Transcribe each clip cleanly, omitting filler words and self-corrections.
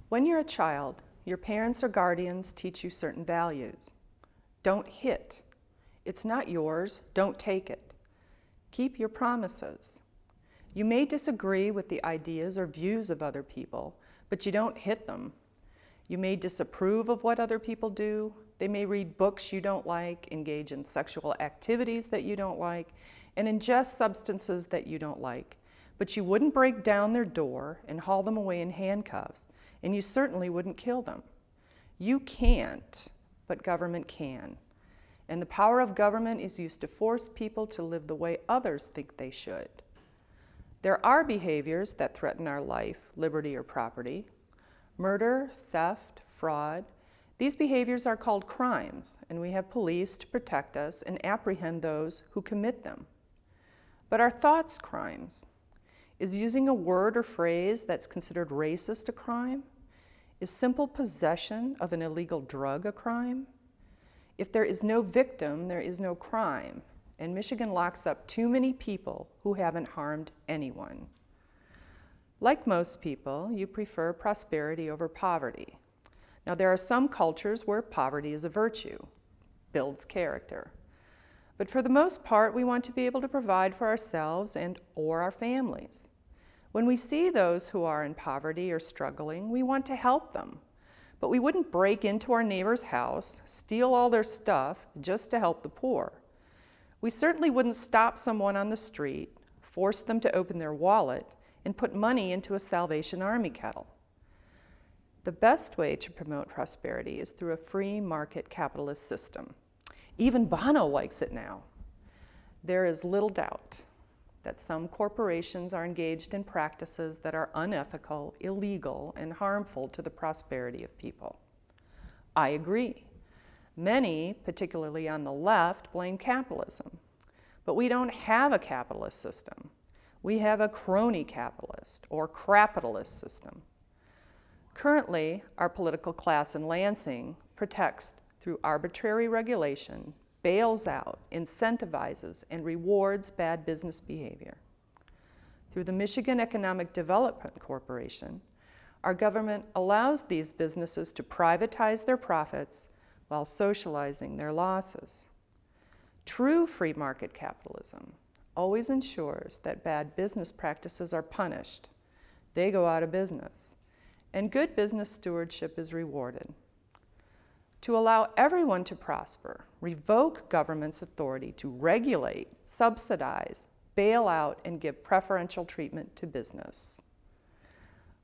When you're a child, your parents or guardians teach you certain values. Don't hit. It's not yours. Don't take it. Keep your promises. You may disagree with the ideas or views of other people, but you don't hit them. You may disapprove of what other people do. They may read books you don't like, engage in sexual activities that you don't like, and ingest substances that you don't like. But you wouldn't break down their door and haul them away in handcuffs, and you certainly wouldn't kill them. You can't, but government can. And the power of government is used to force people to live the way others think they should. There are behaviors that threaten our life, liberty, or property. Murder, theft, fraud. These behaviors are called crimes, and we have police to protect us and apprehend those who commit them. But are thoughts crimes? Is using a word or phrase that's considered racist a crime? Is simple possession of an illegal drug a crime? If there is no victim, there is no crime, and Michigan locks up too many people who haven't harmed anyone. Like most people, you prefer prosperity over poverty. Now, there are some cultures where poverty is a virtue, builds character. But for the most part, we want to be able to provide for ourselves and or our families. When we see those who are in poverty or struggling, we want to help them. But we wouldn't break into our neighbor's house, steal all their stuff just to help the poor. We certainly wouldn't stop someone on the street, force them to open their wallet, and put money into a Salvation Army kettle. The best way to promote prosperity is through a free market capitalist system. Even Bono likes it now. There is little doubt that some corporations are engaged in practices that are unethical, illegal, and harmful to the prosperity of people. I agree. Many, particularly on the left, blame capitalism. But we don't have a capitalist system. We have a crony capitalist or crapitalist system. Currently, our political class in Lansing protects through arbitrary regulation, bails out, incentivizes, and rewards bad business behavior. Through the Michigan Economic Development Corporation, our government allows these businesses to privatize their profits while socializing their losses. True free market capitalism always ensures that bad business practices are punished, they go out of business, and good business stewardship is rewarded. To allow everyone to prosper, revoke government's authority to regulate, subsidize, bail out, and give preferential treatment to business.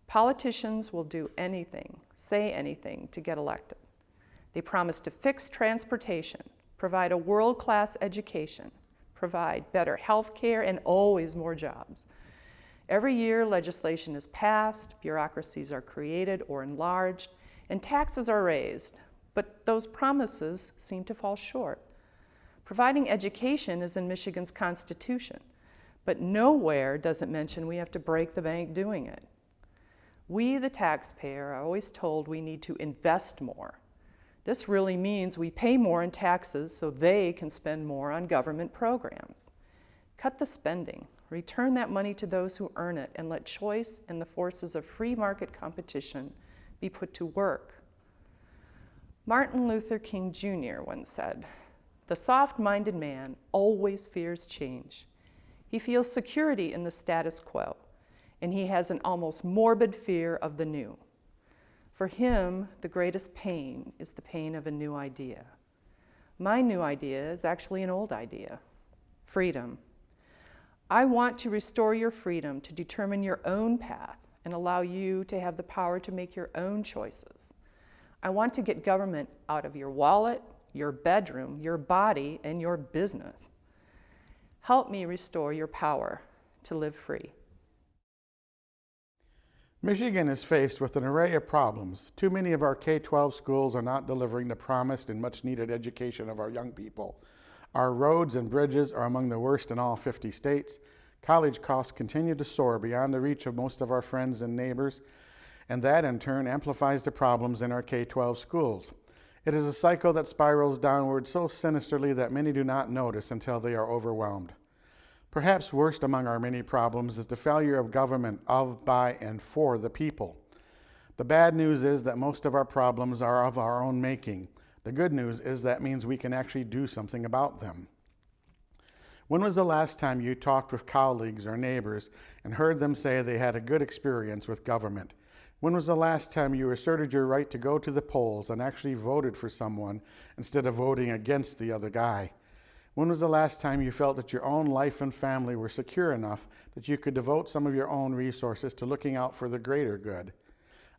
Politicians will do anything, say anything to get elected. They promise to fix transportation, provide a world-class education, provide better health care, and always more jobs. Every year, legislation is passed, bureaucracies are created or enlarged, and taxes are raised. But those promises seem to fall short. Providing education is in Michigan's Constitution, but nowhere does it mention we have to break the bank doing it. We, the taxpayer, are always told we need to invest more. This really means we pay more in taxes so they can spend more on government programs. Cut the spending, return that money to those who earn it, and let choice and the forces of free market competition be put to work. Martin Luther King Jr. once said, "The soft-minded man always fears change. He feels security in the status quo, and he has an almost morbid fear of the new. For him, the greatest pain is the pain of a new idea." My new idea is actually an old idea: freedom. I want to restore your freedom to determine your own path and allow you to have the power to make your own choices. I want to get government out of your wallet, your bedroom, your body, and your business. Help me restore your power to live free. Michigan is faced with an array of problems. Too many of our K-12 schools are not delivering the promised and much-needed education of our young people. Our roads and bridges are among the worst in all 50 states. College costs continue to soar beyond the reach of most of our friends and neighbors, and that in turn amplifies the problems in our K-12 schools. It is a cycle that spirals downward so sinisterly that many do not notice until they are overwhelmed. Perhaps worst among our many problems is the failure of government of, by, and for the people. The bad news is that most of our problems are of our own making. The good news is that means we can actually do something about them. When was the last time you talked with colleagues or neighbors and heard them say they had a good experience with government? When was the last time you asserted your right to go to the polls and actually voted for someone instead of voting against the other guy? When was the last time you felt that your own life and family were secure enough that you could devote some of your own resources to looking out for the greater good?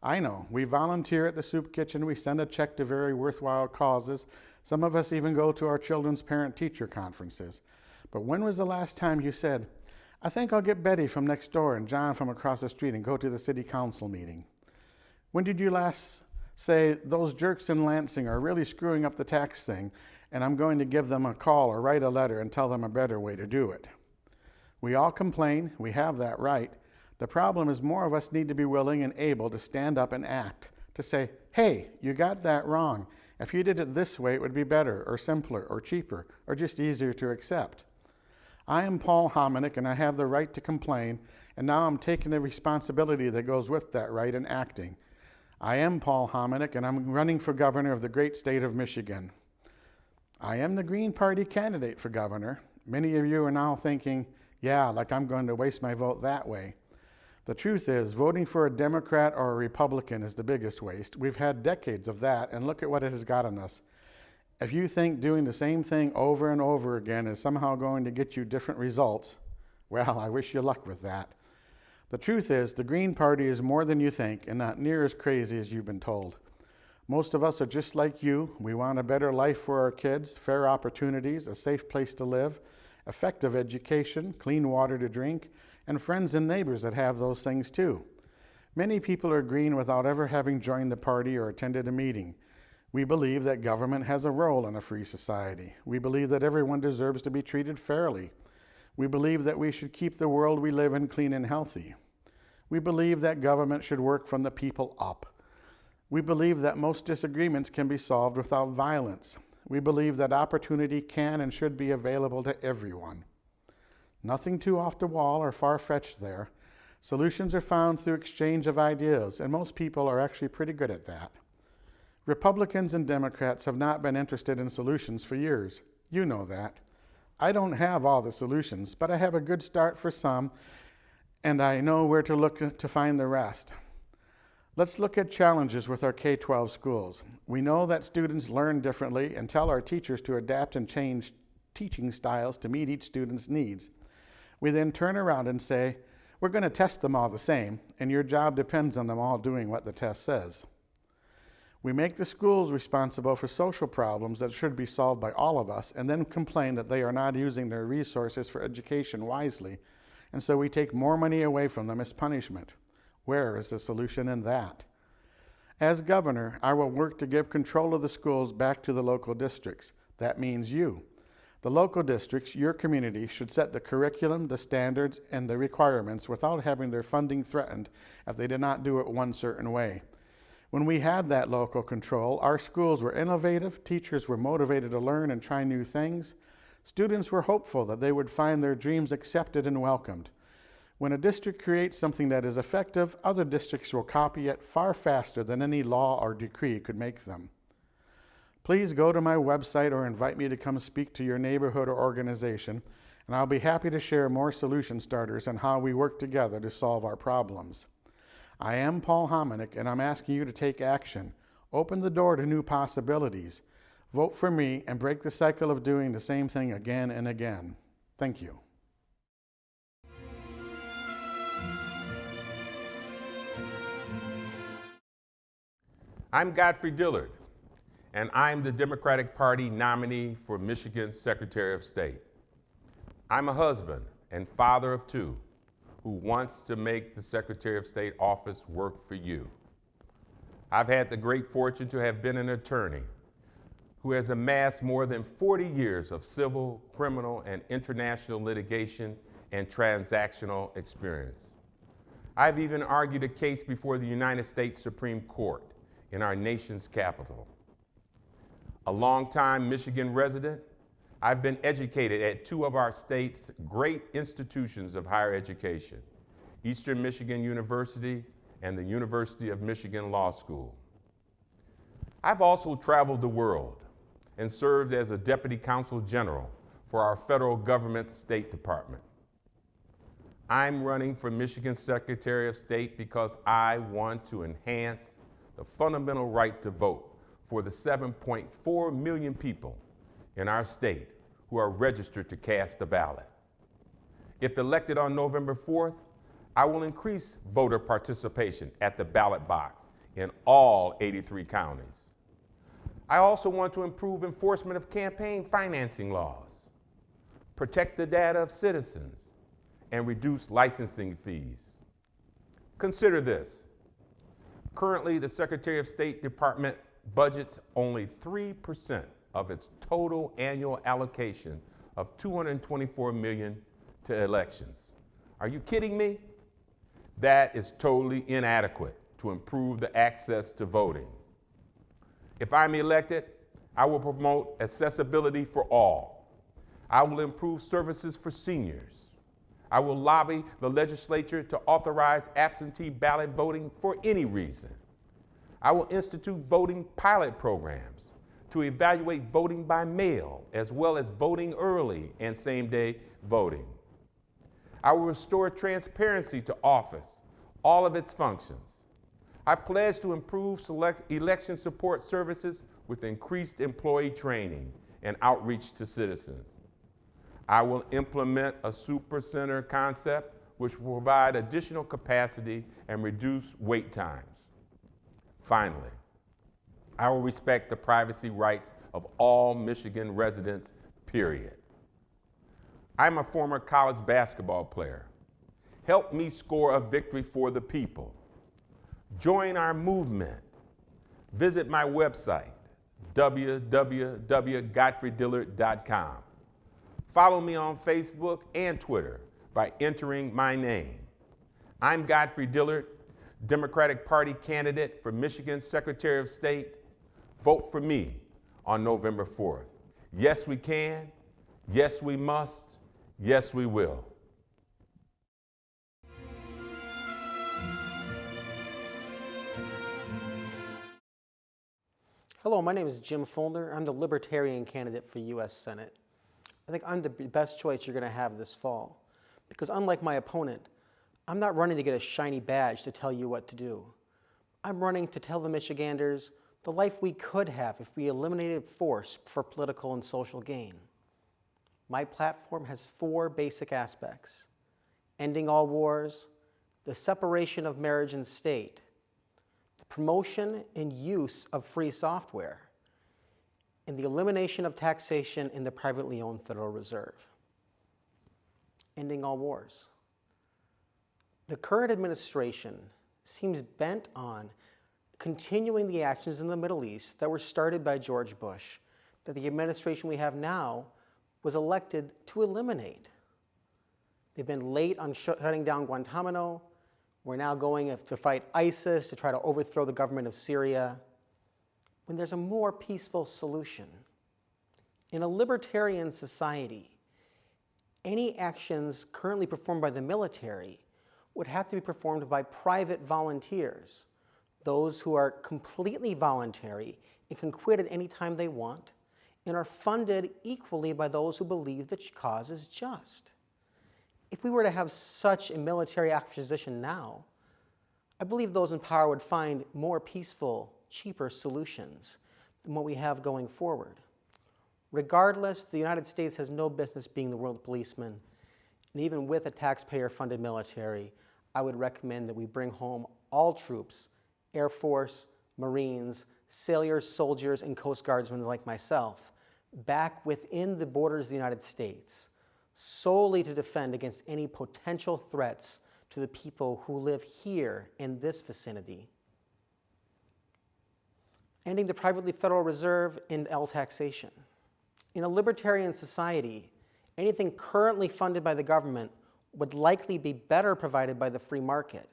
I know, we volunteer at the soup kitchen, we send a check to very worthwhile causes, some of us even go to our children's parent-teacher conferences. But when was the last time you said, I think I'll get Betty from next door and John from across the street and go to the city council meeting? When did you last say, those jerks in Lansing are really screwing up the tax thing, and I'm going to give them a call or write a letter and tell them a better way to do it? We all complain, we have that right. The problem is more of us need to be willing and able to stand up and act, to say, hey, you got that wrong. If you did it this way, it would be better, or simpler, or cheaper, or just easier to accept. I am Paul Homic, and I have the right to complain, and now I'm taking the responsibility that goes with that right and acting. I am Paul Homic, and I'm running for governor of the great state of Michigan. I am the Green Party candidate for governor. Many of you are now thinking, yeah, like I'm going to waste my vote that way. The truth is, voting for a Democrat or a Republican is the biggest waste. We've had decades of that, and look at what it has gotten us. If you think doing the same thing over and over again is somehow going to get you different results, well, I wish you luck with that. The truth is, the Green Party is more than you think and not near as crazy as you've been told. Most of us are just like you. We want a better life for our kids, fair opportunities, a safe place to live, effective education, clean water to drink, and friends and neighbors that have those things too. Many people are green without ever having joined the party or attended a meeting. We believe that government has a role in a free society. We believe that everyone deserves to be treated fairly. We believe that we should keep the world we live in clean and healthy. We believe that government should work from the people up. We believe that most disagreements can be solved without violence. We believe that opportunity can and should be available to everyone. Nothing too off the wall or far-fetched there. Solutions are found through exchange of ideas, and most people are actually pretty good at that. Republicans and Democrats have not been interested in solutions for years. You know that. I don't have all the solutions, but I have a good start for some, and I know where to look to find the rest. Let's look at challenges with our K-12 schools. We know that students learn differently and tell our teachers to adapt and change teaching styles to meet each student's needs. We then turn around and say, we're going to test them all the same, and your job depends on them all doing what the test says. We make the schools responsible for social problems that should be solved by all of us, and then complain that they are not using their resources for education wisely, and so we take more money away from them as punishment. Where is the solution in that? As governor, I will work to give control of the schools back to the local districts. That means you. The local districts, your community, should set the curriculum, the standards, and the requirements without having their funding threatened if they did not do it one certain way. When we had that local control, our schools were innovative, teachers were motivated to learn and try new things, students were hopeful that they would find their dreams accepted and welcomed. When a district creates something that is effective, other districts will copy it far faster than any law or decree could make them. Please go to my website or invite me to come speak to your neighborhood or organization, and I'll be happy to share more solution starters on how we work together to solve our problems. I am Paul Homic, and I'm asking you to take action. Open the door to new possibilities. Vote for me and break the cycle of doing the same thing again and again. Thank you. I'm Godfrey Dillard, and I'm the Democratic Party nominee for Michigan's Secretary of State. I'm a husband and father of two who wants to make the Secretary of State office work for you. I've had the great fortune to have been an attorney who has amassed more than 40 years of civil, criminal, and international litigation and transactional experience. I've even argued a case before the United States Supreme Court in our nation's capital. A longtime Michigan resident, I've been educated at two of our state's great institutions of higher education, Eastern Michigan University and the University of Michigan Law School. I've also traveled the world and served as a Deputy Consul General for our federal government's State Department. I'm running for Michigan Secretary of State because I want to enhance the fundamental right to vote for the 7.4 million people in our state who are registered to cast a ballot. If elected on November 4th, I will increase voter participation at the ballot box in all 83 counties. I also want to improve enforcement of campaign financing laws, protect the data of citizens, and reduce licensing fees. Consider this. Currently, the Secretary of State Department budgets only 3% of its total annual allocation of $224 million to elections. Are you kidding me? That is totally inadequate to improve the access to voting. If I'm elected, I will promote accessibility for all. I will improve services for seniors. I will lobby the legislature to authorize absentee ballot voting for any reason. I will institute voting pilot programs to evaluate voting by mail, as well as voting early and same-day voting. I will restore transparency to office, all of its functions. I pledge to improve election support services with increased employee training and outreach to citizens. I will implement a supercenter concept which will provide additional capacity and reduce wait times. Finally, I will respect the privacy rights of all Michigan residents, period. I'm a former college basketball player. Help me score a victory for the people. Join our movement. Visit my website, www.godfreydillard.com. Follow me on Facebook and Twitter by entering my name. I'm Godfrey Dillard, Democratic Party candidate for Michigan Secretary of State. Vote for me on November 4th. Yes, we can. Yes, we must. Yes, we will. Hello, my name is Jim Fulner. I'm the Libertarian candidate for U.S. Senate. I think I'm the best choice you're going to have this fall, because unlike my opponent, I'm not running to get a shiny badge to tell you what to do. I'm running to tell the Michiganders the life we could have if we eliminated force for political and social gain. My platform has 4 basic aspects: ending all wars, the separation of marriage and state, the promotion and use of free software, and the elimination of taxation in the privately owned Federal Reserve. Ending all wars. The current administration seems bent on continuing the actions in the Middle East that were started by George Bush, that the administration we have now was elected to eliminate. They've been late on shutting down Guantanamo. We're now going to fight ISIS to try to overthrow the government of Syria, when there's a more peaceful solution. In a libertarian society, any actions currently performed by the military would have to be performed by private volunteers, those who are completely voluntary and can quit at any time they want, and are funded equally by those who believe the cause is just. If we were to have such a military acquisition now, I believe those in power would find more peaceful, cheaper solutions than what we have going forward. Regardless, the United States has no business being the world policeman, and even with a taxpayer-funded military, I would recommend that we bring home all troops, Air Force, Marines, sailors, soldiers, and Coast Guardsmen like myself, back within the borders of the United States, solely to defend against any potential threats to the people who live here in this vicinity. Ending the privately Federal Reserve and L taxation. In a libertarian society, anything currently funded by the government would likely be better provided by the free market.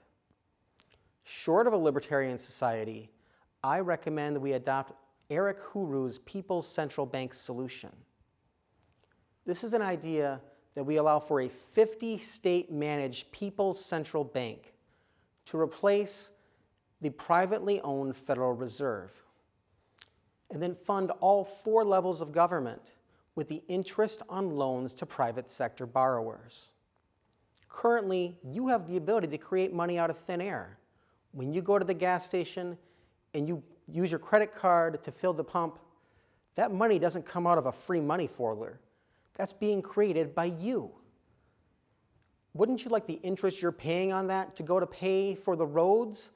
Short of a libertarian society, I recommend that we adopt Eric Huru's People's Central Bank solution. This is an idea that we allow for a 50-state managed People's Central Bank to replace the privately owned Federal Reserve, and then fund all 4 levels of government with the interest on loans to private sector borrowers. Currently, you have the ability to create money out of thin air. When you go to the gas station and you use your credit card to fill the pump, that money doesn't come out of a free money folder. That's being created by you. Wouldn't you like the interest you're paying on that to go to pay for the roads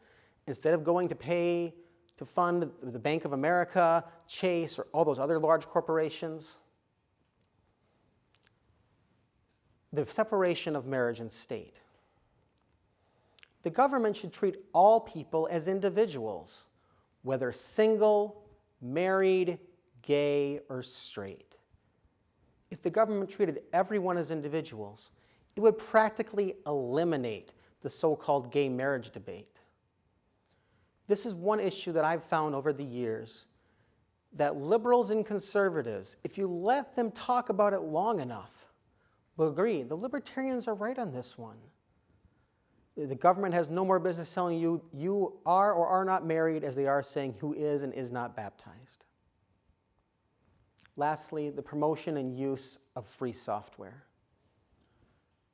instead of going to pay to fund the Bank of America, Chase, or all those other large corporations? The separation of marriage and state. The government should treat all people as individuals, whether single, married, gay, or straight. If the government treated everyone as individuals, it would practically eliminate the so-called gay marriage debate. This is one issue that I've found over the years, that liberals and conservatives, if you let them talk about it long enough, will agree. The libertarians are right on this one. The government has no more business telling you you are or are not married as they are saying who is and is not baptized. Lastly, the promotion and use of free software.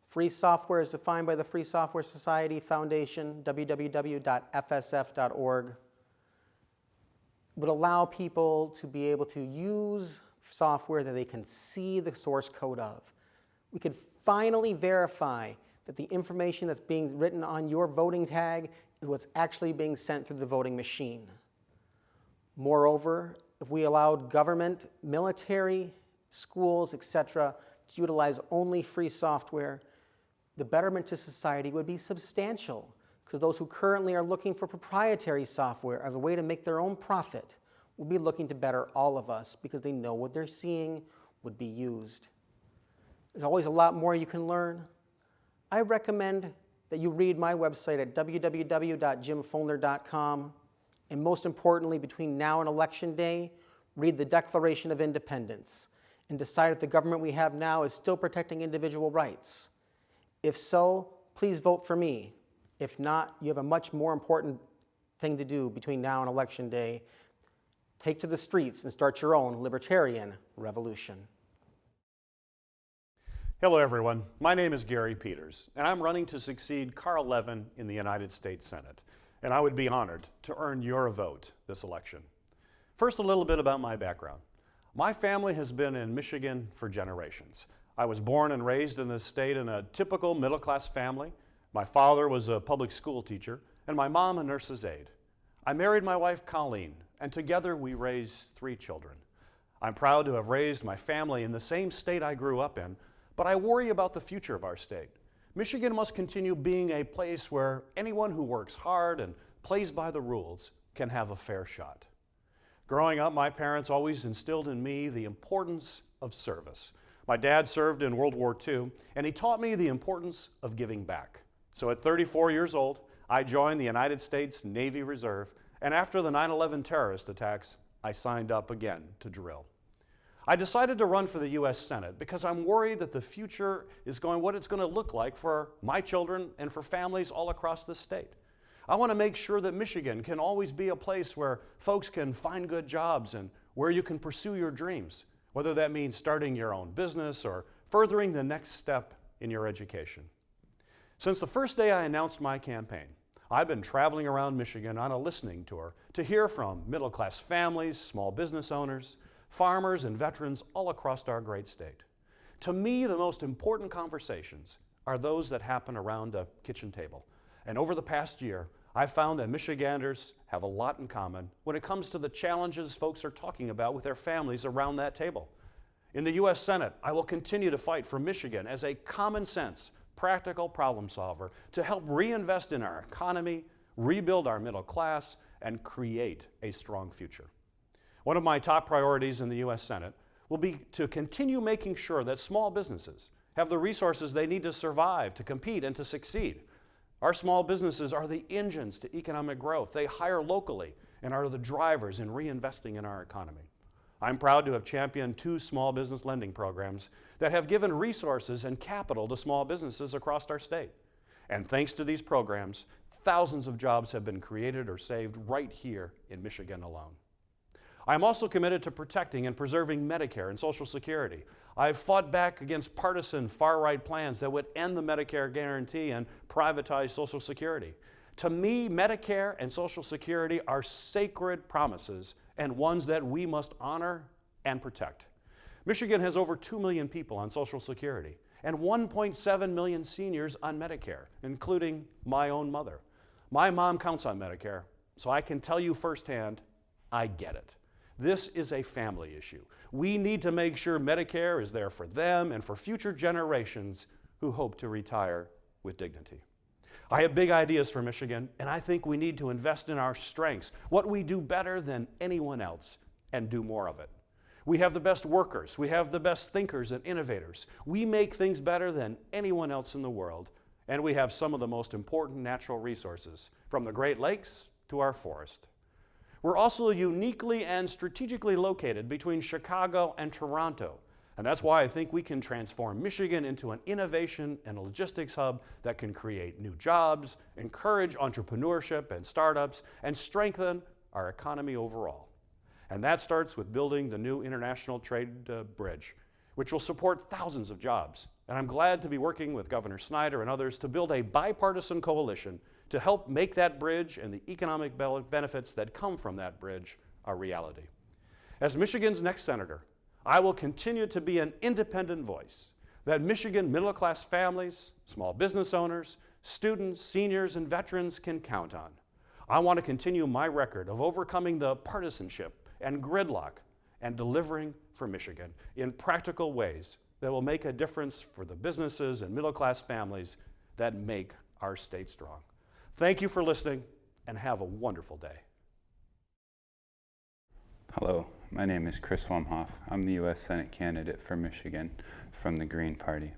Free software is defined by the Free Software Society Foundation, www.fsf.org. Would allow people to be able to use software that they can see the source code of. We could finally verify that the information that's being written on your voting tag is what's actually being sent through the voting machine. Moreover, if we allowed government, military, schools, etc., to utilize only free software, the betterment to society would be substantial, because those who currently are looking for proprietary software as a way to make their own profit will be looking to better all of us because they know what they're seeing would be used. There's always a lot more you can learn. I recommend that you read my website at www.jimfulner.com, and most importantly, between now and Election Day, read the Declaration of Independence and decide if the government we have now is still protecting individual rights. If so, please vote for me. If not, you have a much more important thing to do between now and Election Day. Take to the streets and start your own libertarian revolution. Hello everyone, my name is Gary Peters, and I'm running to succeed Carl Levin in the United States Senate, and I would be honored to earn your vote this election. First, a little bit about my background. My family has been in Michigan for generations. I was born and raised in this state in a typical middle-class family. My father was a public school teacher, and my mom a nurse's aide. I married my wife Colleen, and together we raised 3 children. I'm proud to have raised my family in the same state I grew up in, but I worry about the future of our state. Michigan must continue being a place where anyone who works hard and plays by the rules can have a fair shot. Growing up, my parents always instilled in me the importance of service. My dad served in World War II, and he taught me the importance of giving back. So at 34 years old, I joined the United States Navy Reserve, and after the 9/11 terrorist attacks, I signed up again to drill. I decided to run for the U.S. Senate because I'm worried that the future is what it's going to look like for my children and for families all across the state. I want to make sure that Michigan can always be a place where folks can find good jobs and where you can pursue your dreams, whether that means starting your own business or furthering the next step in your education. Since the first day I announced my campaign, I've been traveling around Michigan on a listening tour to hear from middle-class families, small business owners, farmers, and veterans all across our great state. To me, the most important conversations are those that happen around a kitchen table. And over the past year, I've found that Michiganders have a lot in common when it comes to the challenges folks are talking about with their families around that table. In the U.S. Senate, I will continue to fight for Michigan as a common sense, practical problem solver to help reinvest in our economy, rebuild our middle class, and create a strong future. One of my top priorities in the U.S. Senate will be to continue making sure that small businesses have the resources they need to survive, to compete, and to succeed. Our small businesses are the engines to economic growth. They hire locally and are the drivers in reinvesting in our economy. I'm proud to have championed 2 small business lending programs that have given resources and capital to small businesses across our state. And thanks to these programs, thousands of jobs have been created or saved right here in Michigan alone. I am also committed to protecting and preserving Medicare and Social Security. I have fought back against partisan far-right plans that would end the Medicare guarantee and privatize Social Security. To me, Medicare and Social Security are sacred promises and ones that we must honor and protect. Michigan has over 2 million people on Social Security and 1.7 million seniors on Medicare, including my own mother. My mom counts on Medicare, so I can tell you firsthand, I get it. This is a family issue. We need to make sure Medicare is there for them and for future generations who hope to retire with dignity. I have big ideas for Michigan, and I think we need to invest in our strengths, what we do better than anyone else, and do more of it. We have the best workers. We have the best thinkers and innovators. We make things better than anyone else in the world, and we have some of the most important natural resources, from the Great Lakes to our forest. We're also uniquely and strategically located between Chicago and Toronto, and that's why I think we can transform Michigan into an innovation and a logistics hub that can create new jobs, encourage entrepreneurship and startups, and strengthen our economy overall. And that starts with building the new International Trade Bridge, which will support thousands of jobs. And I'm glad to be working with Governor Snyder and others to build a bipartisan coalition to help make that bridge and the economic benefits that come from that bridge a reality. As Michigan's next senator, I will continue to be an independent voice that Michigan middle-class families, small business owners, students, seniors, and veterans can count on. I want to continue my record of overcoming the partisanship and gridlock and delivering for Michigan in practical ways that will make a difference for the businesses and middle-class families that make our state strong. Thank you for listening, and have a wonderful day. Hello, my name is Chris Wamhoff. I'm the U.S. Senate candidate for Michigan from the Green Party.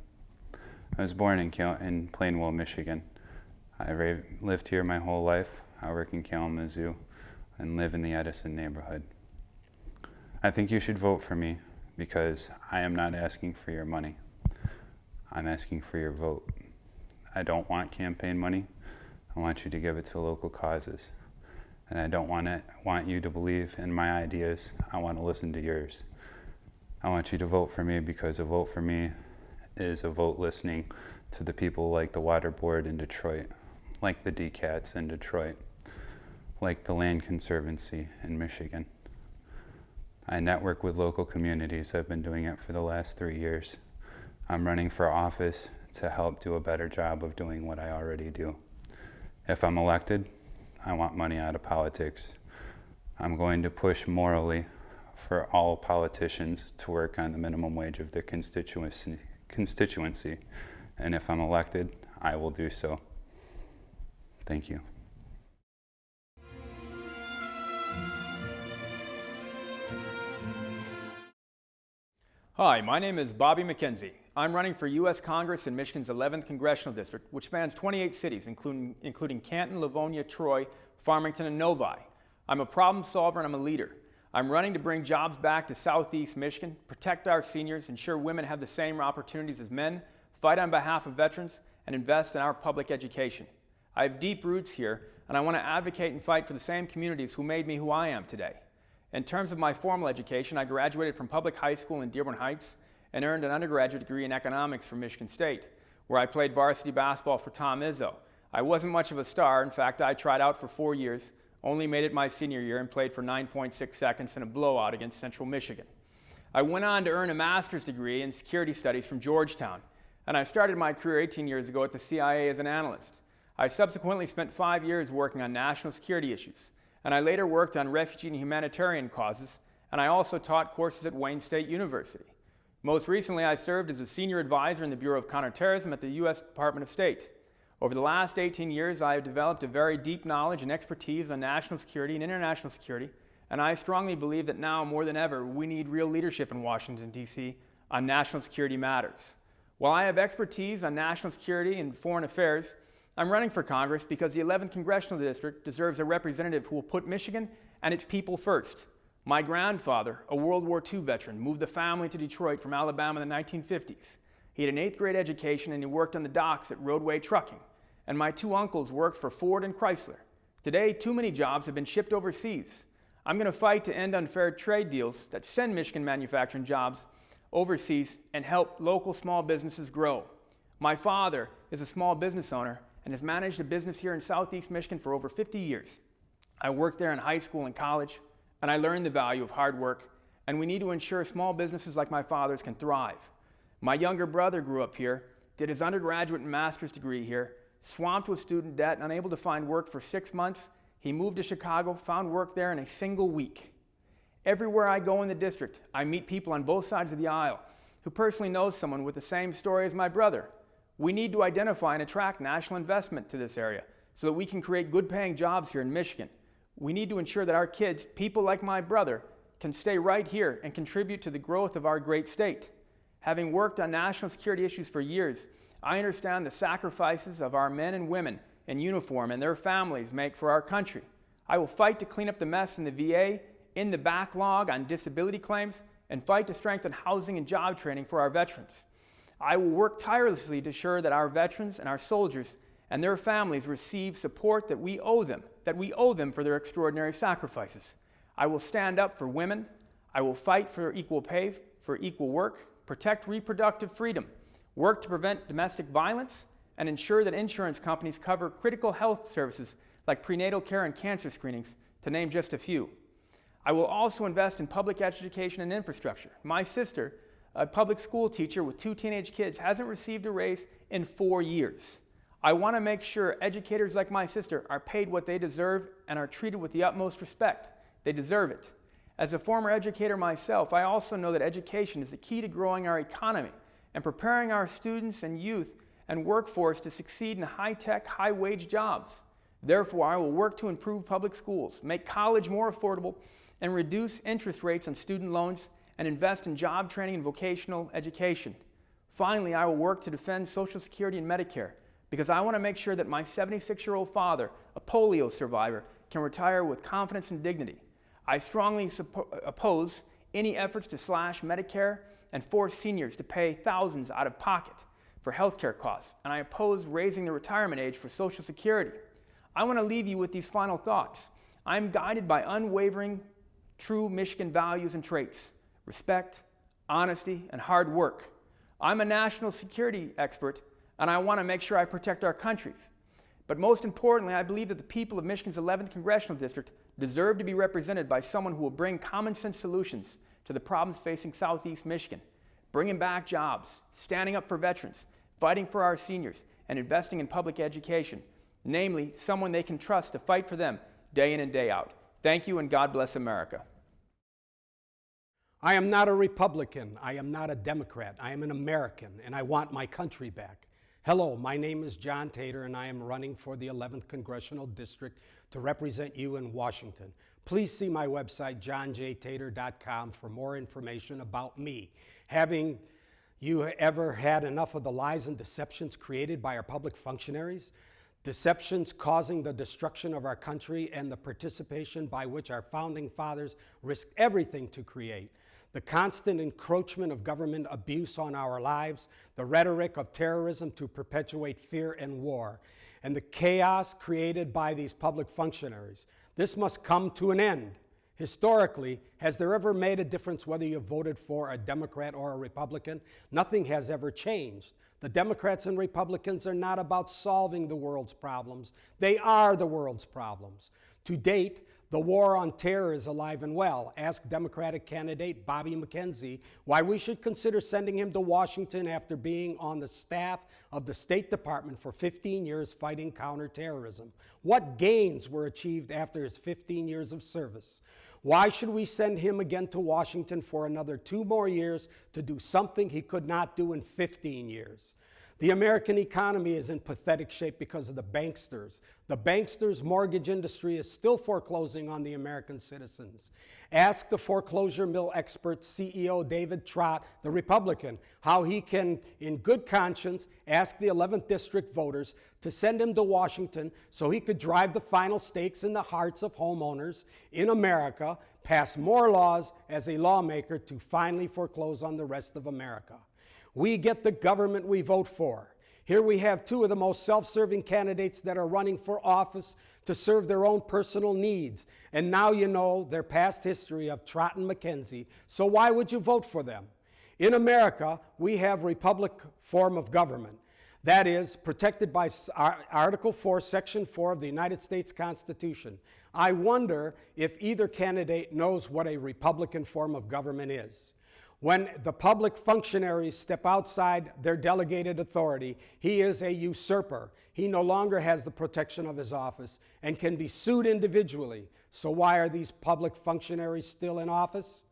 I was born in Plainwell, Michigan. I lived here my whole life. I work in Kalamazoo and live in the Edison neighborhood. I think you should vote for me because I am not asking for your money. I'm asking for your vote. I don't want campaign money. I want you to give it to local causes. And I don't want you to believe in my ideas. I want to listen to yours. I want you to vote for me because a vote for me is a vote listening to the people like the Water Board in Detroit, like the DCATs in Detroit, like the Land Conservancy in Michigan. I network with local communities. I've been doing it for the last 3 years. I'm running for office to help do a better job of doing what I already do. If I'm elected, I want money out of politics. I'm going to push morally for all politicians to work on the minimum wage of their constituency. And if I'm elected, I will do so. Thank you. Hi, my name is Bobby McKenzie. I'm running for U.S. Congress in Michigan's 11th Congressional District, which spans 28 cities, including Canton, Livonia, Troy, Farmington, and Novi. I'm a problem solver and I'm a leader. I'm running to bring jobs back to Southeast Michigan, protect our seniors, ensure women have the same opportunities as men, fight on behalf of veterans, and invest in our public education. I have deep roots here, and I want to advocate and fight for the same communities who made me who I am today. In terms of my formal education, I graduated from public high school in Dearborn Heights and earned an undergraduate degree in economics from Michigan State, where I played varsity basketball for Tom Izzo. I wasn't much of a star. In fact, I tried out for 4 years, only made it my senior year, and played for 9.6 seconds in a blowout against Central Michigan. I went on to earn a master's degree in security studies from Georgetown, and I started my career 18 years ago at the CIA as an analyst. I subsequently spent 5 years working on national security issues, and I later worked on refugee and humanitarian causes, and I also taught courses at Wayne State University. Most recently, I served as a senior advisor in the Bureau of Counterterrorism at the U.S. Department of State. Over the last 18 years, I have developed a very deep knowledge and expertise on national security and international security, and I strongly believe that now more than ever, we need real leadership in Washington, D.C. on national security matters. While I have expertise on national security and foreign affairs, I'm running for Congress because the 11th Congressional District deserves a representative who will put Michigan and its people first. My grandfather, a World War II veteran, moved the family to Detroit from Alabama in the 1950s. He had an 8th grade education and he worked on the docks at Roadway Trucking. and my 2 uncles worked for Ford and Chrysler. Today, too many jobs have been shipped overseas. I'm going to fight to end unfair trade deals that send Michigan manufacturing jobs overseas and help local small businesses grow. My father is a small business owner and has managed a business here in Southeast Michigan for over 50 years. I worked there in high school and college, and I learned the value of hard work, and we need to ensure small businesses like my father's can thrive. My younger brother grew up here, did his undergraduate and master's degree here, swamped with student debt and unable to find work for 6 months. He moved to Chicago, found work there in a single week. Everywhere I go in the district, I meet people on both sides of the aisle who personally know someone with the same story as my brother. We need to identify and attract national investment to this area so that we can create good-paying jobs here in Michigan. We need to ensure that our kids, people like my brother, can stay right here and contribute to the growth of our great state. Having worked on national security issues for years, I understand the sacrifices of our men and women in uniform and their families make for our country. I will fight to clean up the mess in the VA, in the backlog on disability claims, and fight to strengthen housing and job training for our veterans. I will work tirelessly to ensure that our veterans and our soldiers and their families receive support that we owe them for their extraordinary sacrifices. I will stand up for women. I will fight for equal pay for equal work, protect reproductive freedom, work to prevent domestic violence, and ensure that insurance companies cover critical health services like prenatal care and cancer screenings, to name just a few. I will also invest in public education and infrastructure. My sister, a public school teacher with 2 teenage kids, hasn't received a raise in 4 years. I want to make sure educators like my sister are paid what they deserve and are treated with the utmost respect. They deserve it. As a former educator myself, I also know that education is the key to growing our economy and preparing our students and youth and workforce to succeed in high-tech, high-wage jobs. Therefore, I will work to improve public schools, make college more affordable, and reduce interest rates on student loans, and invest in job training and vocational education. Finally, I will work to defend Social Security and Medicare, because I want to make sure that my 76-year-old father, a polio survivor, can retire with confidence and dignity. I strongly oppose any efforts to slash Medicare and force seniors to pay thousands out of pocket for health care costs, and I oppose raising the retirement age for Social Security. I want to leave you with these final thoughts. I'm guided by unwavering, true Michigan values and traits: respect, honesty, and hard work. I'm a national security expert, and I want to make sure I protect our countries. But most importantly, I believe that the people of Michigan's 11th Congressional District deserve to be represented by someone who will bring common sense solutions to the problems facing Southeast Michigan, bringing back jobs, standing up for veterans, fighting for our seniors, and investing in public education, namely someone they can trust to fight for them day in and day out. Thank you, and God bless America. I am not a Republican. I am not a Democrat. I am an American, and I want my country back. Hello, my name is John Tatar, and I am running for the 11th Congressional District to represent you in Washington. Please see my website, johnjtatar.com, for more information about me. Having you ever had enough of the lies and deceptions created by our public functionaries? Deceptions causing the destruction of our country and the participation by which our founding fathers risked everything to create. The constant encroachment of government abuse on our lives, the rhetoric of terrorism to perpetuate fear and war, and the chaos created by these public functionaries. This must come to an end. Historically, has there ever made a difference whether you voted for a Democrat or a Republican? Nothing has ever changed. The Democrats and Republicans are not about solving the world's problems. They are the world's problems. To date, the war on terror is alive and well. Ask Democratic candidate Bobby McKenzie why we should consider sending him to Washington after being on the staff of the State Department for 15 years fighting counterterrorism. What gains were achieved after his 15 years of service? Why should we send him again to Washington for another 2 more years to do something he could not do in 15 years? The American economy is in pathetic shape because of the banksters. The banksters' mortgage industry is still foreclosing on the American citizens. Ask the foreclosure mill expert CEO David Trot, the Republican, how he can, in good conscience, ask the 11th District voters to send him to Washington so he could drive the final stakes in the hearts of homeowners in America, pass more laws as a lawmaker to finally foreclose on the rest of America. We get the government we vote for. Here we have two of the most self-serving candidates that are running for office to serve their own personal needs. And now you know their past history of Trot and McKenzie, so why would you vote for them? In America, we have republic form of government. That is, protected by Article 4, Section 4 of the United States Constitution. I wonder if either candidate knows what a Republican form of government is. When the public functionaries step outside their delegated authority, he is a usurper. He no longer has the protection of his office and can be sued individually. So why are these public functionaries still in office?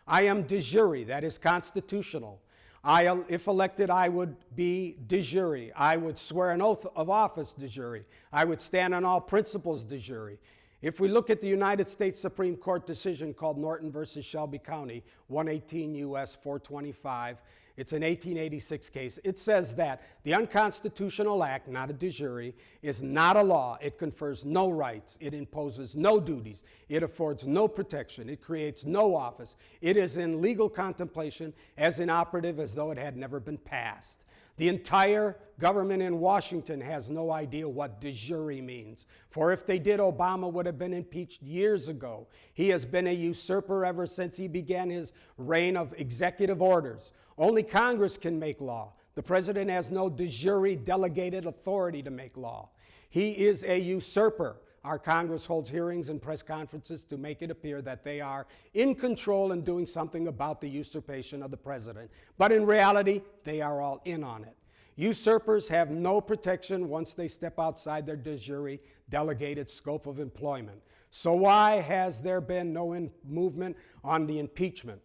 I am de jure, that is constitutional. If elected, I would be de jure. I would swear an oath of office de jure. I would stand on all principles de jure. If we look at the United States Supreme Court decision called Norton versus Shelby County, 118 U.S. 425, it's an 1886 case. It says that the unconstitutional act, not a de jure, is not a law. It confers no rights. It imposes no duties. It affords no protection. It creates no office. It is in legal contemplation, as inoperative as though it had never been passed. The entire government in Washington has no idea what de jure means. For if they did, Obama would have been impeached years ago. He has been a usurper ever since he began his reign of executive orders. Only Congress can make law. The president has no de jure delegated authority to make law. He is a usurper. Our Congress holds hearings and press conferences to make it appear that they are in control and doing something about the usurpation of the president. But in reality, they are all in on it. Usurpers have no protection once they step outside their de jure delegated scope of employment. So why has there been no movement on the impeachment?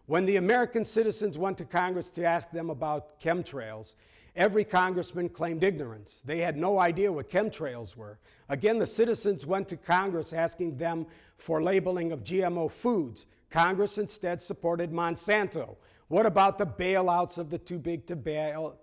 When the American citizens went to Congress to ask them about chemtrails, every congressman claimed ignorance. They had no idea what chemtrails were. Again, the citizens went to Congress asking them for labeling of GMO foods. Congress instead supported Monsanto. What about the bailouts of the too big to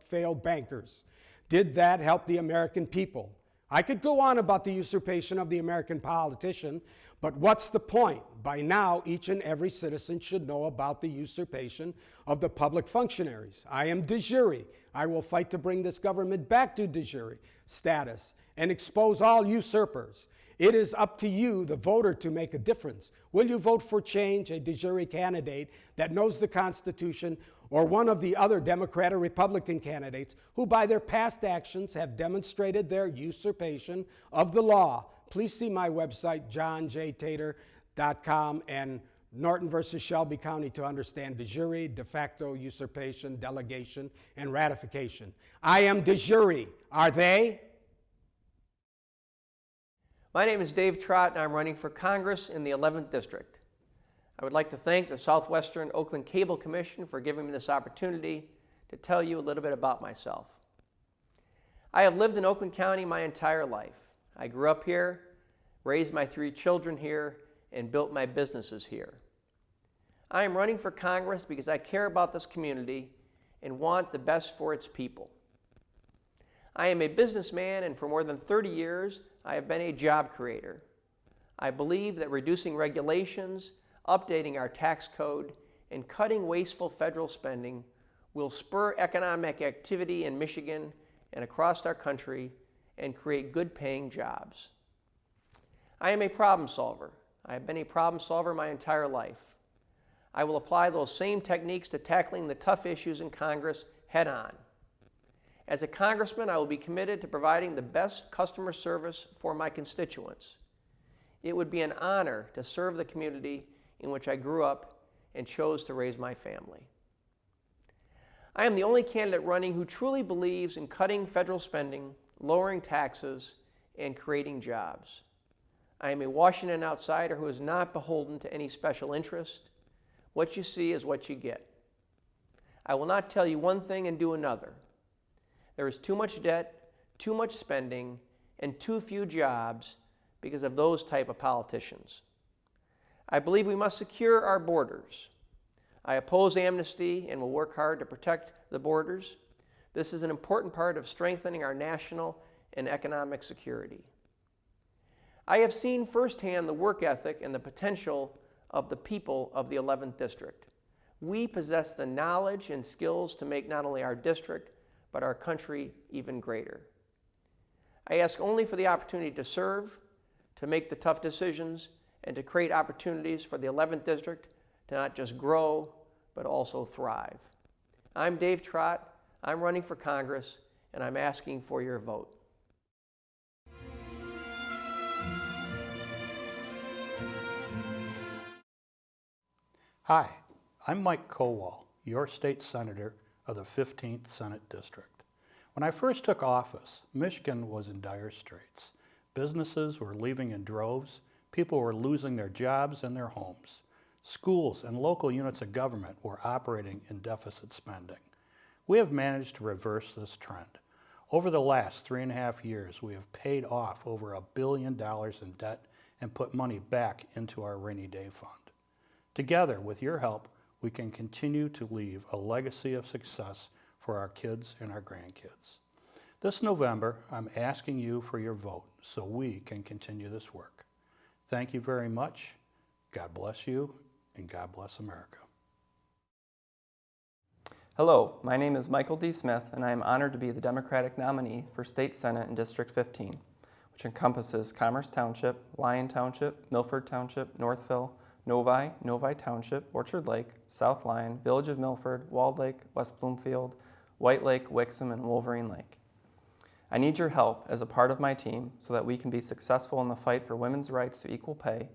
fail bankers? Did that help the American people? I could go on about the usurpation of the American politician, but what's the point? By now, each and every citizen should know about the usurpation of the public functionaries. I am de jure. I will fight to bring this government back to de jure status and expose all usurpers. It is up to you, the voter, to make a difference. Will you vote for change, a de jure candidate that knows the Constitution, or one of the other Democrat or Republican candidates who by their past actions have demonstrated their usurpation of the law? Please see my website, johnjtater.com, and Norton versus Shelby County to understand de jure, de facto usurpation, delegation, and ratification. I am de jure. Are they? My name is Dave Trot, and I'm running for Congress in the 11th District. I would like to thank the Southwestern Oakland Cable Commission for giving me this opportunity to tell you a little bit about myself. I have lived in Oakland County my entire life. I grew up here, raised my 3 children here, and built my businesses here. I am running for Congress because I care about this community and want the best for its people. I am a businessman, and for more than 30 years, I have been a job creator. I believe that reducing regulations, updating our tax code, and cutting wasteful federal spending will spur economic activity in Michigan and across our country and create good-paying jobs. I am a problem solver. I have been a problem solver my entire life. I will apply those same techniques to tackling the tough issues in Congress head-on. As a congressman, I will be committed to providing the best customer service for my constituents. It would be an honor to serve the community in which I grew up and chose to raise my family. I am the only candidate running who truly believes in cutting federal spending, lowering taxes, and creating jobs. I am a Washington outsider who is not beholden to any special interest. What you see is what you get. I will not tell you one thing and do another. There is too much debt, too much spending, and too few jobs because of those type of politicians. I believe we must secure our borders. I oppose amnesty and will work hard to protect the borders. This is an important part of strengthening our national and economic security. I have seen firsthand the work ethic and the potential of the people of the 11th District. We possess the knowledge and skills to make not only our district, but our country even greater. I ask only for the opportunity to serve, to make the tough decisions, and to create opportunities for the 11th District to not just grow, but also thrive. I'm Dave Trot, I'm running for Congress, and I'm asking for your vote. Hi, I'm Mike Kowall, your state senator of the 15th Senate District. When I first took office, Michigan was in dire straits. Businesses were leaving in droves, people were losing their jobs and their homes. Schools and local units of government were operating in deficit spending. We have managed to reverse this trend. Over the last 3.5 years, we have paid off over $1 billion in debt and put money back into our rainy day fund. Together, with your help, we can continue to leave a legacy of success for our kids and our grandkids. This November, I'm asking you for your vote so we can continue this work. Thank you very much. God bless you, and God bless America. Hello, my name is Michael D. Smith, and I am honored to be the Democratic nominee for State Senate in District 15, which encompasses Commerce Township, Lyon Township, Milford Township, Northville, Novi Township, Orchard Lake, South Lyon, Village of Milford, Walled Lake, West Bloomfield, White Lake, Wixom, and Wolverine Lake. I need your help as a part of my team so that we can be successful in the fight for women's rights to equal pay,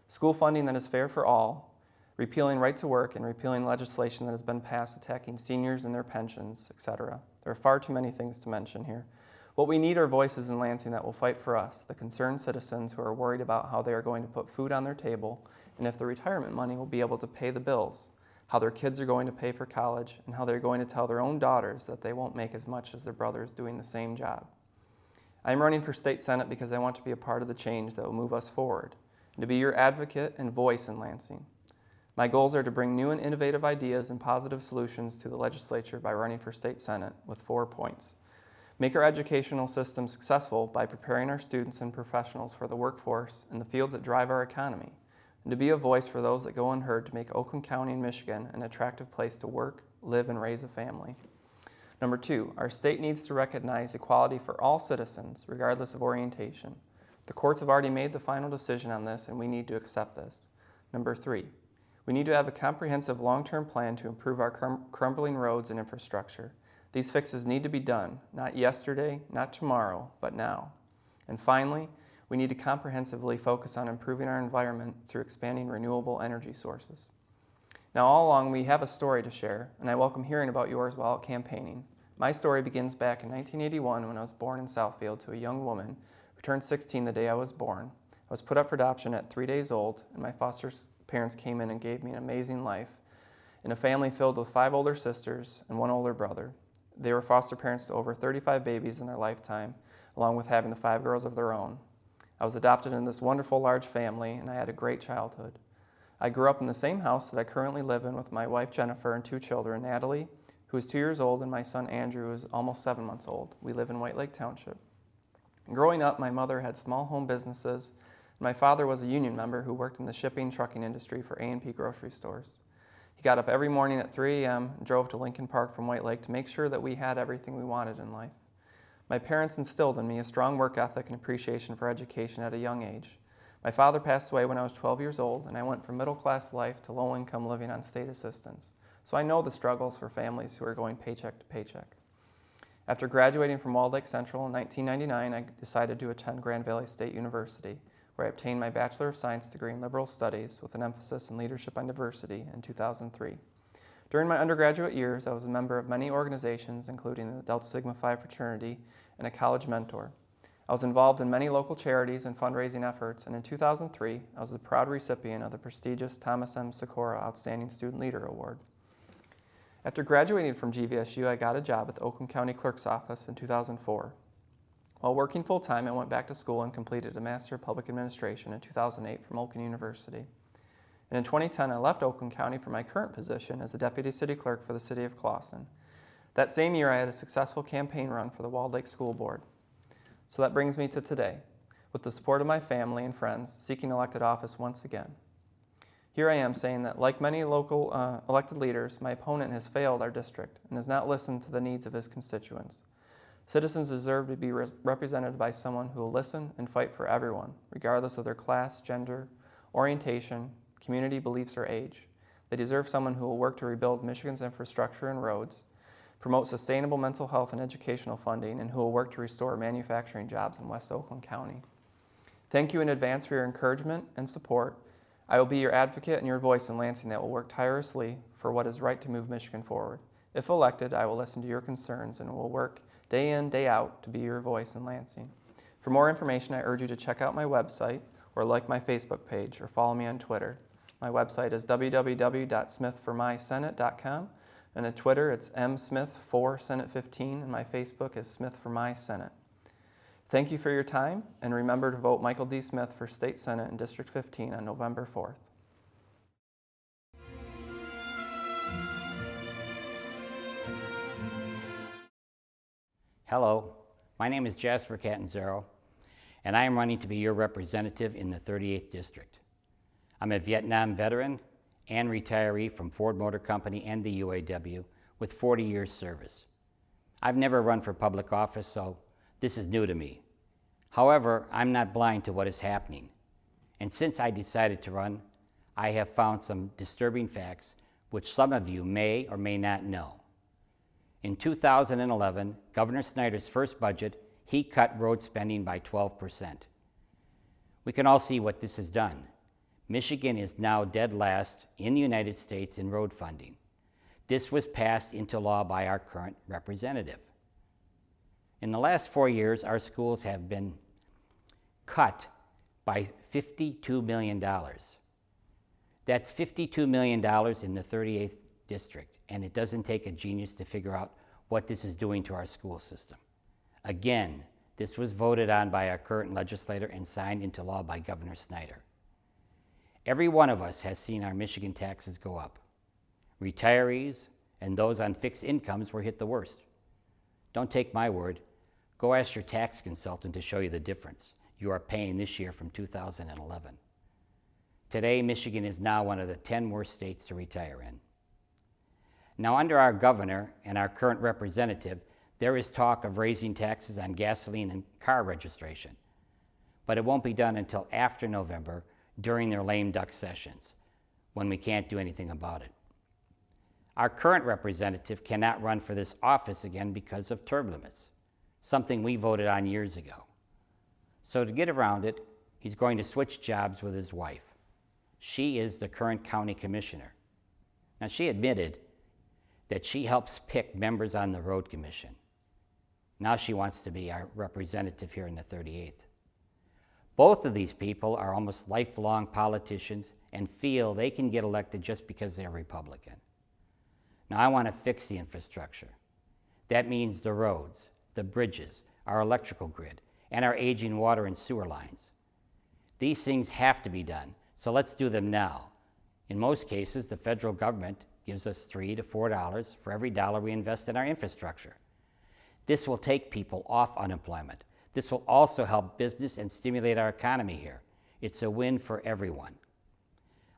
school funding that is fair for all, repealing right to work, and repealing legislation that has been passed attacking seniors and their pensions, etc. There are far too many things to mention here. What we need are voices in Lansing that will fight for us, the concerned citizens who are worried about how they are going to put food on their table and if the retirement money will be able to pay the bills, how their kids are going to pay for college, and how they're going to tell their own daughters that they won't make as much as their brothers doing the same job. I'm running for State Senate because I want to be a part of the change that will move us forward, and to be your advocate and voice in Lansing. My goals are to bring new and innovative ideas and positive solutions to the legislature by running for State Senate with 4 points. Make our educational system successful by preparing our students and professionals for the workforce and the fields that drive our economy, and to be a voice for those that go unheard to make Oakland County and Michigan an attractive place to work, live, and raise a family. Number 2, our state needs to recognize equality for all citizens, regardless of orientation. The courts have already made the final decision on this, and we need to accept this. Number 3, we need to have a comprehensive long-term plan to improve our crumbling roads and infrastructure. These fixes need to be done, not yesterday, not tomorrow, but now. And finally, we need to comprehensively focus on improving our environment through expanding renewable energy sources. Now, all along, we have a story to share, and I welcome hearing about yours while out campaigning. My story begins back in 1981 when I was born in Southfield to a young woman who turned 16 the day I was born. I was put up for adoption at 3 days old, and my foster parents came in and gave me an amazing life in a family filled with 5 older sisters and 1 older brother. They were foster parents to over 35 babies in their lifetime, along with having the 5 girls of their own. I was adopted in this wonderful large family, and I had a great childhood. I grew up in the same house that I currently live in with my wife Jennifer and 2 children, Natalie, who is 2 years old, and my son Andrew, who is almost 7 months old. We live in White Lake Township. Growing up, my mother had small home businesses, and my father was a union member who worked in the shipping trucking industry for A&P grocery stores. He got up every morning at 3 a.m. and drove to Lincoln Park from White Lake to make sure that we had everything we wanted in life. My parents instilled in me a strong work ethic and appreciation for education at a young age. My father passed away when I was 12 years old, and I went from middle-class life to low-income living on state assistance. So I know the struggles for families who are going paycheck to paycheck. After graduating from Walled Lake Central in 1999, I decided to attend Grand Valley State University, where I obtained my Bachelor of Science degree in Liberal Studies with an emphasis in leadership and diversity in 2003. During my undergraduate years, I was a member of many organizations, including the Delta Sigma Phi fraternity and a college mentor. I was involved in many local charities and fundraising efforts, and in 2003, I was the proud recipient of the prestigious Thomas M. Sikora Outstanding Student Leader Award. After graduating from GVSU, I got a job at the Oakland County Clerk's Office in 2004. While working full-time, I went back to school and completed a Master of Public Administration in 2008 from Oakland University. And in 2010, I left Oakland County for my current position as a Deputy City Clerk for the City of Clawson. That same year, I had a successful campaign run for the Walled Lake School Board. So that brings me to today, with the support of my family and friends, seeking elected office once again. Here I am saying that, like many local elected leaders, my opponent has failed our district and has not listened to the needs of his constituents. Citizens deserve to be represented by someone who will listen and fight for everyone, regardless of their class, gender, orientation, community beliefs, or age. They deserve someone who will work to rebuild Michigan's infrastructure and roads, promote sustainable mental health and educational funding, and who will work to restore manufacturing jobs in West Oakland County. Thank you in advance for your encouragement and support. I will be your advocate and your voice in Lansing that will work tirelessly for what is right to move Michigan forward. If elected, I will listen to your concerns and will work day in, day out to be your voice in Lansing. For more information, I urge you to check out my website or like my Facebook page or follow me on Twitter. My website is www.smithformysenate.com, and on Twitter it's msmith4senate15, and my Facebook is Smith for My Senate. Thank you for your time, and remember to vote Michael D. Smith for State Senate in District 15 on November 4th. Hello, my name is Jasper Catanzaro, and I am running to be your representative in the 38th District. I'm a Vietnam veteran and retiree from Ford Motor Company and the UAW with 40 years service. I've never run for public office, so this is new to me. However, I'm not blind to what is happening. And since I decided to run, I have found some disturbing facts which some of you may or may not know. In 2011, Governor Snyder's first budget, he cut road spending by 12%. We can all see what this has done. Michigan is now dead last in the United States in road funding. This was passed into law by our current representative. In the last 4 years, our schools have been cut by $52 million. That's $52 million in the 38th District, and it doesn't take a genius to figure out what this is doing to our school system. Again, this was voted on by our current legislator and signed into law by Governor Snyder. Every one of us has seen our Michigan taxes go up. Retirees and those on fixed incomes were hit the worst. Don't take my word. Go ask your tax consultant to show you the difference you are paying this year from 2011. Today, Michigan is now one of the 10 worst states to retire in. Now, under our governor and our current representative, there is talk of raising taxes on gasoline and car registration, but it won't be done until after November during their lame duck sessions, when we can't do anything about it. Our current representative cannot run for this office again because of term limits, something we voted on years ago. So to get around it, he's going to switch jobs with his wife. She is the current county commissioner. Now, she admitted that she helps pick members on the road commission. Now she wants to be our representative here in the 38th. Both of these people are almost lifelong politicians and feel they can get elected just because they're Republican. Now, I want to fix the infrastructure. That means the roads, the bridges, our electrical grid, and our aging water and sewer lines. These things have to be done, so let's do them now. In most cases, the federal government gives us $3 to $4 for every dollar we invest in our infrastructure. This will take people off unemployment. This will also help business and stimulate our economy here. It's a win for everyone.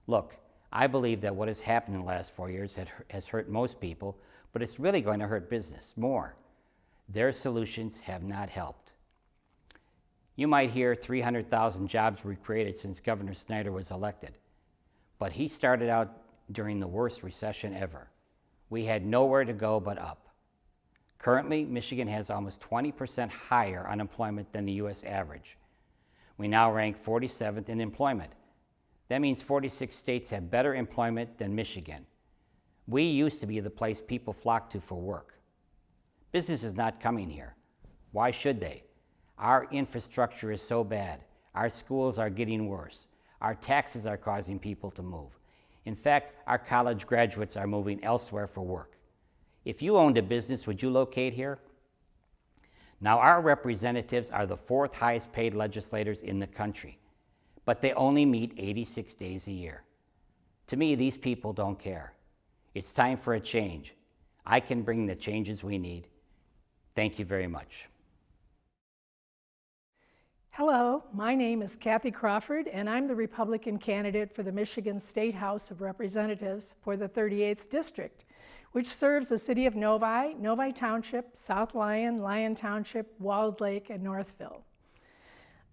Look, I believe that what has happened in the last 4 years has hurt most people, but it's really going to hurt business more. Their solutions have not helped. You might hear 300,000 jobs were created since Governor Snyder was elected, but he started out during the worst recession ever. We had nowhere to go but up. Currently, Michigan has almost 20% higher unemployment than the U.S. average. We now rank 47th in employment. That means 46 states have better employment than Michigan. We used to be the place people flock to for work. Business is not coming here. Why should they? Our infrastructure is so bad. Our schools are getting worse. Our taxes are causing people to move. In fact, our college graduates are moving elsewhere for work. If you owned a business, would you locate here? Now, our representatives are the 4th highest paid legislators in the country, but they only meet 86 days a year. To me, these people don't care. It's time for a change. I can bring the changes we need. Thank you very much. Hello, my name is Kathy Crawford, and I'm the Republican candidate for the Michigan State House of Representatives for the 38th District, which serves the city of Novi, Novi Township, South Lyon, Lyon Township, Walled Lake, and Northville.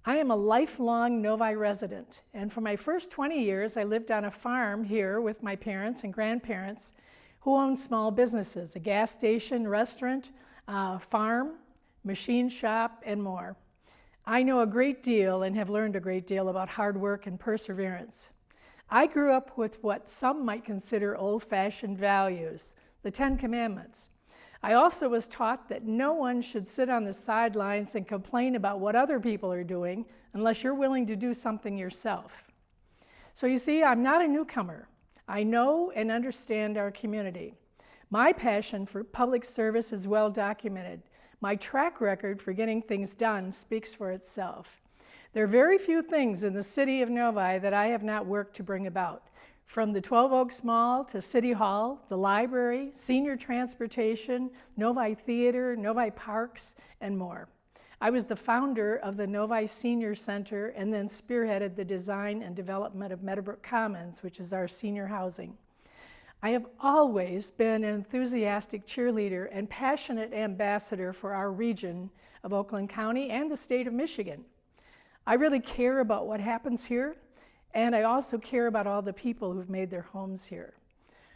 I am a lifelong Novi resident, and for my first 20 years, I lived on a farm here with my parents and grandparents who owned small businesses, a gas station, restaurant, farm, machine shop, and more. I know a great deal and have learned a great deal about hard work and perseverance. I grew up with what some might consider old-fashioned values, the 10 Commandments. I also was taught that no one should sit on the sidelines and complain about what other people are doing unless you're willing to do something yourself. So you see, I'm not a newcomer. I know and understand our community. My passion for public service is well documented. My track record for getting things done speaks for itself. There are very few things in the city of Novi that I have not worked to bring about, from the 12 Oaks Mall to City Hall, the library, senior transportation, Novi Theater, Novi Parks, and more. I was the founder of the Novi Senior Center and then spearheaded the design and development of Meadowbrook Commons, which is our senior housing. I have always been an enthusiastic cheerleader and passionate ambassador for our region of Oakland County and the state of Michigan. I really care about what happens here, and I also care about all the people who've made their homes here.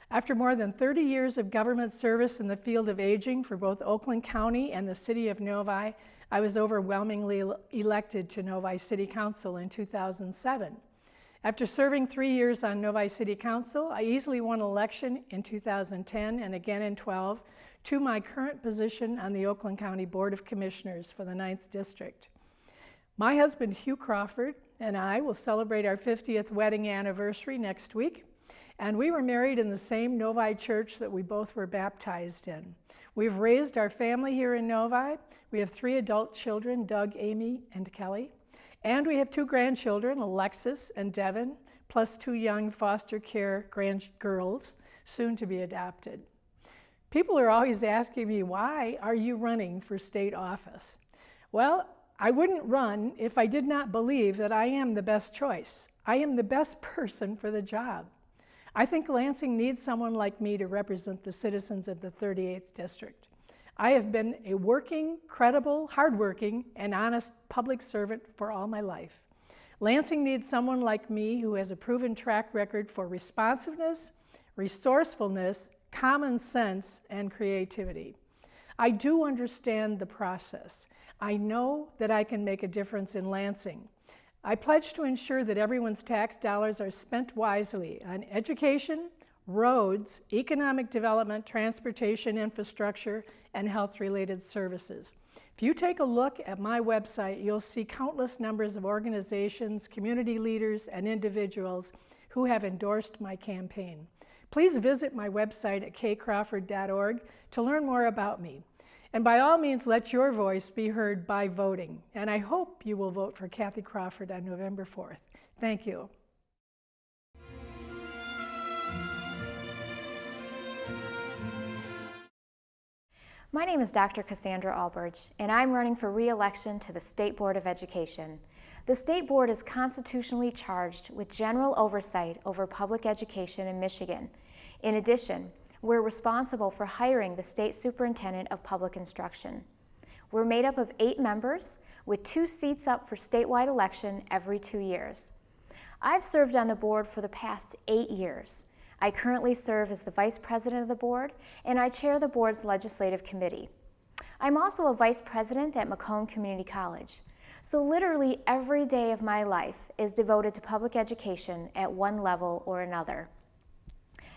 After more than 30 years of government service in the field of aging for both Oakland County and the city of Novi, I was overwhelmingly elected to Novi City Council in 2007. After serving 3 years on Novi City Council, I easily won election in 2010 and again in 12 to my current position on the Oakland County Board of Commissioners for the 9th District. My husband, Hugh Crawford, and I will celebrate our 50th wedding anniversary next week, and we were married in the same Novi church that we both were baptized in. We've raised our family here in Novi. We have 3 adult children, Doug, Amy, and Kelly. And we have 2 grandchildren, Alexis and Devin, plus 2 young foster care girls, soon to be adopted. People are always asking me, why are you running for state office? Well, I wouldn't run if I did not believe that I am the best choice. I am the best person for the job. I think Lansing needs someone like me to represent the citizens of the 38th District. I have been a working, credible, hardworking, and honest public servant for all my life. Lansing needs someone like me who has a proven track record for responsiveness, resourcefulness, common sense, and creativity. I do understand the process. I know that I can make a difference in Lansing. I pledge to ensure that everyone's tax dollars are spent wisely on education, roads, economic development, transportation infrastructure, and health-related services. If you take a look at my website, you'll see countless numbers of organizations, community leaders, and individuals who have endorsed my campaign. Please visit my website at kcrawford.org to learn more about me. And by all means, let your voice be heard by voting. And I hope you will vote for Kathy Crawford on November 4th. Thank you. My name is Dr. Cassandra Ulbrich, and I'm running for re-election to the State Board of Education. The State Board is constitutionally charged with general oversight over public education in Michigan. In addition, we're responsible for hiring the State Superintendent of Public Instruction. We're made up of 8 members, with 2 seats up for statewide election every 2 years. I've served on the board for the past 8 years. I currently serve as the Vice President of the board, and I chair the board's legislative committee. I'm also a Vice President at Macomb Community College, so literally every day of my life is devoted to public education at one level or another.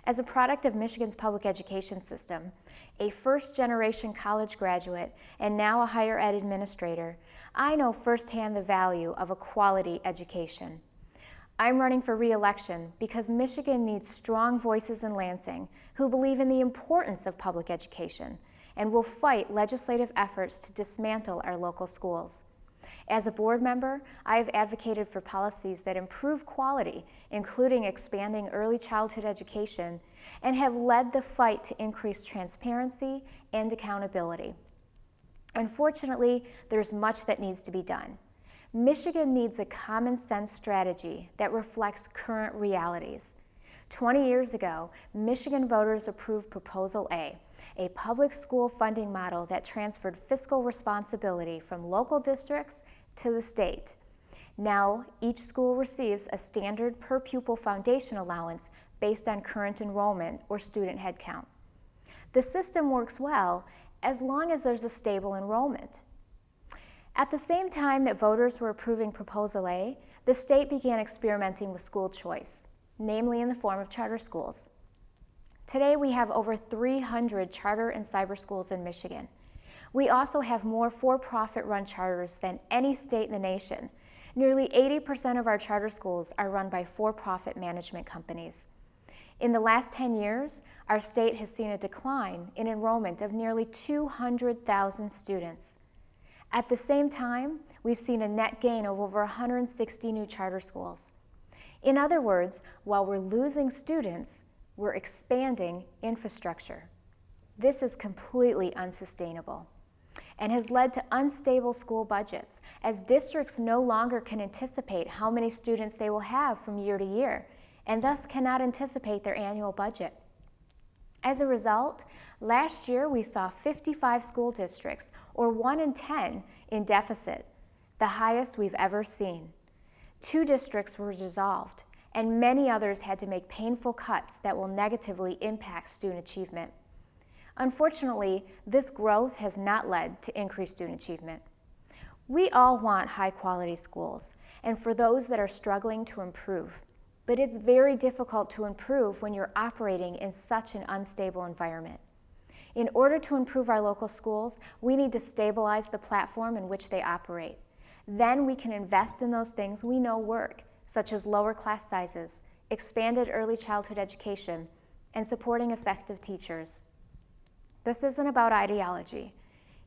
As a product of Michigan's public education system, a first-generation college graduate, and now a higher ed administrator, I know firsthand the value of a quality education. I'm running for re-election because Michigan needs strong voices in Lansing who believe in the importance of public education and will fight legislative efforts to dismantle our local schools. As a board member, I have advocated for policies that improve quality, including expanding early childhood education, and have led the fight to increase transparency and accountability. Unfortunately, there's much that needs to be done. Michigan needs a common sense strategy that reflects current realities. 20 years ago, Michigan voters approved Proposal A public school funding model that transferred fiscal responsibility from local districts to the state. Now, each school receives a standard per pupil foundation allowance based on current enrollment or student headcount. The system works well as long as there's a stable enrollment. At the same time that voters were approving Proposal A, the state began experimenting with school choice, namely in the form of charter schools. Today we have over 300 charter and cyber schools in Michigan. We also have more for-profit run charters than any state in the nation. Nearly 80% of our charter schools are run by for-profit management companies. In the last 10 years, our state has seen a decline in enrollment of nearly 200,000 students. At the same time, we've seen a net gain of over 160 new charter schools. In other words, while we're losing students, we're expanding infrastructure. This is completely unsustainable and has led to unstable school budgets, as districts no longer can anticipate how many students they will have from year to year, and thus cannot anticipate their annual budget. As a result, last year we saw 55 school districts, or 1 in 10, in deficit, the highest we've ever seen. 2 districts were dissolved, and many others had to make painful cuts that will negatively impact student achievement. Unfortunately, this growth has not led to increased student achievement. We all want high-quality schools, and for those that are struggling to improve, but it's very difficult to improve when you're operating in such an unstable environment. In order to improve our local schools, we need to stabilize the platform in which they operate. Then we can invest in those things we know work, such as lower class sizes, expanded early childhood education, and supporting effective teachers. This isn't about ideology,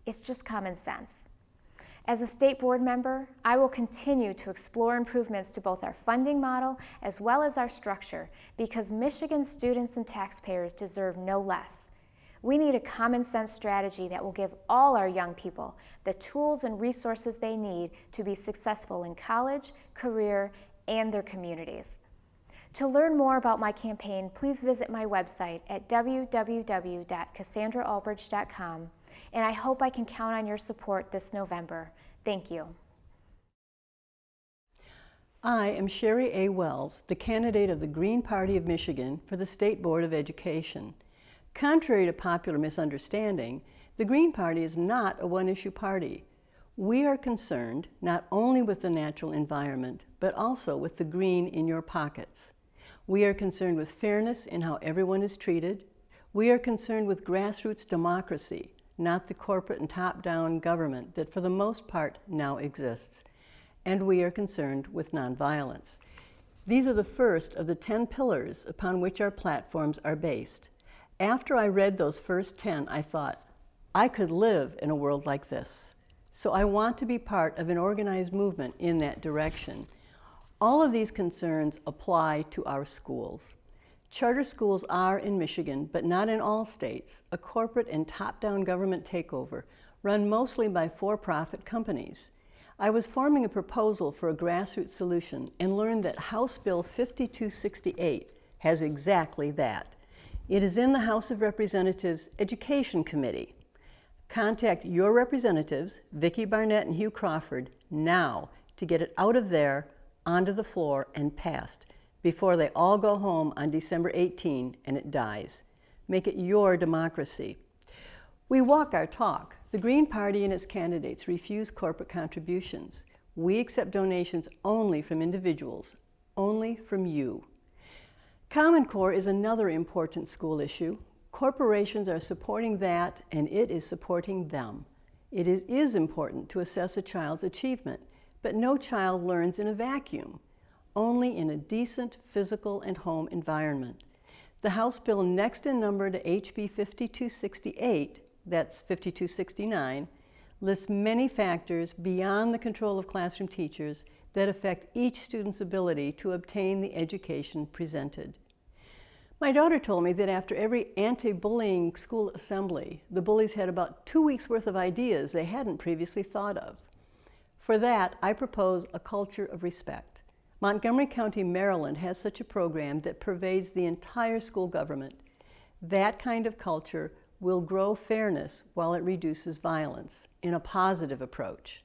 it's just common sense. As a state board member, I will continue to explore improvements to both our funding model as well as our structure, because Michigan students and taxpayers deserve no less. We need a common sense strategy that will give all our young people the tools and resources they need to be successful in college, career, and their communities. To learn more about my campaign, please visit my website at www.cassandraulbrich.com, and I hope I can count on your support this November. Thank you. I am Sherry A. Wells, the candidate of the Green Party of Michigan for the State Board of Education. Contrary to popular misunderstanding, the Green Party is not a one-issue party. We are concerned not only with the natural environment, but also with the green in your pockets. We are concerned with fairness in how everyone is treated. We are concerned with grassroots democracy, not the corporate and top-down government that for the most part now exists. And we are concerned with nonviolence. These are the first of the 10 pillars upon which our platforms are based. After I read those first 10, I thought, I could live in a world like this. So I want to be part of an organized movement in that direction. All of these concerns apply to our schools. Charter schools are in Michigan, but not in all states, a corporate and top-down government takeover run mostly by for-profit companies. I was forming a proposal for a grassroots solution and learned that House Bill 5268 has exactly that. It is in the House of Representatives Education Committee. Contact your representatives, Vicki Barnett and Hugh Crawford, now to get it out of there, onto the floor, and passed before they all go home on December 18 and it dies. Make it your democracy. We walk our talk. The Green Party and its candidates refuse corporate contributions. We accept donations only from individuals, only from you. Common Core is another important school issue. Corporations are supporting that, and it is supporting them. It is important to assess a child's achievement, but no child learns in a vacuum, only in a decent physical and home environment. The House bill next in number to HB 5268, that's 5269, lists many factors beyond the control of classroom teachers that affect each student's ability to obtain the education presented. My daughter told me that after every anti-bullying school assembly, the bullies had about 2 weeks' worth of ideas they hadn't previously thought of. For that, I propose a culture of respect. Montgomery County, Maryland has such a program that pervades the entire school government. That kind of culture will grow fairness while it reduces violence in a positive approach.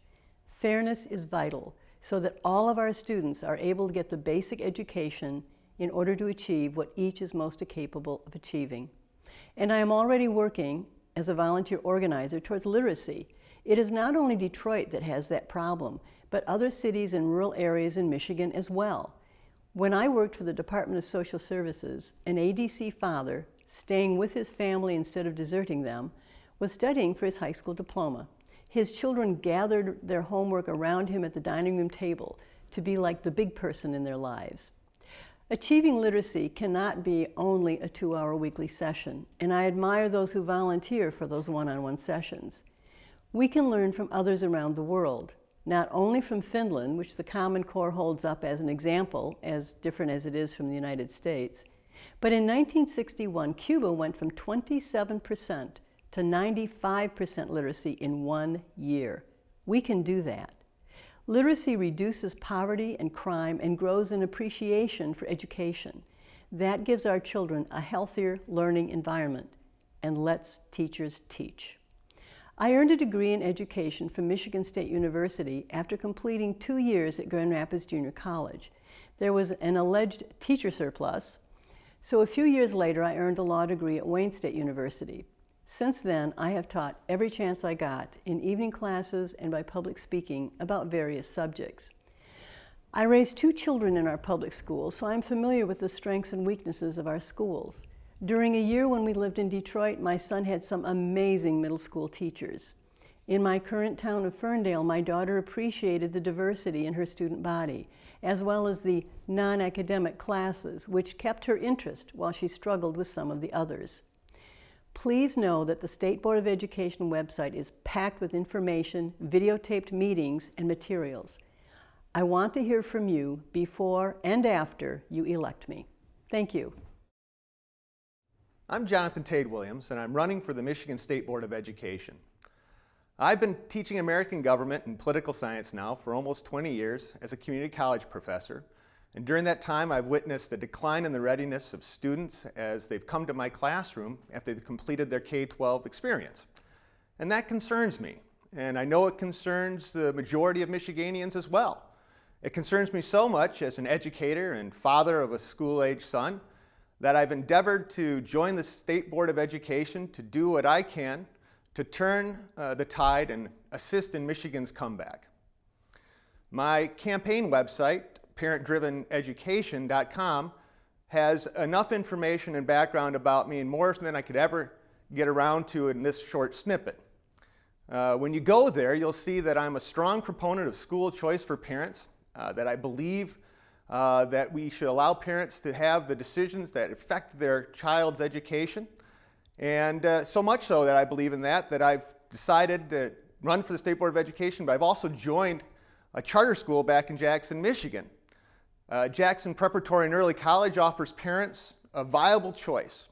Fairness is vital so that all of our students are able to get the basic education in order to achieve what each is most capable of achieving. And I am already working as a volunteer organizer towards literacy. It is not only Detroit that has that problem, but other cities and rural areas in Michigan as well. When I worked for the Department of Social Services, an ADC father, staying with his family instead of deserting them, was studying for his high school diploma. His children gathered their homework around him at the dining room table to be like the big person in their lives. Achieving literacy cannot be only a 2-hour weekly session, and I admire those who volunteer for those one-on-one sessions. We can learn from others around the world, not only from Finland, which the Common Core holds up as an example, as different as it is from the United States, but in 1961, Cuba went from 27% to 95% literacy in 1 year. We can do that. Literacy reduces poverty and crime and grows an appreciation for education. That gives our children a healthier learning environment and lets teachers teach. I earned a degree in education from Michigan State University after completing 2 years at Grand Rapids Junior College. There was an alleged teacher surplus, so a few years later I earned a law degree at Wayne State University. Since then, I have taught every chance I got in evening classes and by public speaking about various subjects. I raised 2 children in our public schools, so I'm familiar with the strengths and weaknesses of our schools. During a year when we lived in Detroit, my son had some amazing middle school teachers. In my current town of Ferndale, my daughter appreciated the diversity in her student body, as well as the non-academic classes, which kept her interest while she struggled with some of the others. Please know that the State Board of Education website is packed with information, videotaped meetings, and materials. I want to hear from you before and after you elect me. Thank you. I'm Jonathan Tade Williams, and I'm running for the Michigan State Board of Education. I've been teaching American government and political science now for almost 20 years as a community college professor. And during that time, I've witnessed a decline in the readiness of students as they've come to my classroom after they've completed their K-12 experience. And that concerns me. And I know it concerns the majority of Michiganians as well. It concerns me so much as an educator and father of a school-age son that I've endeavored to join the State Board of Education to do what I can to turn the tide and assist in Michigan's comeback. My campaign website, parentdriveneducation.com, has enough information and background about me and more than I could ever get around to in this short snippet. When you go there, you'll see that I'm a strong proponent of school choice for parents, that I believe that we should allow parents to have the decisions that affect their child's education. And so much so that I believe in that I've decided to run for the State Board of Education, but I've also joined a charter school back in Jackson, Michigan. Jackson Preparatory and Early College offers parents a viable choice.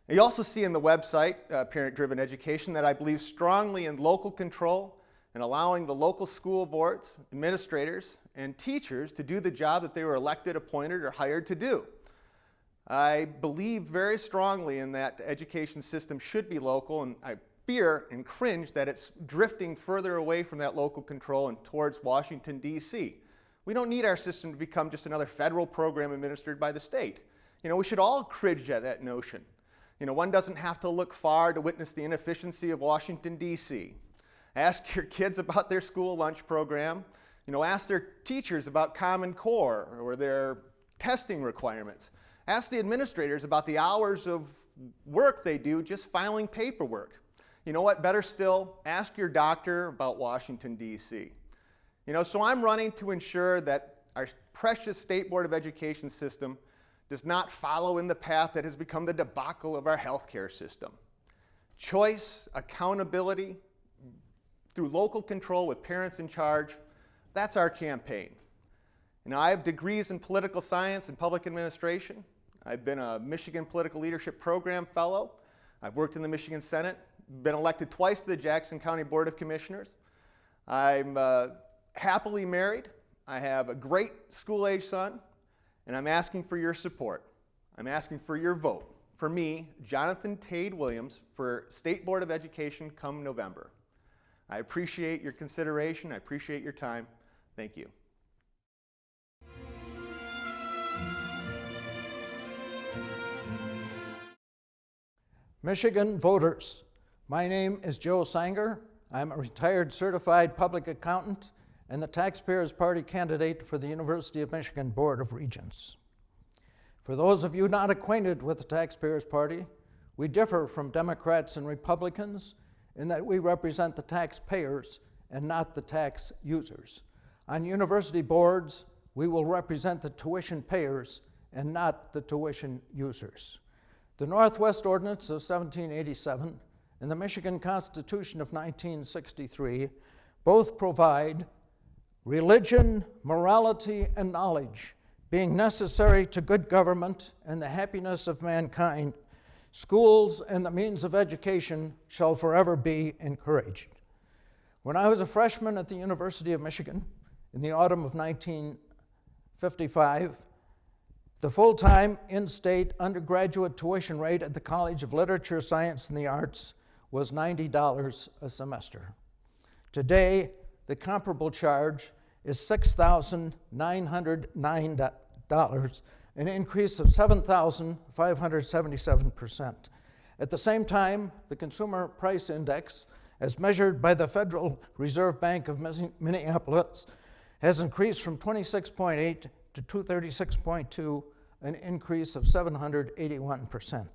And you also see in the website, Parent Driven Education, that I believe strongly in local control and allowing the local school boards, administrators, and teachers to do the job that they were elected, appointed, or hired to do. I believe very strongly in that the education system should be local, and I fear and cringe that it's drifting further away from that local control and towards Washington, D.C. We don't need our system to become just another federal program administered by the state. We should all cringe at that notion. One doesn't have to look far to witness the inefficiency of Washington, D.C. Ask your kids about their school lunch program. Ask their teachers about Common Core or their testing requirements. Ask the administrators about the hours of work they do just filing paperwork. You know what? Better still, ask your doctor about Washington, D.C. So I'm running to ensure that our precious State Board of Education system does not follow in the path that has become the debacle of our healthcare system. Choice, accountability, through local control with parents in charge, that's our campaign. I have degrees in political science and public administration. I've been a Michigan Political Leadership Program Fellow. I've worked in the Michigan Senate, been elected twice to the Jackson County Board of Commissioners. I'm happily married. I have a great school-age son, and I'm asking for your support. I'm asking for your vote for me, Jonathan Tade Williams, for State Board of Education come November. I appreciate your consideration. I appreciate your time. Thank you. Michigan voters, my name is Joe Sanger. I'm a retired certified public accountant and the Taxpayers Party candidate for the University of Michigan Board of Regents. For those of you not acquainted with the Taxpayers Party, we differ from Democrats and Republicans in that we represent the taxpayers and not the tax users. On university boards, we will represent the tuition payers and not the tuition users. The Northwest Ordinance of 1787 and the Michigan Constitution of 1963 both provide religion, morality, and knowledge being necessary to good government and the happiness of mankind. Schools and the means of education shall forever be encouraged. When I was a freshman at the University of Michigan in the autumn of 1955, the full-time in-state undergraduate tuition rate at the College of Literature, Science, and the Arts was $90 a semester. Today, the comparable charge is $6,909, an increase of 7,577%. At the same time, the Consumer Price Index, as measured by the Federal Reserve Bank of Minneapolis, has increased from 26.8 to 236.2, an increase of 781%.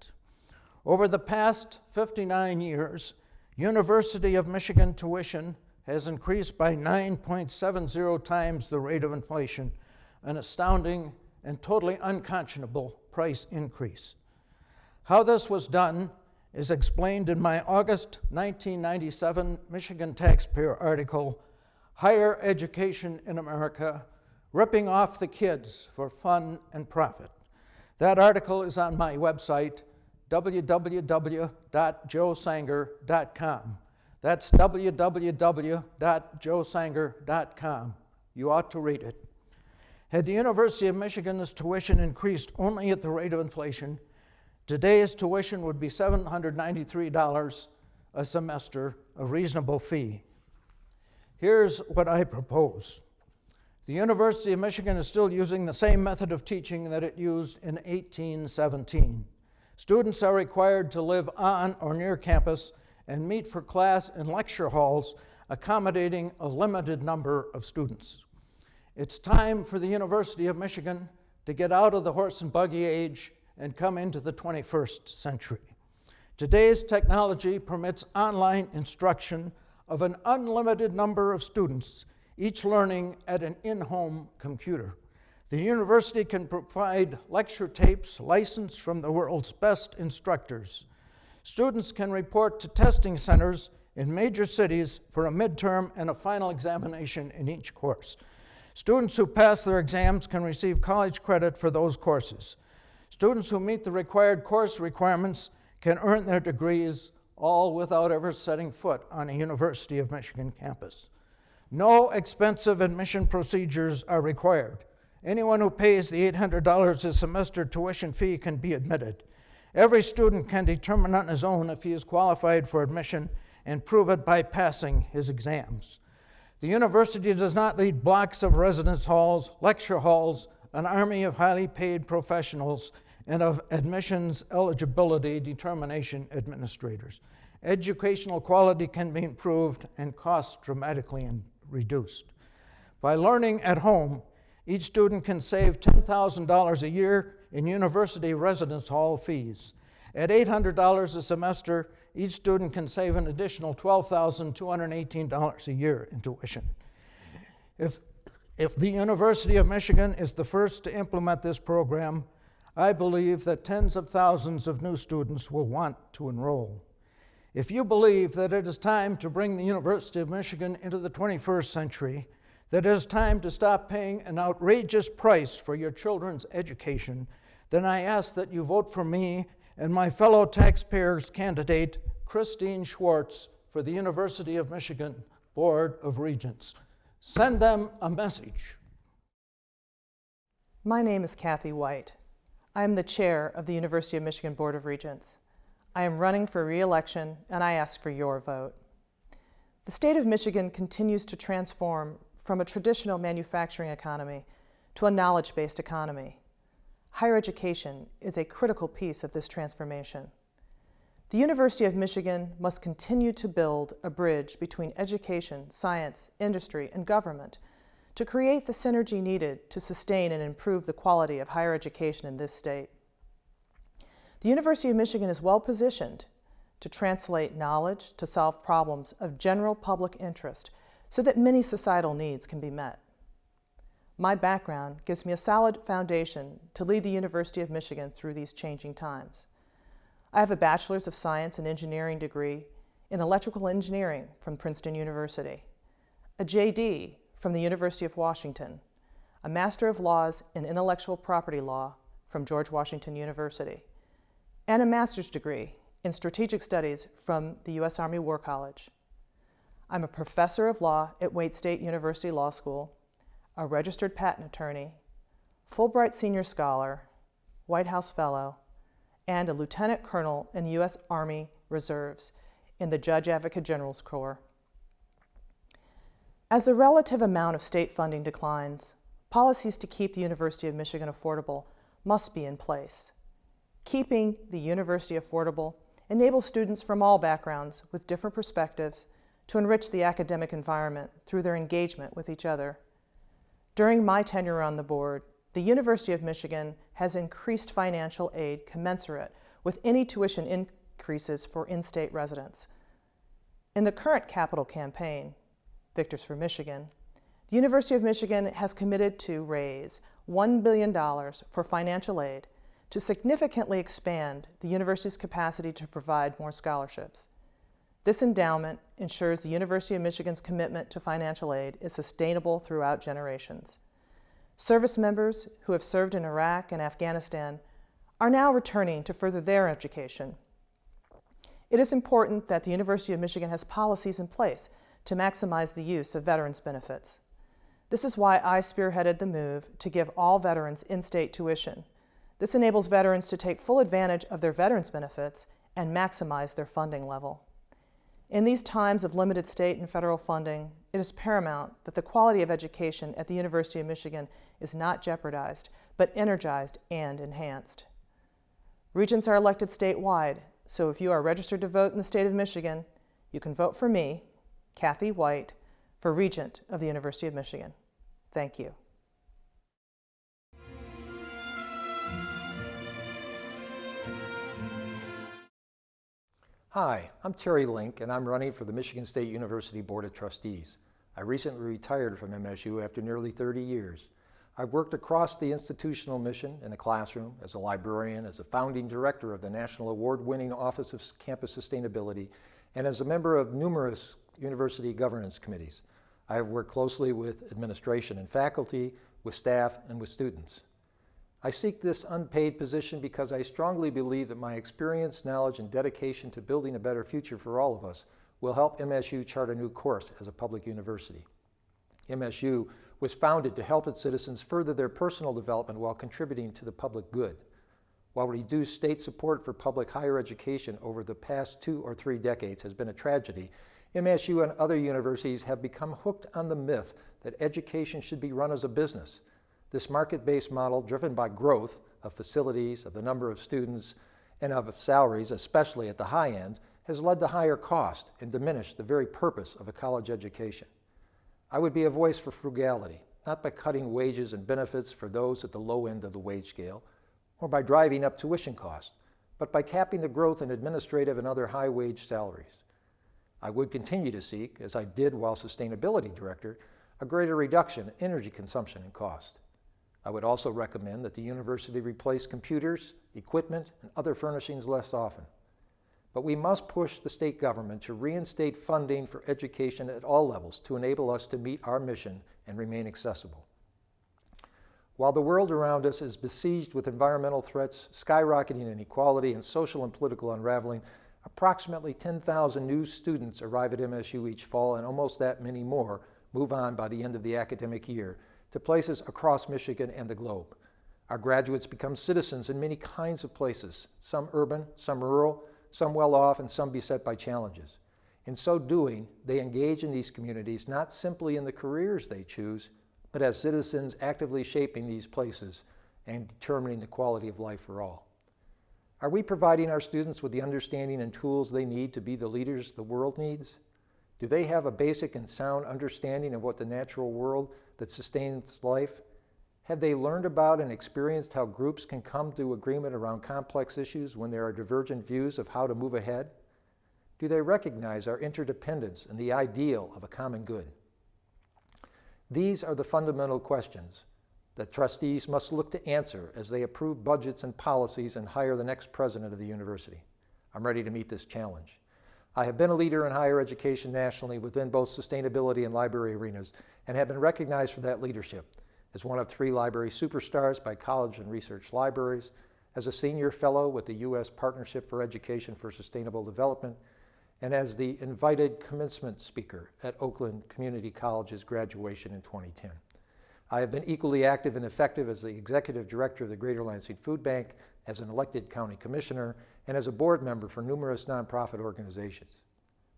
Over the past 59 years, University of Michigan tuition has increased by 9.70 times the rate of inflation, an astounding and totally unconscionable price increase. How this was done is explained in my August 1997 Michigan Taxpayer article, Higher Education in America, Ripping Off the Kids for Fun and Profit. That article is on my website, www.joesanger.com. That's www.joesanger.com. You ought to read it. Had the University of Michigan's tuition increased only at the rate of inflation, today's tuition would be $793 a semester, a reasonable fee. Here's what I propose. The University of Michigan is still using the same method of teaching that it used in 1817. Students are required to live on or near campus and meet for class in lecture halls, accommodating a limited number of students. It's time for the University of Michigan to get out of the horse and buggy age and come into the 21st century. Today's technology permits online instruction of an unlimited number of students, each learning at an in-home computer. The university can provide lecture tapes licensed from the world's best instructors. Students can report to testing centers in major cities for a midterm and a final examination in each course. Students who pass their exams can receive college credit for those courses. Students who meet the required course requirements can earn their degrees, all without ever setting foot on a University of Michigan campus. No expensive admission procedures are required. Anyone who pays the $800 a semester tuition fee can be admitted. Every student can determine on his own if he is qualified for admission and prove it by passing his exams. The university does not need blocks of residence halls, lecture halls, an army of highly paid professionals, and of admissions eligibility determination administrators. Educational quality can be improved and costs dramatically reduced. By learning at home, each student can save $10,000 a year in university residence hall fees. At $800 a semester, each student can save an additional $12,218 a year in tuition. If the University of Michigan is the first to implement this program, I believe that tens of thousands of new students will want to enroll. If you believe that it is time to bring the University of Michigan into the 21st century, that it is time to stop paying an outrageous price for your children's education, then I ask that you vote for me and my fellow taxpayers candidate, Christine Schwartz, for the University of Michigan Board of Regents. Send them a message. My name is Kathy White. I am the chair of the University of Michigan Board of Regents. I am running for re-election, and I ask for your vote. The state of Michigan continues to transform from a traditional manufacturing economy to a knowledge-based economy. Higher education is a critical piece of this transformation. The University of Michigan must continue to build a bridge between education, science, industry, and government to create the synergy needed to sustain and improve the quality of higher education in this state. The University of Michigan is well positioned to translate knowledge to solve problems of general public interest so that many societal needs can be met. My background gives me a solid foundation to lead the University of Michigan through these changing times. I have a Bachelor's of Science and Engineering degree in Electrical Engineering from Princeton University, a JD from the University of Washington, a Master of Laws in Intellectual Property Law from George Washington University, and a master's degree in Strategic Studies from the U.S. Army War College. I'm a professor of law at Wayne State University Law School, a registered patent attorney, Fulbright Senior Scholar, White House Fellow, and a lieutenant colonel in the U.S. Army Reserves in the Judge Advocate General's Corps. As the relative amount of state funding declines, policies to keep the University of Michigan affordable must be in place. Keeping the university affordable enables students from all backgrounds with different perspectives to enrich the academic environment through their engagement with each other. During my tenure on the board, the University of Michigan has increased financial aid commensurate with any tuition increases for in-state residents. In the current capital campaign, Victors for Michigan, the University of Michigan has committed to raise $1 billion for financial aid to significantly expand the university's capacity to provide more scholarships. This endowment ensures the University of Michigan's commitment to financial aid is sustainable throughout generations. Service members who have served in Iraq and Afghanistan are now returning to further their education. It is important that the University of Michigan has policies in place to maximize the use of veterans' benefits. This is why I spearheaded the move to give all veterans in-state tuition. This enables veterans to take full advantage of their veterans' benefits and maximize their funding level. In these times of limited state and federal funding, it is paramount that the quality of education at the University of Michigan is not jeopardized, but energized and enhanced. Regents are elected statewide, so if you are registered to vote in the state of Michigan, you can vote for me, Kathy White, for Regent of the University of Michigan. Thank you. Hi, I'm Terry Link, and I'm running for the Michigan State University Board of Trustees. I recently retired from MSU after nearly 30 years. I've worked across the institutional mission in the classroom, as a librarian, as a founding director of the National Award-winning Office of Campus Sustainability, and as a member of numerous university governance committees. I have worked closely with administration and faculty, with staff, and with students. I seek this unpaid position because I strongly believe that my experience, knowledge, and dedication to building a better future for all of us will help MSU chart a new course as a public university. MSU was founded to help its citizens further their personal development while contributing to the public good. While reduced state support for public higher education over the past 2 or 3 decades has been a tragedy, MSU and other universities have become hooked on the myth that education should be run as a business. This market-based model, driven by growth of facilities, of the number of students, and of salaries, especially at the high end, has led to higher cost and diminished the very purpose of a college education. I would be a voice for frugality, not by cutting wages and benefits for those at the low end of the wage scale, or by driving up tuition costs, but by capping the growth in administrative and other high-wage salaries. I would continue to seek, as I did while sustainability director, a greater reduction in energy consumption and cost. I would also recommend that the university replace computers, equipment, and other furnishings less often. But we must push the state government to reinstate funding for education at all levels to enable us to meet our mission and remain accessible. While the world around us is besieged with environmental threats, skyrocketing inequality, and social and political unraveling, approximately 10,000 new students arrive at MSU each fall, and almost that many more move on by the end of the academic year to places across Michigan and the globe. Our graduates become citizens in many kinds of places, some urban, some rural, some well off, and some beset by challenges. In so doing, they engage in these communities not simply in the careers they choose, but as citizens actively shaping these places and determining the quality of life for all. Are we providing our students with the understanding and tools they need to be the leaders the world needs? Do they have a basic and sound understanding of what the natural world that sustains life? Have they learned about and experienced how groups can come to agreement around complex issues when there are divergent views of how to move ahead? Do they recognize our interdependence and the ideal of a common good? These are the fundamental questions that trustees must look to answer as they approve budgets and policies and hire the next president of the university. I'm ready to meet this challenge. I have been a leader in higher education nationally within both sustainability and library arenas and have been recognized for that leadership as one of 3 library superstars by College and Research Libraries, as a senior fellow with the U.S. Partnership for Education for Sustainable Development, and as the invited commencement speaker at Oakland Community College's graduation in 2010. I have been equally active and effective as the executive director of the Greater Lansing Food Bank, as an elected county commissioner, and as a board member for numerous nonprofit organizations.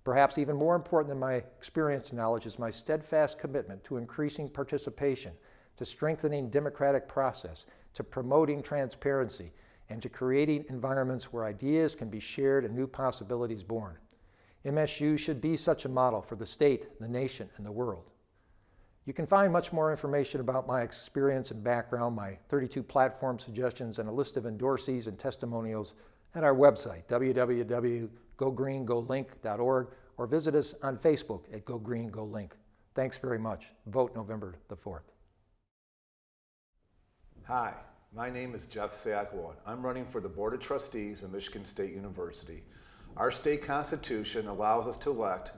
Perhaps even more important than my experience and knowledge is my steadfast commitment to increasing participation, to strengthening democratic process, to promoting transparency, and to creating environments where ideas can be shared and new possibilities born. MSU should be such a model for the state, the nation, and the world. You can find much more information about my experience and background, my 32 platform suggestions, and a list of endorsees and testimonials at our website, www.gogreengolink.org, or visit us on Facebook at Go Green, Go Link. Thanks very much. Vote November the 4th. Hi, my name is Jeff Sackwell. I'm running for the Board of Trustees of Michigan State University. Our state constitution allows us to elect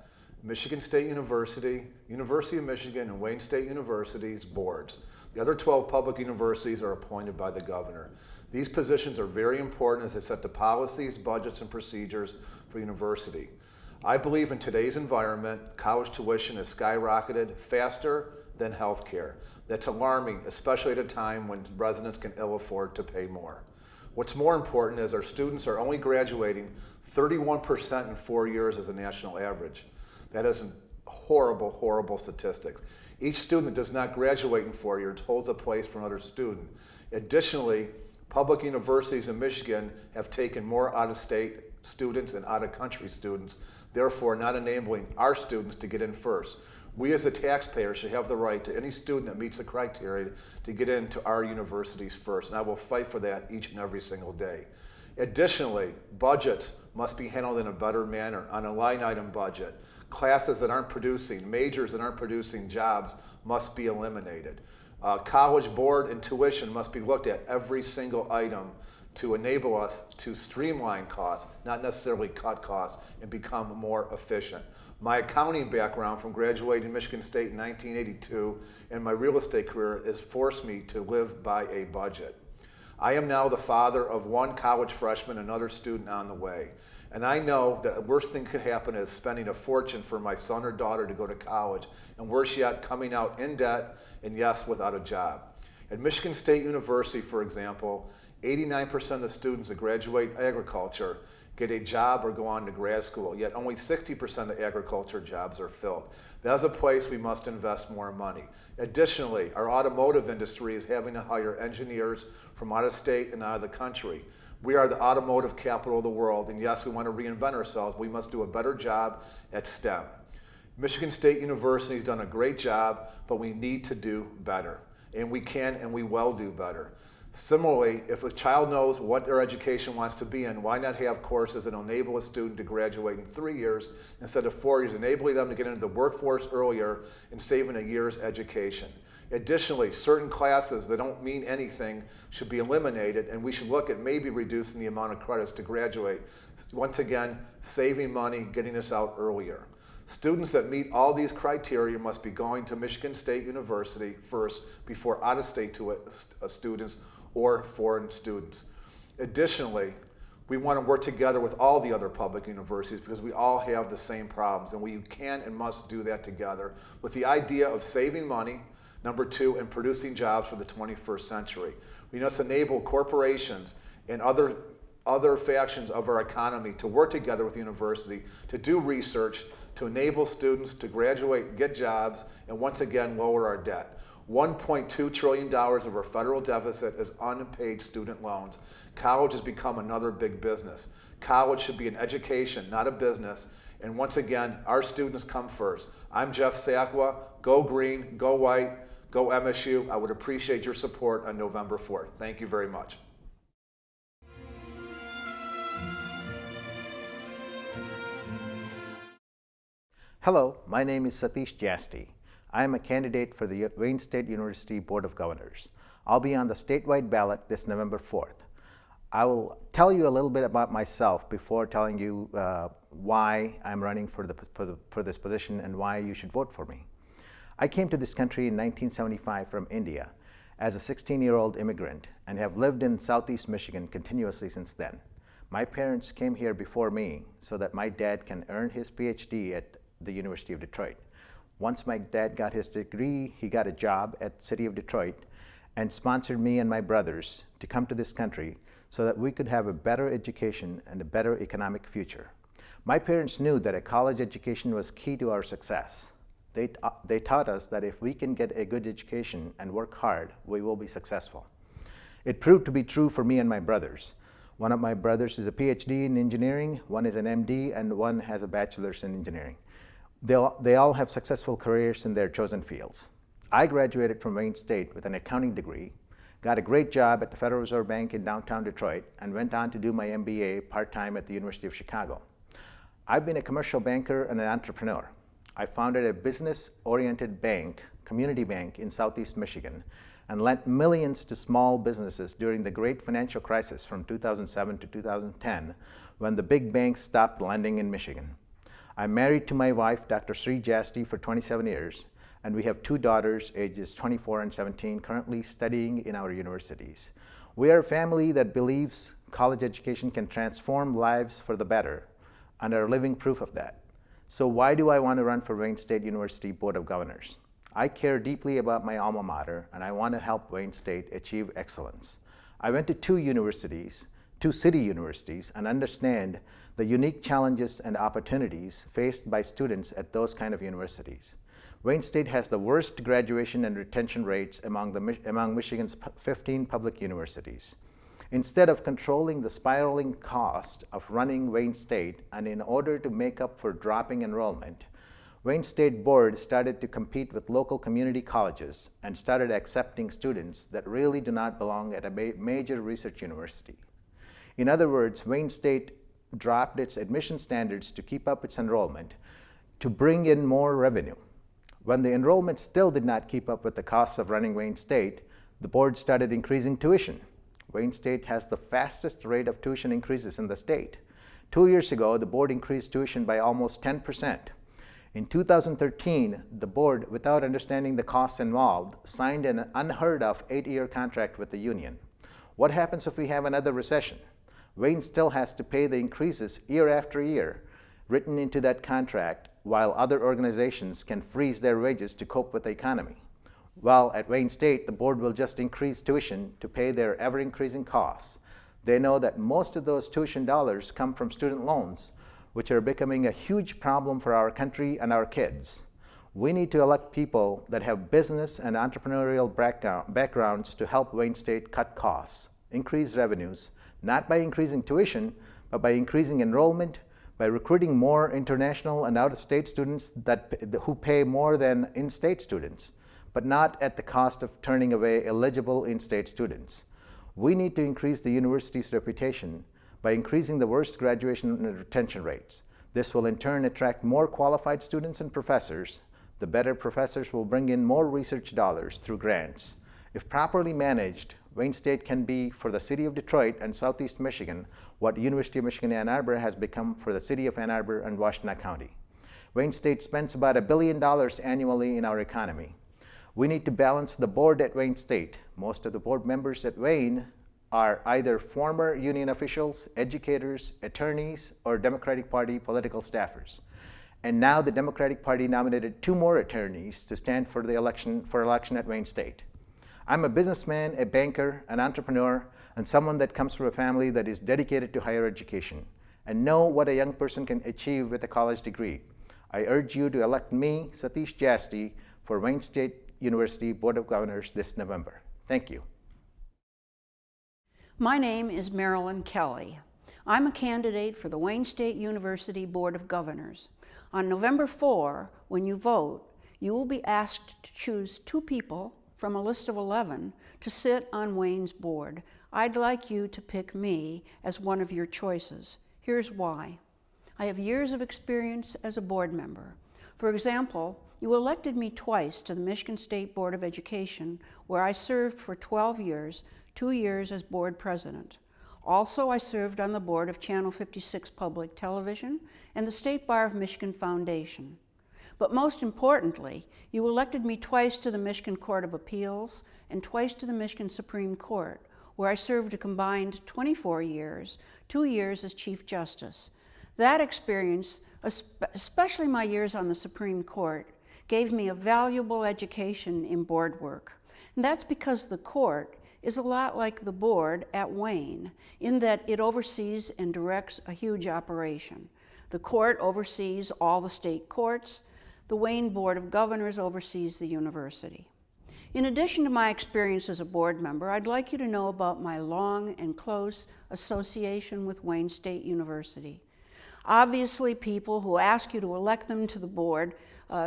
Michigan State University, University of Michigan, and Wayne State University's boards. The other 12 public universities are appointed by the governor. These positions are very important as they set the policies, budgets, and procedures for university. I believe in today's environment, college tuition has skyrocketed faster than healthcare. That's alarming, especially at a time when residents can ill afford to pay more. What's more important is our students are only graduating 31% in 4 years as a national average. That is a horrible, horrible statistics. Each student that does not graduate in 4 years holds a place for another student. Additionally, public universities in Michigan have taken more out-of-state students and out-of-country students, therefore not enabling our students to get in first. We as the taxpayer should have the right to any student that meets the criteria to get into our universities first, and I will fight for that each and every single day. Additionally, budgets must be handled in a better manner on a line item budget. Classes that aren't producing, majors that aren't producing jobs must be eliminated. College board and tuition must be looked at every single item to enable us to streamline costs, not necessarily cut costs, and become more efficient. My accounting background from graduating Michigan State in 1982 and my real estate career has forced me to live by a budget. I am now the father of 1 college freshman and another student on the way. And I know that the worst thing could happen is spending a fortune for my son or daughter to go to college, and worse yet, coming out in debt and yes, without a job. At Michigan State University, for example, 89% of the students that graduate agriculture get a job or go on to grad school, yet only 60% of agriculture jobs are filled. That's a place we must invest more money. Additionally, our automotive industry is having to hire engineers from out of state and out of the country. We are the automotive capital of the world, and yes, we want to reinvent ourselves. We must do a better job at STEM. Michigan State University has done a great job, but we need to do better. And we can and we will do better. Similarly, if a child knows what their education wants to be in, why not have courses that enable a student to graduate in 3 years instead of 4 years, enabling them to get into the workforce earlier and saving a year's education. Additionally, certain classes that don't mean anything should be eliminated, and we should look at maybe reducing the amount of credits to graduate. Once again, saving money, getting us out earlier. Students that meet all these criteria must be going to Michigan State University first before out-of-state students or foreign students. Additionally, We want to work together with all the other public universities because we all have the same problems, and we can and must do that together with the idea of saving money, number two, and producing jobs for the 21st century. We must enable corporations and other factions of our economy to work together with the university to do research, to enable students to graduate, get jobs, and once again lower our debt. $1.2 trillion of our federal deficit is unpaid student loans. College has become another big business. College should be an education, not a business. And once again, our students come first. I'm Jeff Sakwa. Go green, go white, go MSU. I would appreciate your support on November 4th. Thank you very much. Hello, my name is Satish Jasty. I am a candidate for the Wayne State University Board of Governors. I'll be on the statewide ballot this November 4th. I will tell you a little bit about myself before telling you why I'm running for this position and why you should vote for me. I came to this country in 1975 from India as a 16-year-old immigrant and have lived in Southeast Michigan continuously since then. My parents came here before me so that my dad can earn his PhD at the University of Detroit. Once my dad got his degree, he got a job at the City of Detroit and sponsored me and my brothers to come to this country so that we could have a better education and a better economic future. My parents knew that a college education was key to our success. They taught us that if we can get a good education and work hard, we will be successful. It proved to be true for me and my brothers. One of my brothers is a PhD in engineering, one is an MD, and one has a bachelor's in engineering. They all have successful careers in their chosen fields. I graduated from Wayne State with an accounting degree, got a great job at the Federal Reserve Bank in downtown Detroit, and went on to do my MBA part-time at the University of Chicago. I've been a commercial banker and an entrepreneur. I founded a business-oriented bank, community bank in Southeast Michigan, and lent millions to small businesses during the great financial crisis from 2007 to 2010, when the big banks stopped lending in Michigan. I'm married to my wife, Dr. Sri Jasty, for 27 years, and we have two daughters, ages 24 and 17, currently studying in our universities. We are a family that believes college education can transform lives for the better, and are living proof of that. So why do I want to run for Wayne State University Board of Governors? I care deeply about my alma mater, and I want to help Wayne State achieve excellence. I went to two city universities, and understand the unique challenges and opportunities faced by students at those kind of universities. Wayne State has the worst graduation and retention rates among Michigan's 15 public universities. Instead of controlling the spiraling cost of running Wayne State, and in order to make up for dropping enrollment, Wayne State Board started to compete with local community colleges and started accepting students that really do not belong at a major research university. In other words, Wayne State dropped its admission standards to keep up its enrollment to bring in more revenue. When the enrollment still did not keep up with the costs of running Wayne State, the board started increasing tuition. Wayne State has the fastest rate of tuition increases in the state. 2 years ago, the board increased tuition by almost 10%. In 2013, the board, without understanding the costs involved, signed an unheard of 8-year contract with the union. What happens if we have another recession? Wayne still has to pay the increases year after year written into that contract, while other organizations can freeze their wages to cope with the economy. Well, at Wayne State, the board will just increase tuition to pay their ever-increasing costs. They know that most of those tuition dollars come from student loans, which are becoming a huge problem for our country and our kids. We need to elect people that have business and entrepreneurial backgrounds to help Wayne State cut costs, increase revenues, not by increasing tuition, but by increasing enrollment, by recruiting more international and out-of-state students who pay more than in-state students, but not at the cost of turning away eligible in-state students. We need to increase the university's reputation by increasing the worst graduation and retention rates. This will in turn attract more qualified students and professors. The better professors will bring in more research dollars through grants. If properly managed, Wayne State can be for the city of Detroit and Southeast Michigan what University of Michigan Ann Arbor has become for the city of Ann Arbor and Washtenaw County. Wayne State spends about $1 billion annually in our economy. We need to balance the board at Wayne State. Most of the board members at Wayne are either former union officials, educators, attorneys, or Democratic Party political staffers. And now the Democratic Party nominated 2 more attorneys to stand for the election at Wayne State. I'm a businessman, a banker, an entrepreneur, and someone that comes from a family that is dedicated to higher education and know what a young person can achieve with a college degree. I urge you to elect me, Satish Jasty, for Wayne State University Board of Governors this November. Thank you. My name is Marilyn Kelly. I'm a candidate for the Wayne State University Board of Governors. On November 4, when you vote, you will be asked to choose 2 people from a list of 11 to sit on Wayne's board. I'd like you to pick me as one of your choices. Here's why. I have years of experience as a board member. For example, you elected me twice to the Michigan State Board of Education, where I served for 12 years, 2 years as board president. Also, I served on the board of Channel 56 Public Television and the State Bar of Michigan Foundation. But most importantly, you elected me twice to the Michigan Court of Appeals and twice to the Michigan Supreme Court, where I served a combined 24 years, 2 years as Chief Justice. That experience, especially my years on the Supreme Court, gave me a valuable education in board work. And that's because the court is a lot like the board at Wayne, in that it oversees and directs a huge operation. The court oversees all the state courts. The Wayne Board of Governors oversees the university. In addition to my experience as a board member, I'd like you to know about my long and close association with Wayne State University. Obviously, people who ask you to elect them to the board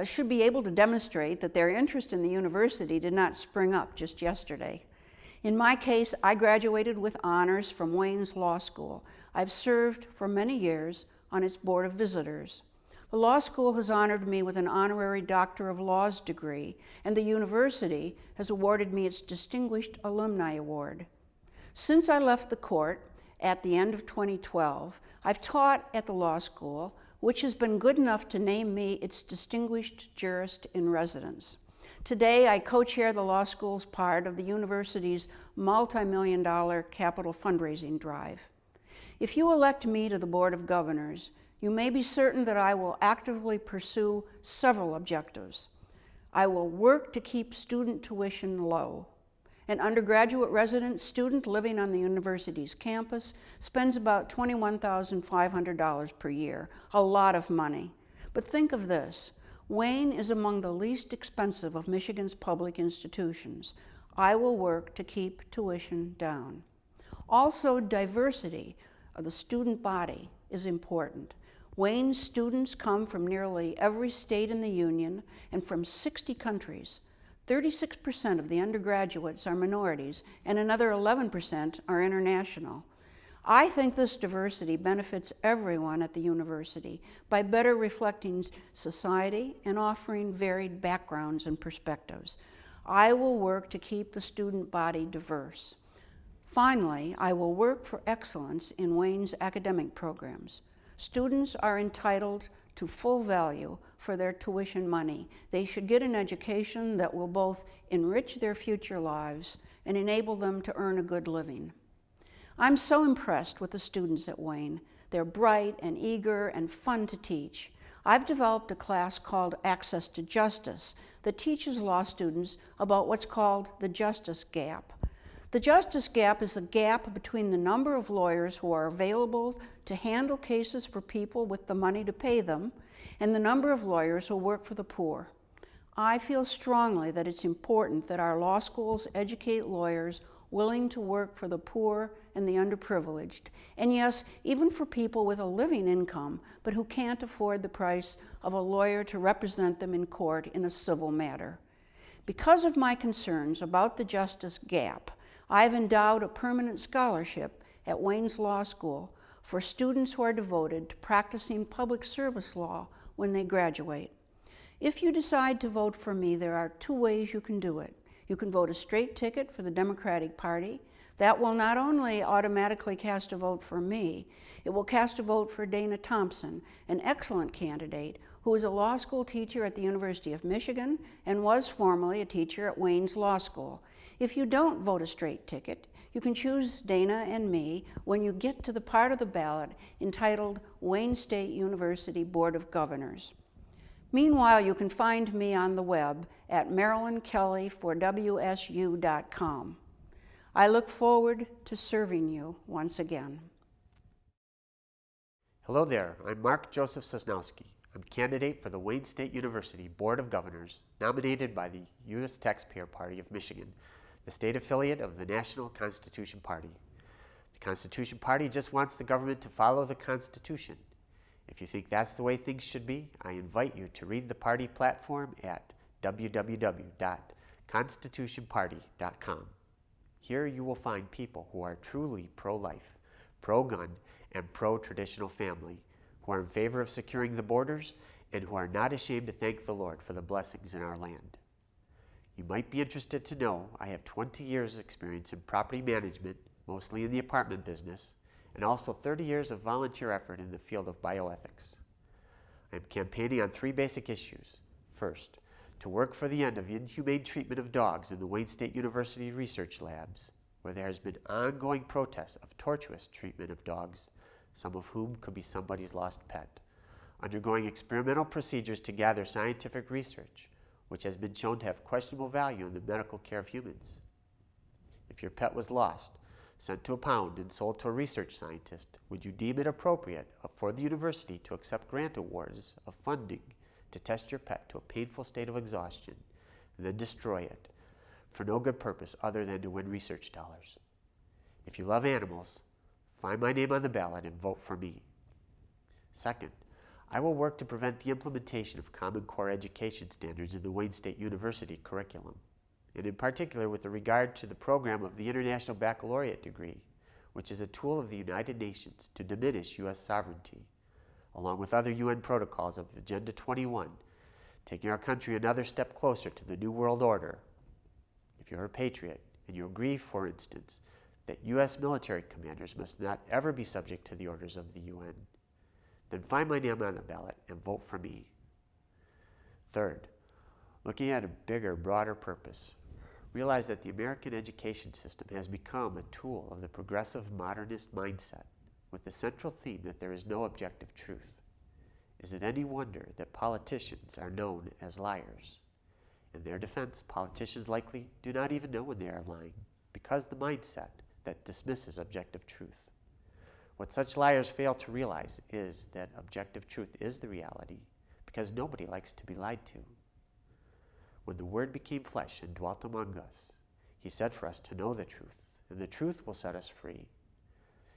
should be able to demonstrate that their interest in the university did not spring up just yesterday. In my case, I graduated with honors from Wayne's Law School. I've served for many years on its Board of Visitors. The law school has honored me with an honorary Doctor of Laws degree, and the university has awarded me its Distinguished Alumni Award. Since I left the court at the end of 2012, I've taught at the law school, which has been good enough to name me its Distinguished Jurist in Residence. Today, I co-chair the law school's part of the university's multi-million-dollar capital fundraising drive. If you elect me to the Board of Governors, you may be certain that I will actively pursue several objectives. I will work to keep student tuition low. An undergraduate resident student living on the university's campus spends about $21,500 per year, a lot of money. But think of this. Wayne is among the least expensive of Michigan's public institutions. I will work to keep tuition down. Also, diversity of the student body is important. Wayne's students come from nearly every state in the Union and from 60 countries. 36% of the undergraduates are minorities, and another 11% are international. I think this diversity benefits everyone at the university by better reflecting society and offering varied backgrounds and perspectives. I will work to keep the student body diverse. Finally, I will work for excellence in Wayne's academic programs. Students are entitled to full value for their tuition money. They should get an education that will both enrich their future lives and enable them to earn a good living. I'm so impressed with the students at Wayne. They're bright and eager and fun to teach. I've developed a class called Access to Justice that teaches law students about what's called the justice gap. The justice gap is the gap between the number of lawyers who are available to handle cases for people with the money to pay them and the number of lawyers who work for the poor. I feel strongly that it's important that our law schools educate lawyers willing to work for the poor and the underprivileged, and yes, even for people with a living income, but who can't afford the price of a lawyer to represent them in court in a civil matter. Because of my concerns about the justice gap, I've endowed a permanent scholarship at Wayne's Law School for students who are devoted to practicing public service law when they graduate. If you decide to vote for me, there are 2 ways you can do it. You can vote a straight ticket for the Democratic Party. That will not only automatically cast a vote for me, it will cast a vote for Dana Thompson, an excellent candidate who is a law school teacher at the University of Michigan and was formerly a teacher at Wayne's Law School. If you don't vote a straight ticket, You can choose Dana and me when you get to the part of the ballot entitled Wayne State University Board of Governors. Meanwhile, you can find me on the web at MarilynKellyForWSU.com. I look forward to serving you once again. Hello there, I'm Mark Joseph Snowski. I'm candidate for the Wayne State University Board of Governors, nominated by the U.S. Taxpayer Party of Michigan, the state affiliate of the National Constitution Party. The Constitution Party just wants the government to follow the Constitution. If you think that's the way things should be, I invite you to read the party platform at www.constitutionparty.com. Here you will find people who are truly pro-life, pro-gun, and pro-traditional family, who are in favor of securing the borders, and who are not ashamed to thank the Lord for the blessings in our land. You might be interested to know I have 20 years experience in property management, mostly in the apartment business, and also 30 years of volunteer effort in the field of bioethics. I am campaigning on 3 basic issues. First, to work for the end of inhumane treatment of dogs in the Wayne State University research labs, where there has been ongoing protests of tortuous treatment of dogs, some of whom could be somebody's lost pet, undergoing experimental procedures to gather scientific research, which has been shown to have questionable value in the medical care of humans. If your pet was lost, sent to a pound, and sold to a research scientist, would you deem it appropriate for the university to accept grant awards of funding to test your pet to a painful state of exhaustion, and then destroy it for no good purpose other than to win research dollars? If you love animals, find my name on the ballot and vote for me. Second, I will work to prevent the implementation of Common Core education standards in the Wayne State University curriculum, and in particular with regard to the program of the International Baccalaureate degree, which is a tool of the United Nations to diminish U.S. sovereignty, along with other UN protocols of Agenda 21, taking our country another step closer to the New World Order. If you're a patriot and you agree, for instance, that U.S. military commanders must not ever be subject to the orders of the UN, then find my name on the ballot and vote for me. Third, looking at a bigger, broader purpose, realize that the American education system has become a tool of the progressive modernist mindset, with the central theme that there is no objective truth. Is it any wonder that politicians are known as liars? In their defense, politicians likely do not even know when they are lying, because the mindset that dismisses objective truth. What such liars fail to realize is that objective truth is the reality, because nobody likes to be lied to. When the Word became flesh and dwelt among us, he said for us to know the truth, and the truth will set us free.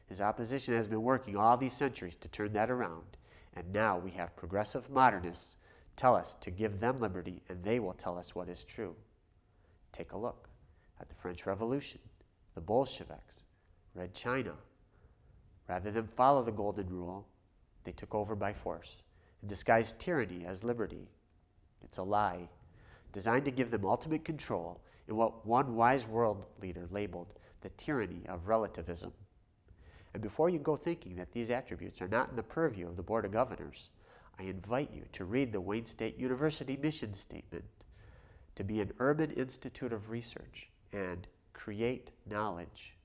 His opposition has been working all these centuries to turn that around, and now we have progressive modernists tell us to give them liberty, and they will tell us what is true. Take a look at the French Revolution, the Bolsheviks, Red China. Rather than follow the golden rule, they took over by force and disguised tyranny as liberty. It's a lie, designed to give them ultimate control in what one wise world leader labeled the tyranny of relativism. And before you go thinking that these attributes are not in the purview of the Board of Governors, I invite you to read the Wayne State University mission statement to be an urban institute of research and create knowledge.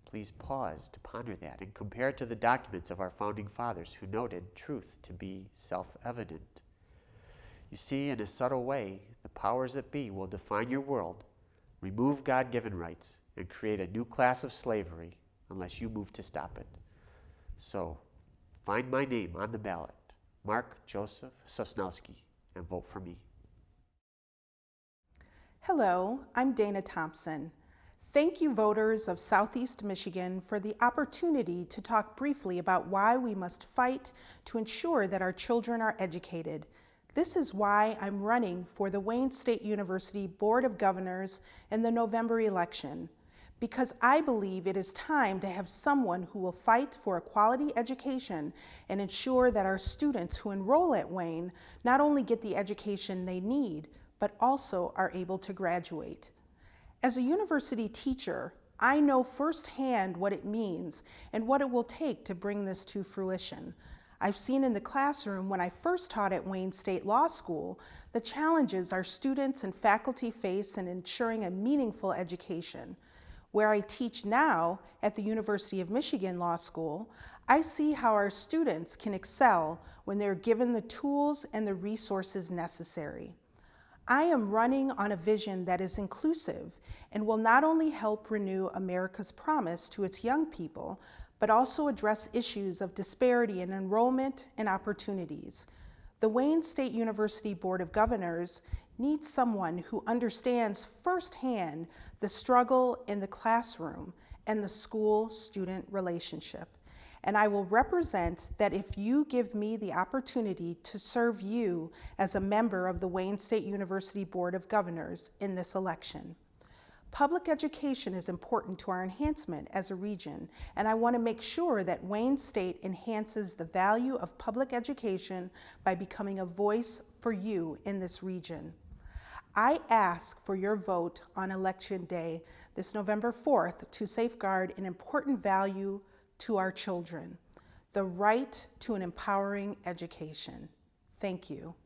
Please pause to ponder that and compare it to the documents of our founding fathers who noted truth to be self-evident. You see, in a subtle way, the powers that be will define your world, remove God-given rights, and create a new class of slavery unless you move to stop it. So, find my name on the ballot, Mark Joseph Snowski, and vote for me. Hello, I'm Dana Thompson. Thank you, voters of Southeast Michigan, for the opportunity to talk briefly about why we must fight to ensure that our children are educated. This is why I'm running for the Wayne State University Board of Governors in the November election, because I believe it is time to have someone who will fight for a quality education and ensure that our students who enroll at Wayne not only get the education they need, but also are able to graduate. As a university teacher, I know firsthand what it means and what it will take to bring this to fruition. I've seen in the classroom when I first taught at Wayne State Law School the challenges our students and faculty face in ensuring a meaningful education. Where I teach now at the University of Michigan Law School, I see how our students can excel when they're given the tools and the resources necessary. I am running on a vision that is inclusive and will not only help renew America's promise to its young people, but also address issues of disparity in enrollment and opportunities. The Wayne State University Board of Governors needs someone who understands firsthand the struggle in the classroom and the school-student relationship. And I will represent that if you give me the opportunity to serve you as a member of the Wayne State University Board of Governors in this election. Public education is important to our enhancement as a region, and I want to make sure that Wayne State enhances the value of public education by becoming a voice for you in this region. I ask for your vote on Election Day, this November 4th, to safeguard an important value to our children, the right to an empowering education. Thank you.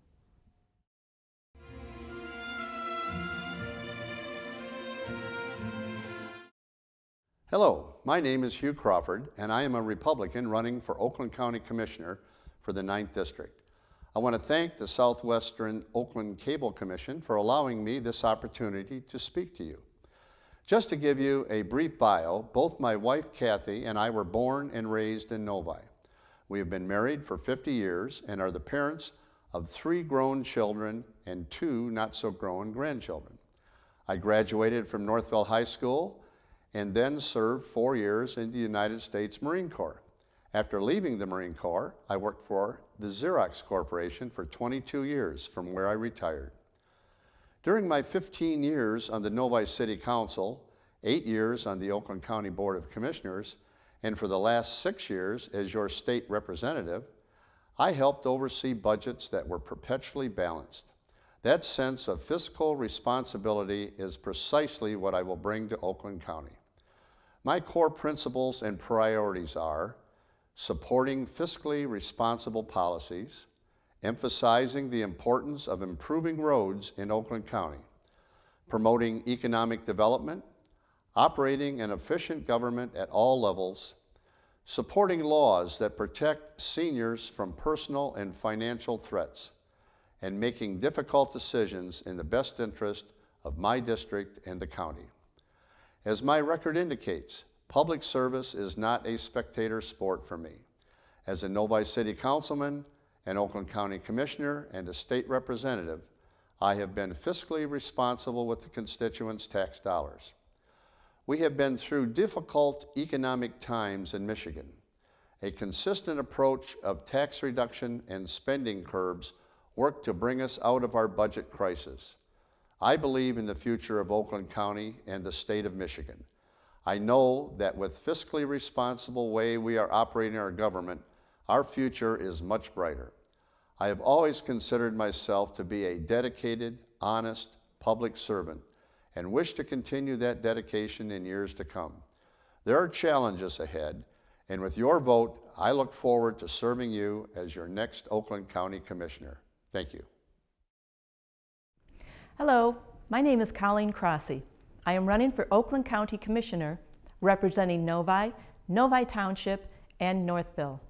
Hello, my name is Hugh Crawford, and I am a Republican running for Oakland County Commissioner for the 9th District. I want to thank the Southwestern Oakland Cable Commission for allowing me this opportunity to speak to you. Just to give you a brief bio, both my wife Kathy and I were born and raised in Novi. We have been married for 50 years and are the parents of 3 grown children and 2 not-so-grown grandchildren. I graduated from Northville High School and then served 4 years in the United States Marine Corps. After leaving the Marine Corps, I worked for the Xerox Corporation for 22 years, from where I retired. During my 15 years on the Novi City Council, 8 years on the Oakland County Board of Commissioners, and for the last 6 years as your state representative, I helped oversee budgets that were perpetually balanced. That sense of fiscal responsibility is precisely what I will bring to Oakland County. My core principles and priorities are supporting fiscally responsible policies, emphasizing the importance of improving roads in Oakland County, promoting economic development, operating an efficient government at all levels, supporting laws that protect seniors from personal and financial threats, and making difficult decisions in the best interest of my district and the county. As my record indicates, public service is not a spectator sport for me. As a Novi City Councilman, an Oakland County Commissioner, and a state representative, I have been fiscally responsible with the constituents' tax dollars. We have been through difficult economic times in Michigan. A consistent approach of tax reduction and spending curbs worked to bring us out of our budget crisis. I believe in the future of Oakland County and the state of Michigan. I know that with fiscally responsible way we are operating our government, our future is much brighter. I have always considered myself to be a dedicated, honest public servant and wish to continue that dedication in years to come. There are challenges ahead, and with your vote, I look forward to serving you as your next Oakland County Commissioner. Thank you. Hello, my name is Colleen Crossy. I am running for Oakland County Commissioner, representing Novi, Novi Township, and Northville.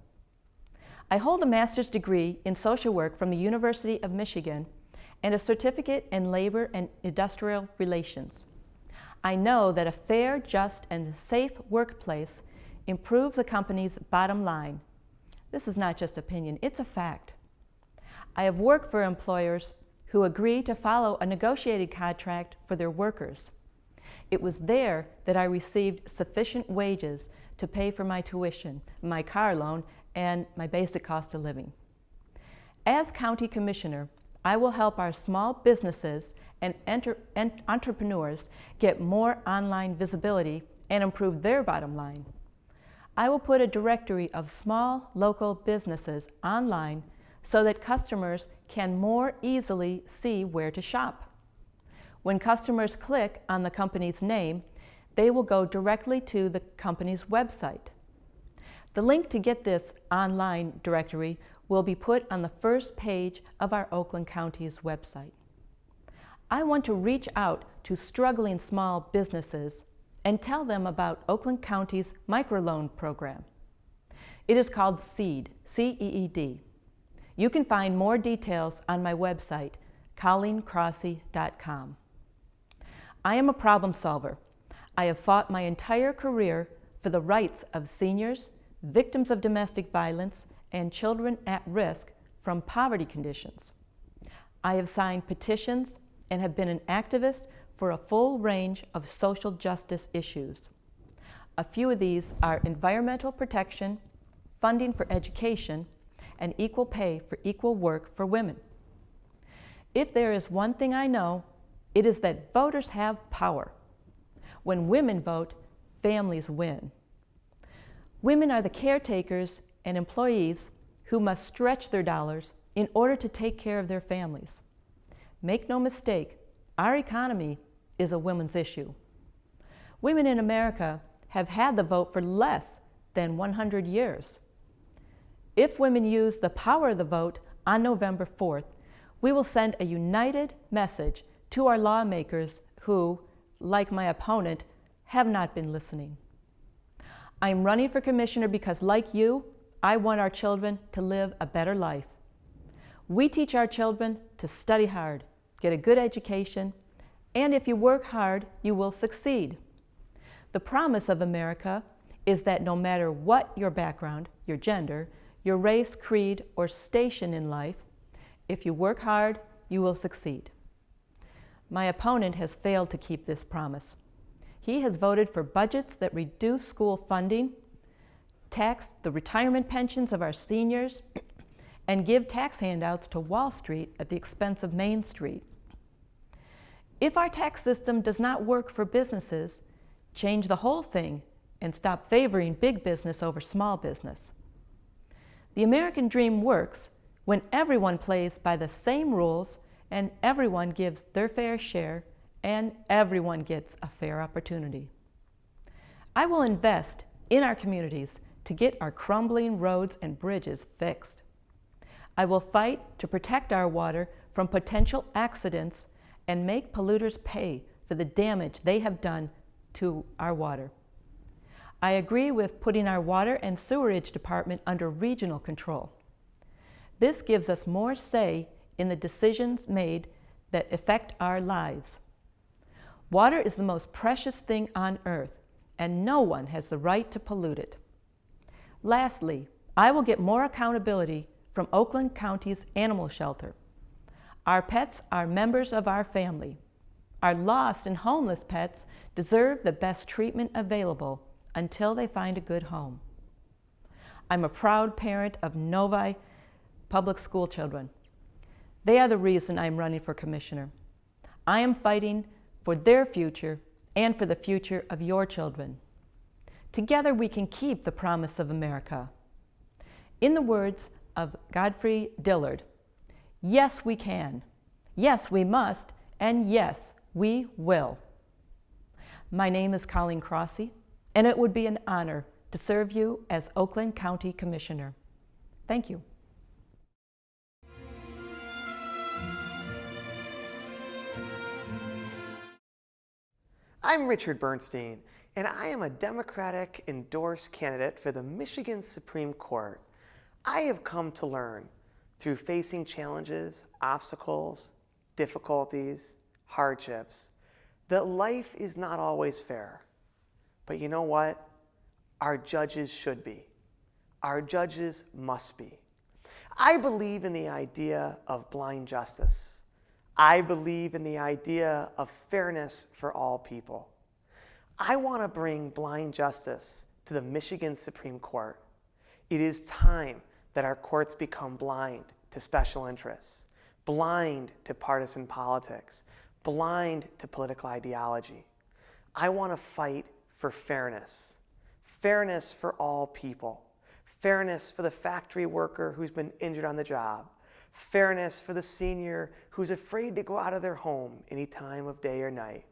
I hold a master's degree in social work from the University of Michigan and a certificate in labor and industrial relations. I know that a fair, just, and safe workplace improves a company's bottom line. This is not just opinion, it's a fact. I have worked for employers who agree to follow a negotiated contract for their workers. It was there that I received sufficient wages to pay for my tuition, my car loan, and my basic cost of living. As County Commissioner, I will help our small businesses and entrepreneurs get more online visibility and improve their bottom line. I will put a directory of small local businesses online so that customers can more easily see where to shop. When customers click on the company's name, they will go directly to the company's website. The link to get this online directory will be put on the first page of our Oakland County's website. I want to reach out to struggling small businesses and tell them about Oakland County's microloan program. It is called SEED, C-E-E-D. You can find more details on my website, ColleenCrossy.com. I am a problem solver. I have fought my entire career for the rights of seniors, victims of domestic violence, and children at risk from poverty conditions. I have signed petitions and have been an activist for a full range of social justice issues. A few of these are environmental protection, funding for education, and equal pay for equal work for women. If there is one thing I know, it is that voters have power. When women vote, families win. Women are the caretakers and employees who must stretch their dollars in order to take care of their families. Make no mistake, our economy is a women's issue. Women in America have had the vote for less than 100 years. If women use the power of the vote on November 4th, we will send a united message to our lawmakers who, like my opponent, have not been listening. I am running for commissioner because, like you, I want our children to live a better life. We teach our children to study hard, get a good education, and if you work hard, you will succeed. The promise of America is that no matter what your background, your gender, your race, creed, or station in life, if you work hard, you will succeed. My opponent has failed to keep this promise. He has voted for budgets that reduce school funding, tax the retirement pensions of our seniors, and give tax handouts to Wall Street at the expense of Main Street. If our tax system does not work for businesses, change the whole thing and stop favoring big business over small business. The American dream works when everyone plays by the same rules and everyone gives their fair share and everyone gets a fair opportunity. I will invest in our communities to get our crumbling roads and bridges fixed. I will fight to protect our water from potential accidents and make polluters pay for the damage they have done to our water. I agree with putting our water and sewerage department under regional control. This gives us more say in the decisions made that affect our lives. Water is the most precious thing on earth, and no one has the right to pollute it. Lastly, I will get more accountability from Oakland County's animal shelter. Our pets are members of our family. Our lost and homeless pets deserve the best treatment available until they find a good home. I'm a proud parent of Novi public school children. They are the reason I'm running for commissioner. I am fighting for their future and for the future of your children. Together we can keep the promise of America. In the words of Godfrey Dillard, yes we can, yes we must, and yes we will. My name is Colleen Crossy, and it would be an honor to serve you as Oakland County Commissioner. Thank you. I'm Richard Bernstein, and I am a Democratic endorsed candidate for the Michigan Supreme Court. I have come to learn through facing challenges, obstacles, difficulties, hardships, that life is not always fair. But you know what? Our judges should be. Our judges must be. I believe in the idea of blind justice. I believe in the idea of fairness for all people. I want to bring blind justice to the Michigan Supreme Court. It is time that our courts become blind to special interests, blind to partisan politics, blind to political ideology. I want to fight for fairness. Fairness for all people. Fairness for the factory worker who's been injured on the job. Fairness for the senior who's afraid to go out of their home any time of day or night.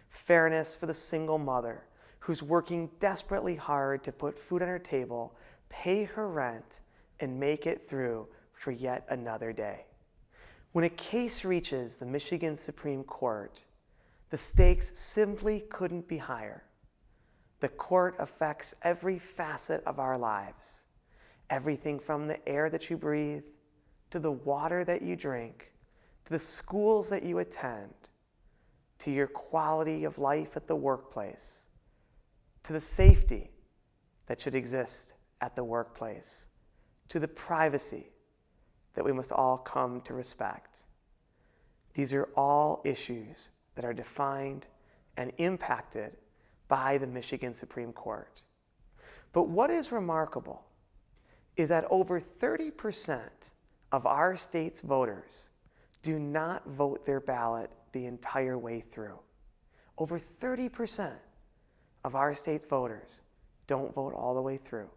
Fairness for the single mother who's working desperately hard to put food on her table, pay her rent, and make it through for yet another day. When a case reaches the Michigan Supreme Court, the stakes simply couldn't be higher. The court affects every facet of our lives. Everything from the air that you breathe, to the water that you drink, to the schools that you attend, to your quality of life at the workplace, to the safety that should exist at the workplace, to the privacy that we must all come to respect. These are all issues that are defined and impacted by the Michigan Supreme Court. But what is remarkable is that over 30% of our state's voters do not vote their ballot the entire way through. Over 30% of our state's voters don't vote all the way through,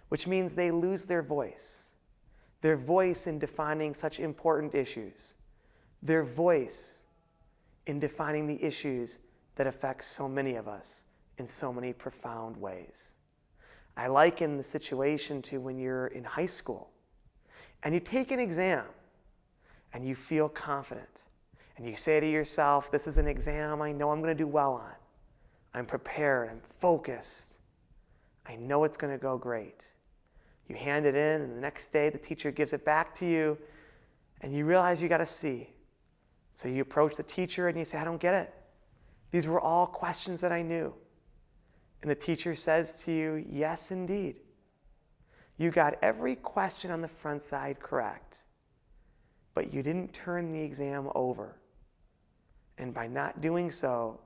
which means they lose their voice in defining such important issues, their voice in defining the issues that affect so many of us in so many profound ways. I liken the situation to when you're in high school and you take an exam and you feel confident and you say to yourself, this is an exam I know I'm going to do well on. I'm prepared, I'm focused. I know it's going to go great. You hand it in and the next day the teacher gives it back to you and you realize you got a C. So you approach the teacher and you say, I don't get it. These were all questions that I knew. And the teacher says to you, yes, indeed. You got every question on the front side correct, but you didn't turn the exam over. And by not doing so,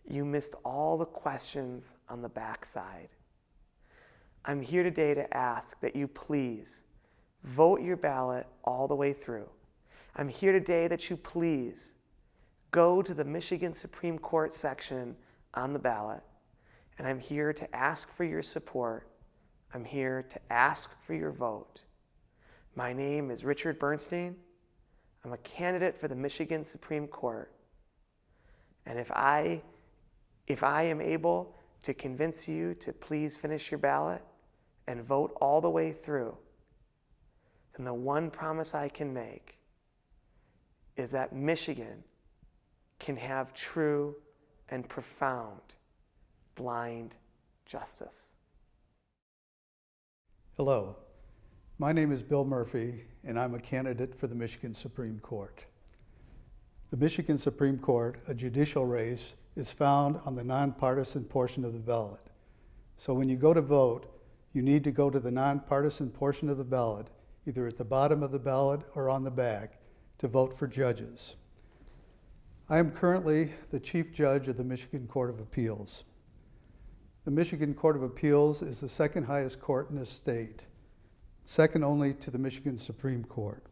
you missed all the questions on the back side. I'm here today to ask that you please vote your ballot all the way through. I'm here today that you please go to the Michigan Supreme Court section on the ballot, and I'm here to ask for your support. I'm here to ask for your vote. My name is Richard Bernstein. I'm a candidate for the Michigan Supreme Court. And if I am able to convince you to please finish your ballot and vote all the way through, then the one promise I can make is that Michigan can have true and profound blind justice. Hello, my name is Bill Murphy, and I'm a candidate for the Michigan Supreme Court. The Michigan Supreme Court, a judicial race, is found on the nonpartisan portion of the ballot. So when you go to vote, you need to go to the nonpartisan portion of the ballot, either at the bottom of the ballot or on the back, to vote for judges. I am currently the Chief Judge of the Michigan Court of Appeals. The Michigan Court of Appeals is the second highest court in this state, second only to the Michigan Supreme Court.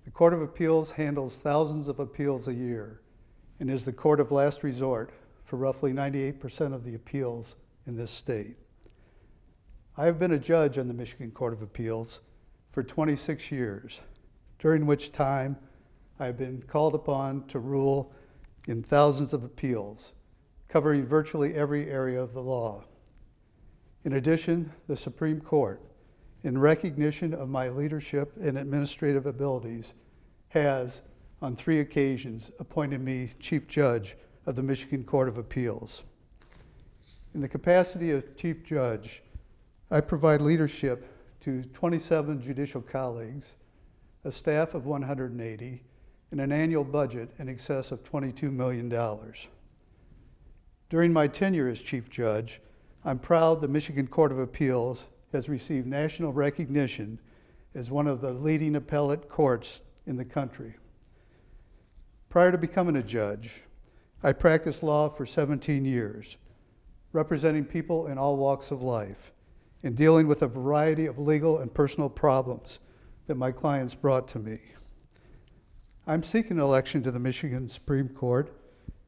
The Court of Appeals handles thousands of appeals a year and is the court of last resort for roughly 98% of the appeals in this state. I have been a judge on the Michigan Court of Appeals for 26 years, during which time I have been called upon to rule in thousands of appeals, covering virtually every area of the law. In addition, the Supreme Court, in recognition of my leadership and administrative abilities, has, on 3 occasions, appointed me Chief Judge of the Michigan Court of Appeals. In the capacity of Chief Judge, I provide leadership to 27 judicial colleagues, a staff of 180, and an annual budget in excess of $22 million. During my tenure as Chief Judge, I'm proud the Michigan Court of Appeals has received national recognition as one of the leading appellate courts in the country. Prior to becoming a judge, I practiced law for 17 years, representing people in all walks of life and dealing with a variety of legal and personal problems that my clients brought to me. I'm seeking election to the Michigan Supreme Court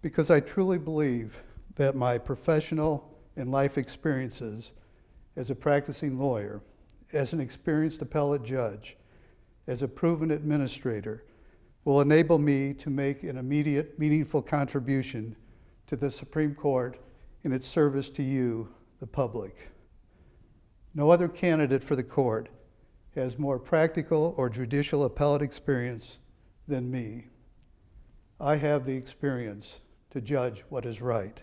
because I truly believe that my professional and life experiences as a practicing lawyer, as an experienced appellate judge, as a proven administrator, will enable me to make an immediate, meaningful contribution to the Supreme Court in its service to you, the public. No other candidate for the court has more practical or judicial appellate experience than me. I have the experience to judge what is right.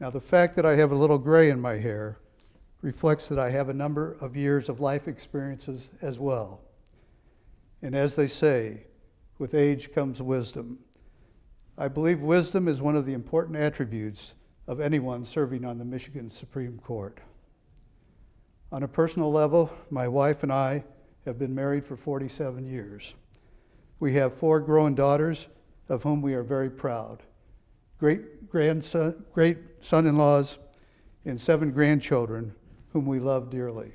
Now, the fact that I have a little gray in my hair reflects that I have a number of years of life experiences as well. And as they say, with age comes wisdom. I believe wisdom is one of the important attributes of anyone serving on the Michigan Supreme Court. On a personal level, my wife and I have been married for 47 years. We have 4 grown daughters, of whom we are very proud, great son-in-laws, and 7 grandchildren, whom we love dearly.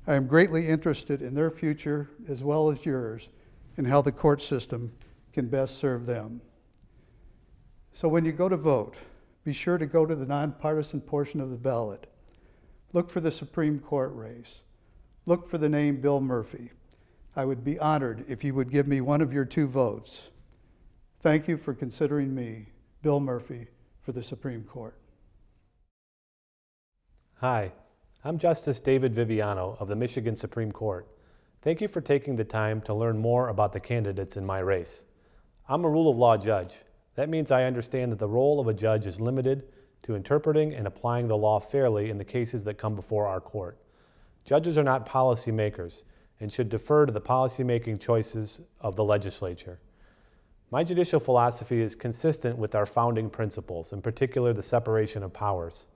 I am greatly interested in their future, as well as yours, and how the court system can best serve them. So when you go to vote, be sure to go to the nonpartisan portion of the ballot. Look for the Supreme Court race. Look for the name Bill Murphy. I would be honored if you would give me one of your 2 votes. Thank you for considering me, Bill Murphy, for the Supreme Court. Hi, I'm Justice David Vivano of the Michigan Supreme Court. Thank you for taking the time to learn more about the candidates in my race. I'm a rule of law judge. That means I understand that the role of a judge is limited to interpreting and applying the law fairly in the cases that come before our court. Judges are not policy makers and should defer to the policy-making choices of the legislature. My judicial philosophy is consistent with our founding principles, in particular the separation of powers.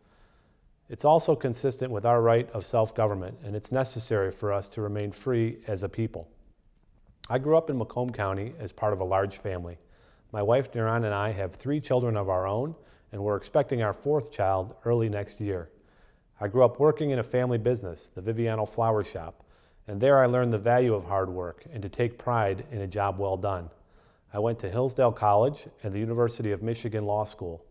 It's also consistent with our right of self-government, and it's necessary for us to remain free as a people. I grew up in Macomb County as part of a large family. My wife, Naran, and I have 3 children of our own, and we're expecting our 4th child early next year. I grew up working in a family business, the Vivano Flower Shop, and there I learned the value of hard work and to take pride in a job well done. I went to Hillsdale College and the University of Michigan Law School.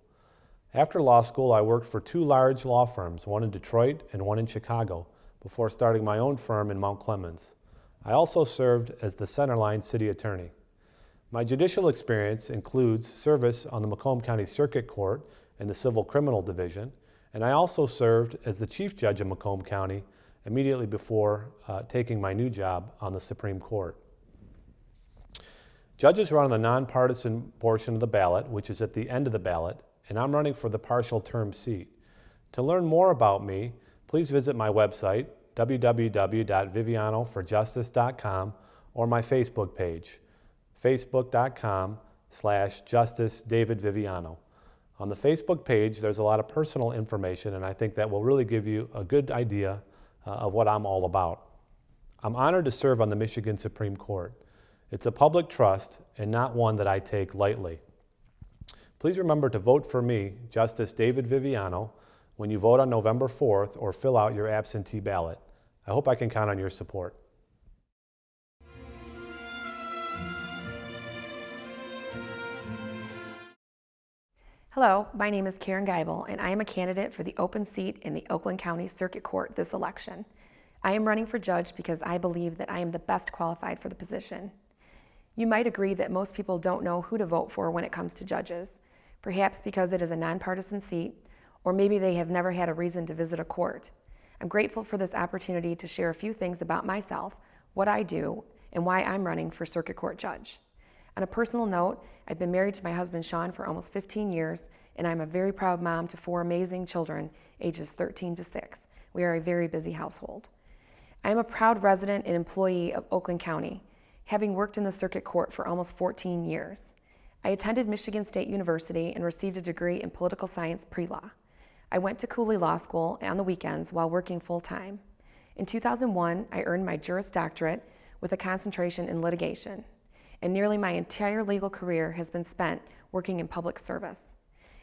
After law school, I worked for 2 large law firms, one in Detroit and one in Chicago, before starting my own firm in Mount Clemens. I also served as the Centerline City Attorney. My judicial experience includes service on the Macomb County Circuit Court and the Civil Criminal Division, and I also served as the Chief Judge of Macomb County immediately before taking my new job on the Supreme Court. Judges run on the nonpartisan portion of the ballot, which is at the end of the ballot, and I'm running for the partial term seat. To learn more about me, please visit my website, www.vivianoforjustice.com, or my Facebook page, facebook.com/Justice David Vivano. On the Facebook page, there's a lot of personal information, and I think that will really give you a good idea of what I'm all about. I'm honored to serve on the Michigan Supreme Court. It's a public trust and not one that I take lightly. Please remember to vote for me, Justice David Vivano, when you vote on November 4th or fill out your absentee ballot. I hope I can count on your support. Hello, my name is Karen Geibel, and I am a candidate for the open seat in the Oakland County Circuit Court this election. I am running for judge because I believe that I am the best qualified for the position. You might agree that most people don't know who to vote for when it comes to judges, perhaps because it is a nonpartisan seat, or maybe they have never had a reason to visit a court. I'm grateful for this opportunity to share a few things about myself, what I do, and why I'm running for Circuit Court Judge. On a personal note, I've been married to my husband Sean for almost 15 years, and I'm a very proud mom to 4 amazing children, ages 13 to 6. We are a very busy household. I am a proud resident and employee of Oakland County, having worked in the Circuit Court for almost 14 years. I attended Michigan State University and received a degree in political science pre-law. I went to Kowall Law School on the weekends while working full-time. In 2001, I earned my Juris Doctorate with a concentration in litigation, and nearly my entire legal career has been spent working in public service.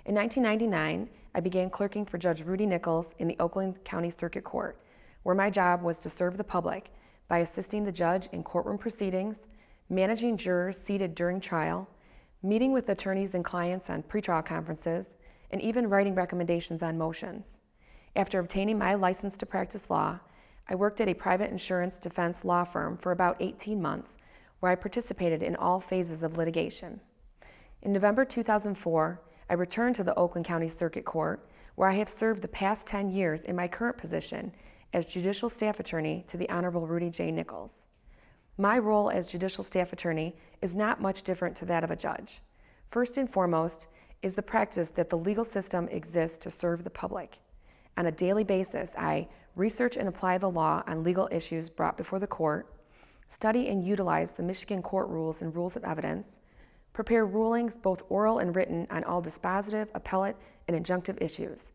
In 1999, I began clerking for Judge Rudy Nichols in the Oakland County Circuit Court, where my job was to serve the public by assisting the judge in courtroom proceedings, managing jurors seated during trial, meeting with attorneys and clients on pretrial conferences, and even writing recommendations on motions. After obtaining my license to practice law, I worked at a private insurance defense law firm for about 18 months, where I participated in all phases of litigation. In November 2004, I returned to the Oakland County Circuit Court, where I have served the past 10 years in my current position as Judicial Staff Attorney to the Honorable Rudy J. Nichols. My role as Judicial Staff Attorney is not much different to that of a judge. First and foremost, is the practice that the legal system exists to serve the public. On a daily basis, I research and apply the law on legal issues brought before the court, study and utilize the Michigan court rules and rules of evidence, prepare rulings both oral and written on all dispositive, appellate, and injunctive issues,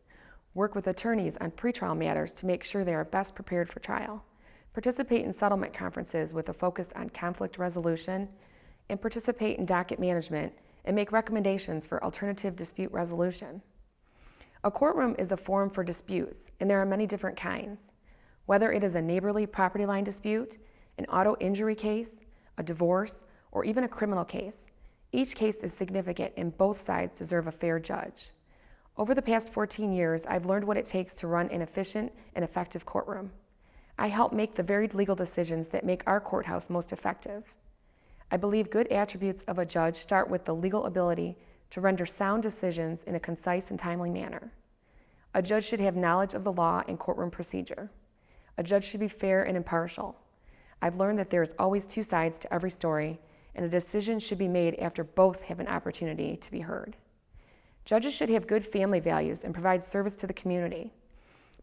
work with attorneys on pretrial matters to make sure they are best prepared for trial, participate in settlement conferences with a focus on conflict resolution, and participate in docket management and make recommendations for alternative dispute resolution. A courtroom is a forum for disputes, and there are many different kinds. Whether it is a neighborly property line dispute, an auto injury case, a divorce, or even a criminal case, each case is significant and both sides deserve a fair judge. Over the past 14 years, I've learned what it takes to run an efficient and effective courtroom. I help make the varied legal decisions that make our courthouse most effective. I believe good attributes of a judge start with the legal ability to render sound decisions in a concise and timely manner. A judge should have knowledge of the law and courtroom procedure. A judge should be fair and impartial. I've learned that there is always two sides to every story, and a decision should be made after both have an opportunity to be heard. Judges should have good family values and provide service to the community.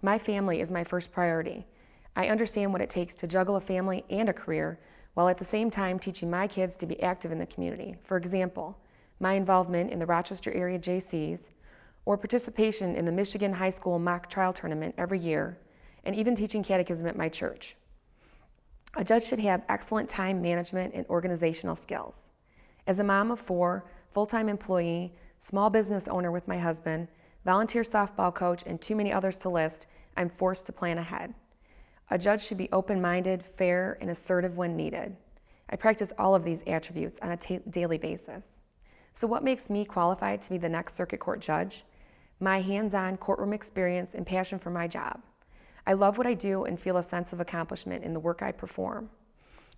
My family is my first priority. I understand what it takes to juggle a family and a career while at the same time teaching my kids to be active in the community. For example, my involvement in the Rochester area JCs, or participation in the Michigan High School mock trial tournament every year, and even teaching catechism at my church. A judge should have excellent time management and organizational skills. As a mom of 4, full-time employee, small business owner with my husband, volunteer softball coach, and too many others to list, I'm forced to plan ahead. A judge should be open-minded, fair, and assertive when needed. I practice all of these attributes on a daily basis. So what makes me qualified to be the next circuit court judge? My hands-on courtroom experience and passion for my job. I love what I do and feel a sense of accomplishment in the work I perform.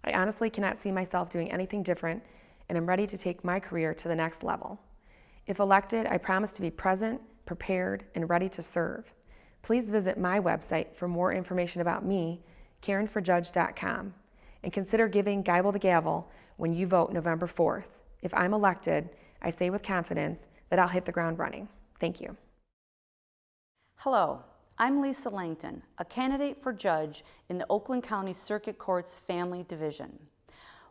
I honestly cannot see myself doing anything different, and I'm ready to take my career to the next level. If elected, I promise to be present, prepared, and ready to serve. Please visit my website for more information about me, KarenForJudge.com, and consider giving Geibel the gavel when you vote November 4th. If I'm elected, I say with confidence that I'll hit the ground running. Thank you. Hello, I'm Lisa Langton, a candidate for judge in the Oakland County Circuit Court's Family Division.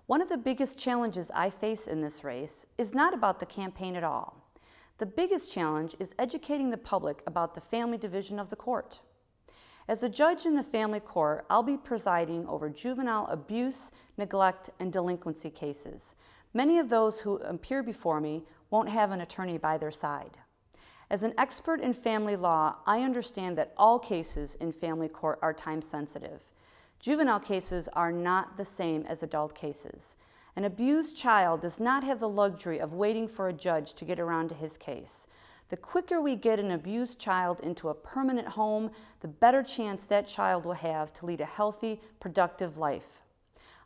One of the biggest challenges I face in this race is not about the campaign at all. The biggest challenge is educating the public about the family division of the court. As a judge in the family court, I'll be presiding over juvenile abuse, neglect, and delinquency cases. Many of those who appear before me won't have an attorney by their side. As an expert in family law, I understand that all cases in family court are time sensitive. Juvenile cases are not the same as adult cases. An abused child does not have the luxury of waiting for a judge to get around to his case. The quicker we get an abused child into a permanent home, the better chance that child will have to lead a healthy, productive life.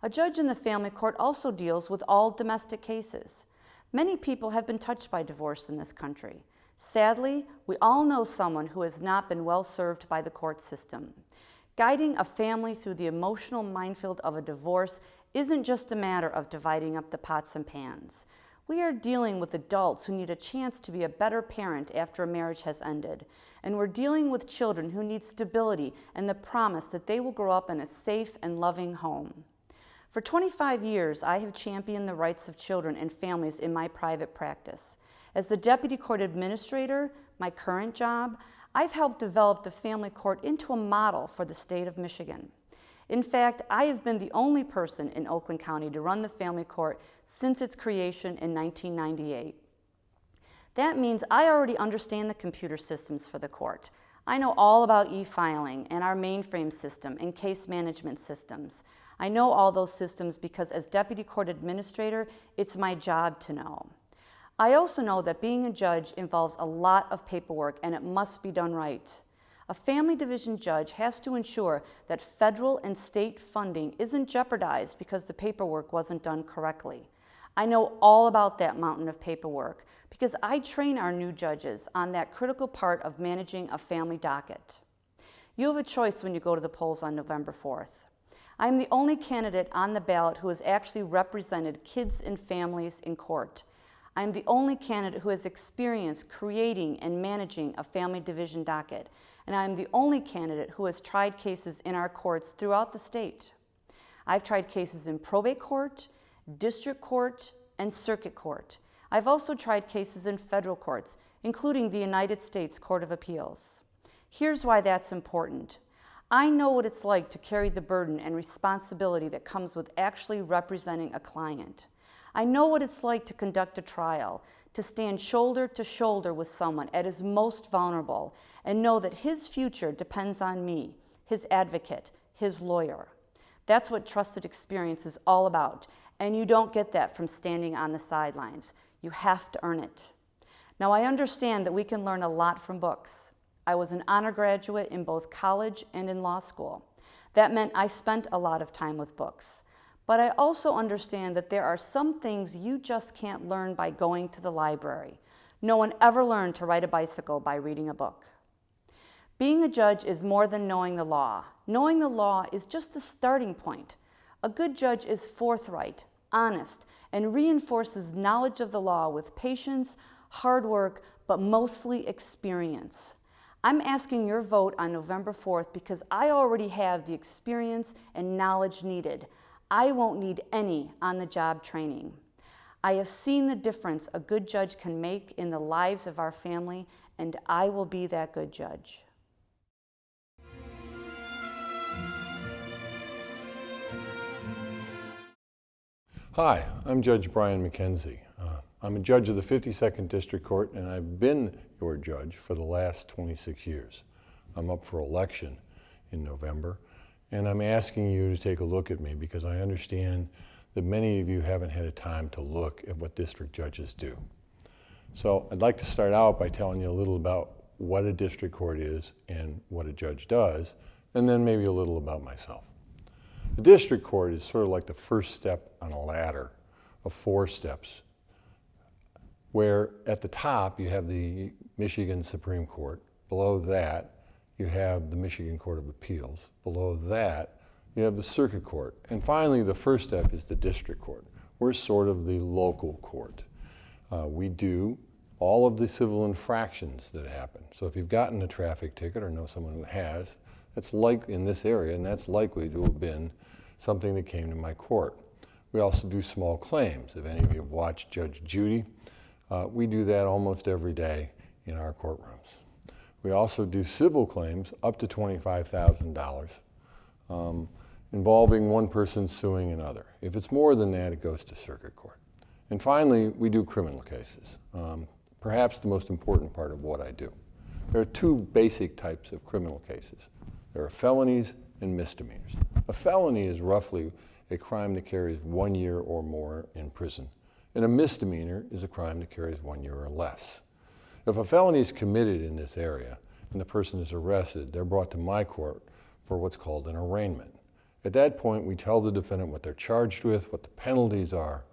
A judge in the family court also deals with all domestic cases. Many people have been touched by divorce in this country. Sadly, we all know someone who has not been well served by the court system. Guiding a family through the emotional minefield of a divorce isn't just a matter of dividing up the pots and pans. We are dealing with adults who need a chance to be a better parent after a marriage has ended, and we're dealing with children who need stability and the promise that they will grow up in a safe and loving home. For 25 years, I have championed the rights of children and families in my private practice. As the Deputy Court Administrator, my current job, I've helped develop the family court into a model for the state of Michigan. In fact, I have been the only person in Oakland County to run the family court since its creation in 1998. That means I already understand the computer systems for the court. I know all about e-filing and our mainframe system and case management systems. I know all those systems because as Deputy Court Administrator, it's my job to know. I also know that being a judge involves a lot of paperwork and it must be done right. A family division judge has to ensure that federal and state funding isn't jeopardized because the paperwork wasn't done correctly. I know all about that mountain of paperwork because I train our new judges on that critical part of managing a family docket. You have a choice when you go to the polls on November 4th. I am the only candidate on the ballot who has actually represented kids and families in court. I'm the only candidate who has experience creating and managing a family division docket, and I'm the only candidate who has tried cases in our courts throughout the state. I've tried cases in probate court, district court, and circuit court. I've also tried cases in federal courts, including the United States Court of Appeals. Here's why that's important. I know what it's like to carry the burden and responsibility that comes with actually representing a client. I know what it's like to conduct a trial, to stand shoulder to shoulder with someone at his most vulnerable, and know that his future depends on me, his advocate, his lawyer. That's what trusted experience is all about, and you don't get that from standing on the sidelines. You have to earn it. Now, I understand that we can learn a lot from books. I was an honor graduate in both college and in law school. That meant I spent a lot of time with books. But I also understand that there are some things you just can't learn by going to the library. No one ever learned to ride a bicycle by reading a book. Being a judge is more than knowing the law. Knowing the law is just the starting point. A good judge is forthright, honest, and reinforces knowledge of the law with patience, hard work, but mostly experience. I'm asking your vote on November 4th because I already have the experience and knowledge needed. I won't need any on-the-job training. I have seen the difference a good judge can make in the lives of our family, and I will be that good judge. Hi, I'm Judge Brian McKenzie. I'm a judge of the 52nd District Court, and I've been your judge for the last 26 years. I'm up for election in November, and I'm asking you to take a look at me because I understand that many of you haven't had a time to look at what district judges do. So I'd like to start out by telling you a little about what a district court is and what a judge does, and then maybe a little about myself. The district court is sort of like the first step on a ladder of 4 steps, where at the top you have the Michigan Supreme Court. Below that, you have the Michigan Court of Appeals. Below that, you have the Circuit Court. And finally, the first step is the District Court. We're sort of the local court. We do all of the civil infractions that happen. So if you've gotten a traffic ticket or know someone who has, that's like in this area, and that's likely to have been something that came to my court. We also do small claims. If any of you have watched Judge Judy, we do that almost every day in our courtrooms. We also do civil claims up to $25,000 involving one person suing another. If it's more than that, it goes to circuit court. And finally, we do criminal cases, perhaps the most important part of what I do. There are 2 basic types of criminal cases. There are felonies and misdemeanors. A felony is roughly a crime that carries 1 year or more in prison. And a misdemeanor is a crime that carries 1 year or less. If a felony is committed in this area and the person is arrested, they're brought to my court for what's called an arraignment. At that point, we tell the defendant what they're charged with, what the penalties are,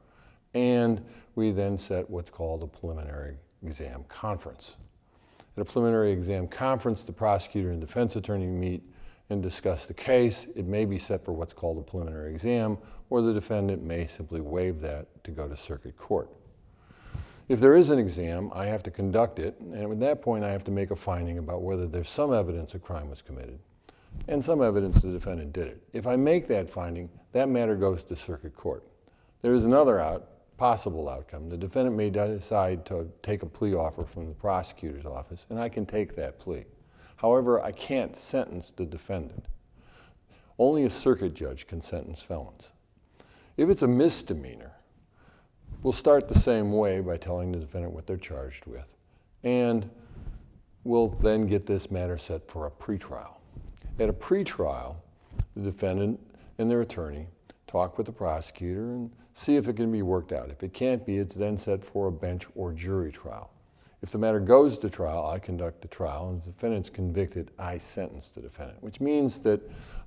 and we then set what's called a preliminary exam conference. At a preliminary exam conference, the prosecutor and defense attorney meet and discuss the case. It may be set for what's called a preliminary exam, or the defendant may simply waive that to go to circuit court. If there is an exam, I have to conduct it, and at that point I have to make a finding about whether there's some evidence a crime was committed and some evidence the defendant did it. If I make that finding, that matter goes to circuit court. There is another possible outcome. The defendant may decide to take a plea offer from the prosecutor's office, and I can take that plea. However, I can't sentence the defendant. Only a circuit judge can sentence felons. If it's a misdemeanor, we'll start the same way by telling the defendant what they're charged with, and we'll then get this matter set for a pretrial. At a pretrial, the defendant and their attorney talk with the prosecutor and see if it can be worked out. If it can't be, it's then set for a bench or jury trial. If the matter goes to trial, I conduct the trial, and if the defendant's convicted, I sentence the defendant, which means that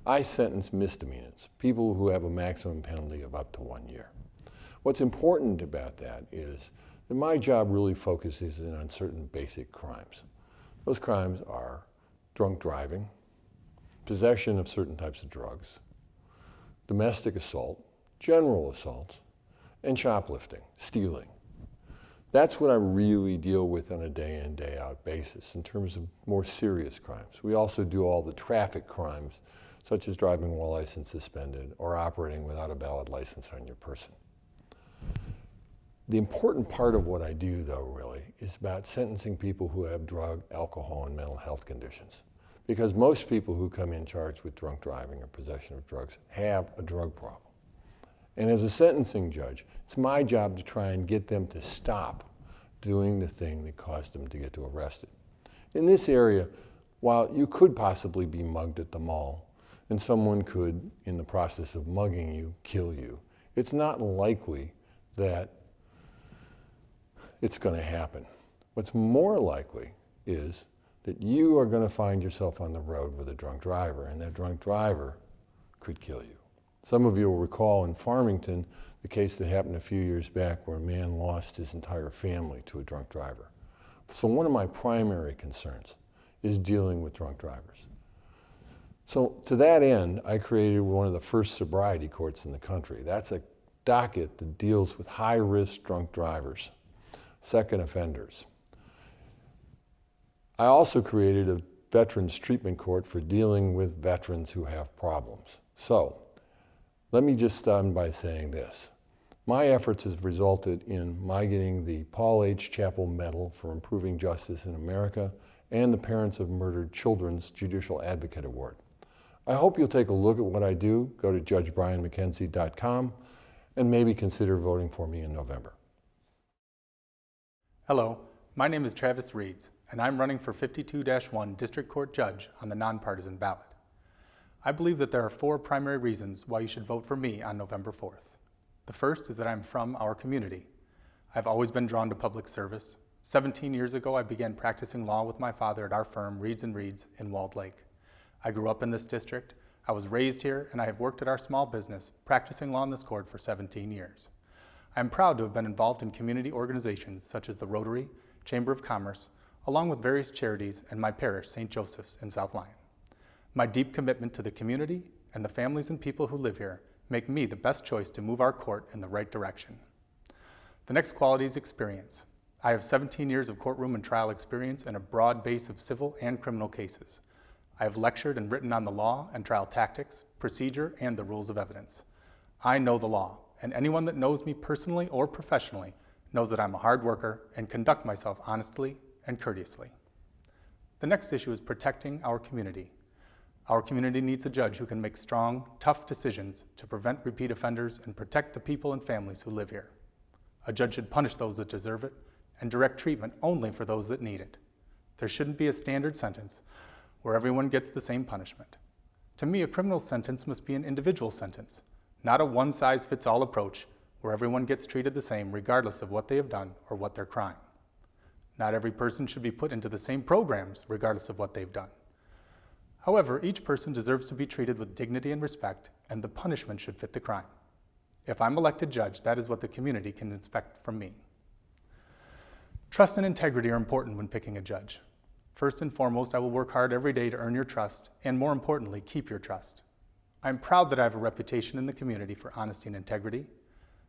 I sentence misdemeanors, people who have a maximum penalty of up to 1 year. What's important about that is that my job really focuses in on certain basic crimes. Those crimes are drunk driving, possession of certain types of drugs, domestic assault, general assault, and shoplifting, stealing. That's what I really deal with on a day in, day out basis in terms of more serious crimes. We also do all the traffic crimes, such as driving while license suspended or operating without a valid license on your person. The important part of what I do, though, really, is about sentencing people who have drug, alcohol, and mental health conditions. Because most people who come in charged with drunk driving or possession of drugs have a drug problem. And as a sentencing judge, it's my job to try and get them to stop doing the thing that caused them to get arrested. In this area, while you could possibly be mugged at the mall, and someone could, in the process of mugging you, kill you, it's not likely that it's going to happen. What's more likely is that you are going to find yourself on the road with a drunk driver, and that drunk driver could kill you. Some of you will recall in Farmington the case that happened a few years back where a man lost his entire family to a drunk driver. So one of my primary concerns is dealing with drunk drivers. So to that end, I created one of the first sobriety courts in the country. That's a docket that deals with high-risk drunk drivers, second offenders. I also created a veterans treatment court for dealing with veterans who have problems. So let me just start by saying this. My efforts have resulted in my getting the Paul H. Chappell Medal for Improving Justice in America and the Parents of Murdered Children's Judicial Advocate Award. I hope you'll take a look at what I do. Go to judgebrianmckenzie.com and maybe consider voting for me in November. Hello, my name is Travis Reeds, and I'm running for 52-1 District Court Judge on the nonpartisan ballot. I believe that there are 4 primary reasons why you should vote for me on November 4th. The first is that I'm from our community. I've always been drawn to public service. 17 years ago, I began practicing law with my father at our firm, Reeds & Reeds, in Walled Lake. I grew up in this district, I was raised here, and I have worked at our small business, practicing law in this court for 17 years. I am proud to have been involved in community organizations such as the Rotary, Chamber of Commerce, along with various charities and my parish, St. Joseph's in South Lyon. My deep commitment to the community and the families and people who live here make me the best choice to move our court in the right direction. The next quality is experience. I have 17 years of courtroom and trial experience and a broad base of civil and criminal cases. I have lectured and written on the law and trial tactics, procedure, and the rules of evidence. I know the law, and anyone that knows me personally or professionally knows that I'm a hard worker and conduct myself honestly and courteously. The next issue is protecting our community. Our community needs a judge who can make strong, tough decisions to prevent repeat offenders and protect the people and families who live here. A judge should punish those that deserve it and direct treatment only for those that need it. There shouldn't be a standard sentence where everyone gets the same punishment. To me, a criminal sentence must be an individual sentence, not a one-size-fits-all approach where everyone gets treated the same regardless of what they have done or what their crime. Not every person should be put into the same programs regardless of what they've done. However, each person deserves to be treated with dignity and respect, and the punishment should fit the crime. If I'm elected judge, that is what the community can expect from me. Trust and integrity are important when picking a judge. First and foremost, I will work hard every day to earn your trust, and more importantly, keep your trust. I'm proud that I have a reputation in the community for honesty and integrity.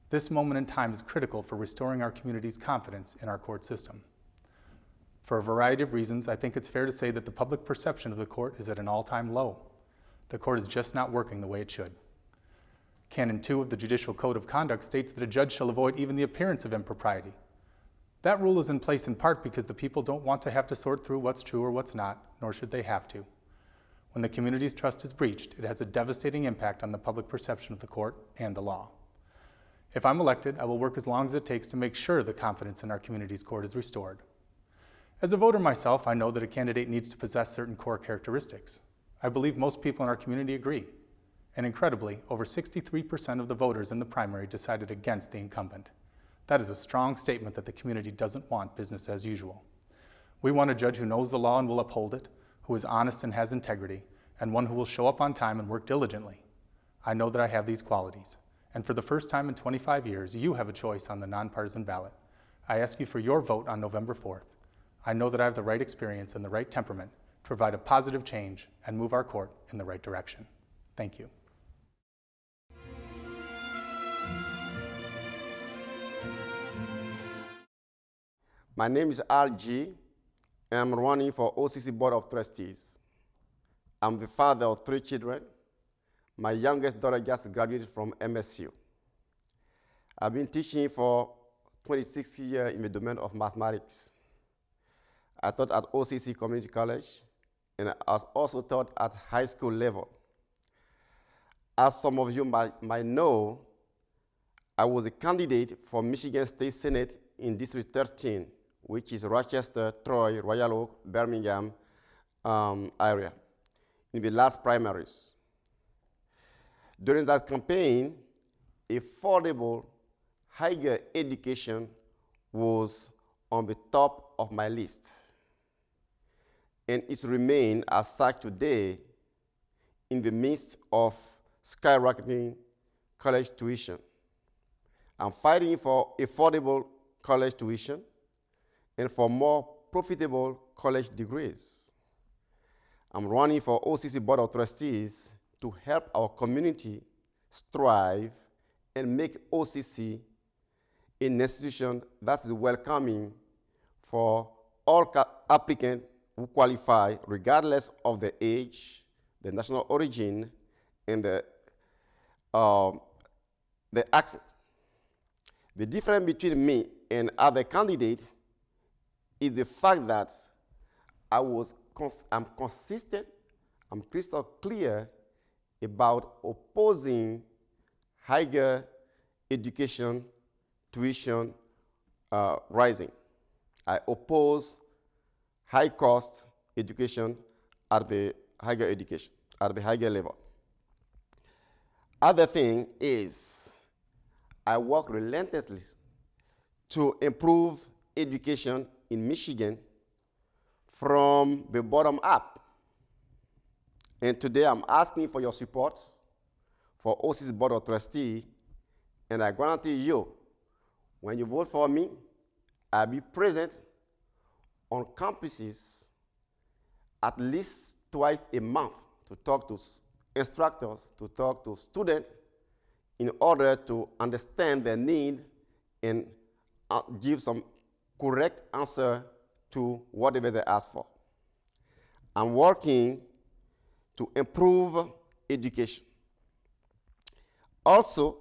This moment in time is critical for restoring our community's confidence in our court system. For a variety of reasons, I think it's fair to say that the public perception of the court is at an all-time low. The court is just not working the way it should. Canon 2 of the Judicial Code of Conduct states that a judge shall avoid even the appearance of impropriety. That rule is in place in part because the people don't want to have to sort through what's true or what's not, nor should they have to. When the community's trust is breached, it has a devastating impact on the public perception of the court and the law. If I'm elected, I will work as long as it takes to make sure the confidence in our community's court is restored. As a voter myself, I know that a candidate needs to possess certain core characteristics. I believe most people in our community agree. And incredibly, over 63% of the voters in the primary decided against the incumbent. That is a strong statement that the community doesn't want business as usual. We want a judge who knows the law and will uphold it, who is honest and has integrity, and one who will show up on time and work diligently. I know that I have these qualities. And for the first time in 25 years, you have a choice on the nonpartisan ballot. I ask you for your vote on November 4th. I know that I have the right experience and the right temperament to provide a positive change and move our court in the right direction. Thank you. My name is Al G, and I'm running for OCC Board of Trustees. I'm the father of 3 children. My youngest daughter just graduated from MSU. I've been teaching for 26 years in the domain of mathematics. I taught at OCC Community College, and I also taught at high school level. As some of you might know, I was a candidate for Michigan State Senate in District 13, which is Rochester, Troy, Royal Oak, Birmingham area, in the last primaries. During that campaign, affordable higher education was on the top of my list, and it's remained as such today in the midst of skyrocketing college tuition. I'm fighting for affordable college tuition and for more profitable college degrees. I'm running for OCC Board of Trustees to help our community strive and make OCC an institution that is welcoming for all applicants who qualify, regardless of the age, the national origin, and the accent. The difference between me and other candidates is the fact that I'm consistent, I'm crystal clear about opposing higher education tuition rising. I oppose high-cost education at the higher education, at the higher level. Other thing is, I work relentlessly to improve education in Michigan from the bottom up. And today I'm asking for your support for OCC Board of Trustees, and I guarantee you, when you vote for me, I'll be present on campuses at least twice a month to talk to instructors, to talk to students, in order to understand their need and give some correct answer to whatever they ask for. I'm working to improve education. Also,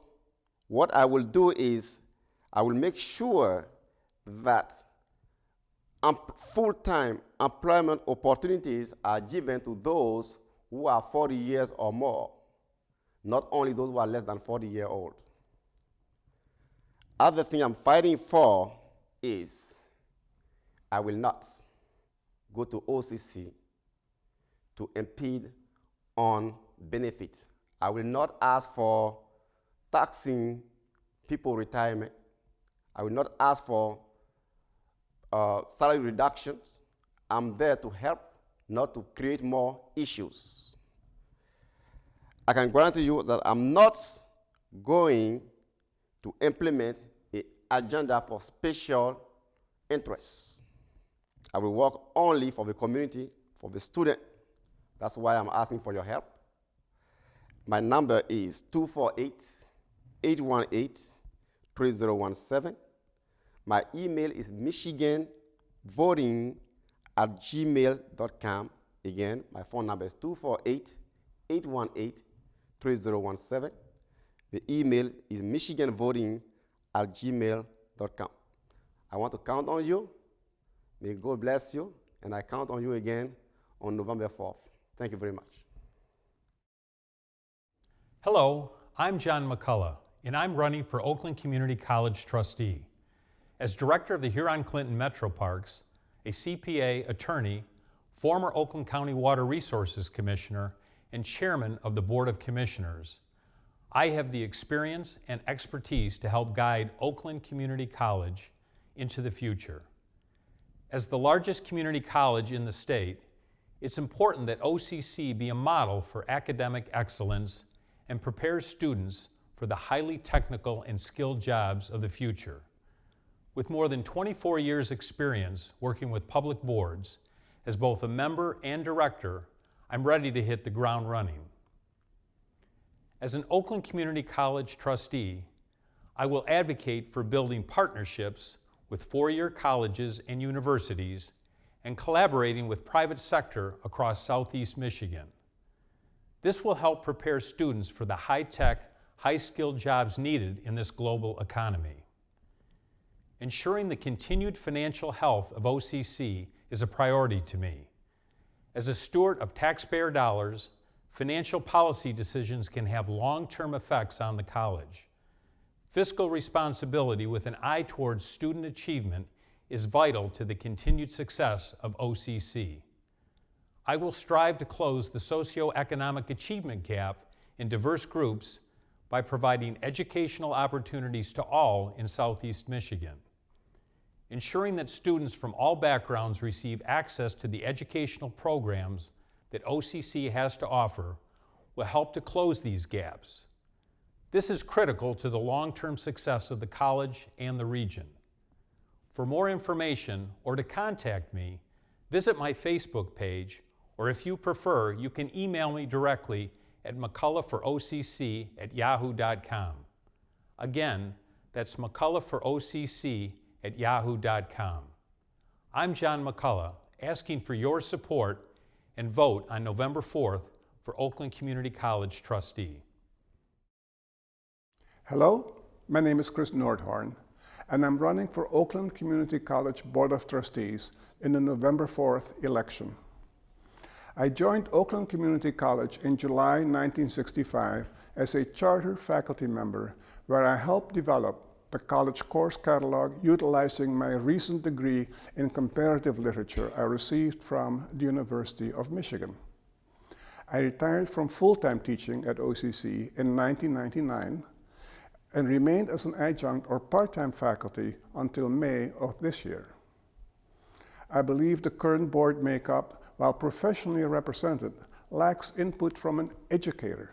what I will do is I will make sure that full-time employment opportunities are given to those who are 40 years or more, not only those who are less than 40 years old. Other thing I'm fighting for is I will not go to OCC to impede on benefit. I will not ask for taxing people retirement. I will not ask for salary reductions. I'm there to help, not to create more issues. I can guarantee you that I'm not going to implement an agenda for special interests. I will work only for the community, for the student. That's why I'm asking for your help. My number is 248-818-3017. My email is michiganvoting@gmail.com. Again, my phone number is 248-818-3017. The email is michiganvoting@gmail.com. I want to count on you. May God bless you, and I count on you again on November 4th. Thank you very much. Hello, I'm John McCulla, and I'm running for Oakland Community College trustee. As director of the Huron-Clinton Metro Parks, a CPA attorney, former Oakland County Water Resources Commissioner, and chairman of the Board of Commissioners, I have the experience and expertise to help guide Oakland Community College into the future. As the largest community college in the state, it's important that OCC be a model for academic excellence and prepare students for the highly technical and skilled jobs of the future. With more than 24 years' experience working with public boards, as both a member and director, I'm ready to hit the ground running. As an Oakland Community College trustee, I will advocate for building partnerships with four-year colleges and universities and collaborating with private sector across Southeast Michigan. This will help prepare students for the high-tech, high-skilled jobs needed in this global economy. Ensuring the continued financial health of OCC is a priority to me. As a steward of taxpayer dollars, financial policy decisions can have long-term effects on the college. Fiscal responsibility with an eye towards student achievement is vital to the continued success of OCC. I will strive to close the socioeconomic achievement gap in diverse groups by providing educational opportunities to all in Southeast Michigan. Ensuring that students from all backgrounds receive access to the educational programs that OCC has to offer will help to close these gaps. This is critical to the long-term success of the college and the region. For more information or to contact me, visit my Facebook page, or if you prefer, you can email me directly at mccullaforocc@yahoo.com. Again, that's mccullaforocc@yahoo.com. I'm John McCulla, asking for your support and vote on November 4th for Oakland Community College Trustee. Hello, my name is Chris Nordhorn, and I'm running for Oakland Community College Board of Trustees in the November 4th election. I joined Oakland Community College in July 1965 as a charter faculty member, where I helped develop the college course catalog utilizing my recent degree in comparative literature I received from the University of Michigan. I retired from full-time teaching at OCC in 1999 and remained as an adjunct or part-time faculty until May of this year. I believe the current board makeup, while professionally represented, lacks input from an educator.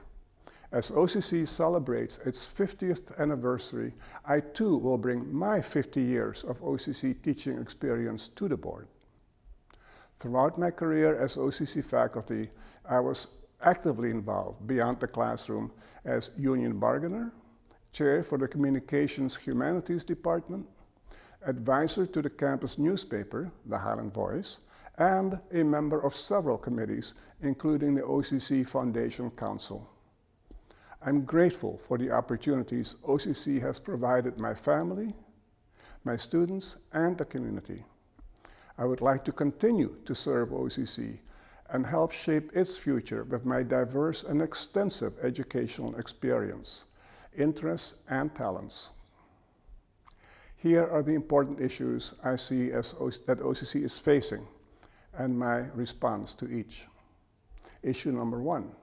As OCC celebrates its 50th anniversary, I too will bring my 50 years of OCC teaching experience to the board. Throughout my career as OCC faculty, I was actively involved beyond the classroom as union bargainer, chair for the Communications Humanities Department, advisor to the campus newspaper, the Highland Voice, and a member of several committees, including the OCC Foundation Council. I'm grateful for the opportunities OCC has provided my family, my students, and the community. I would like to continue to serve OCC and help shape its future with my diverse and extensive educational experience, interests, and talents. Here are the important issues I see that OCC is facing and my response to each. Issue number 1.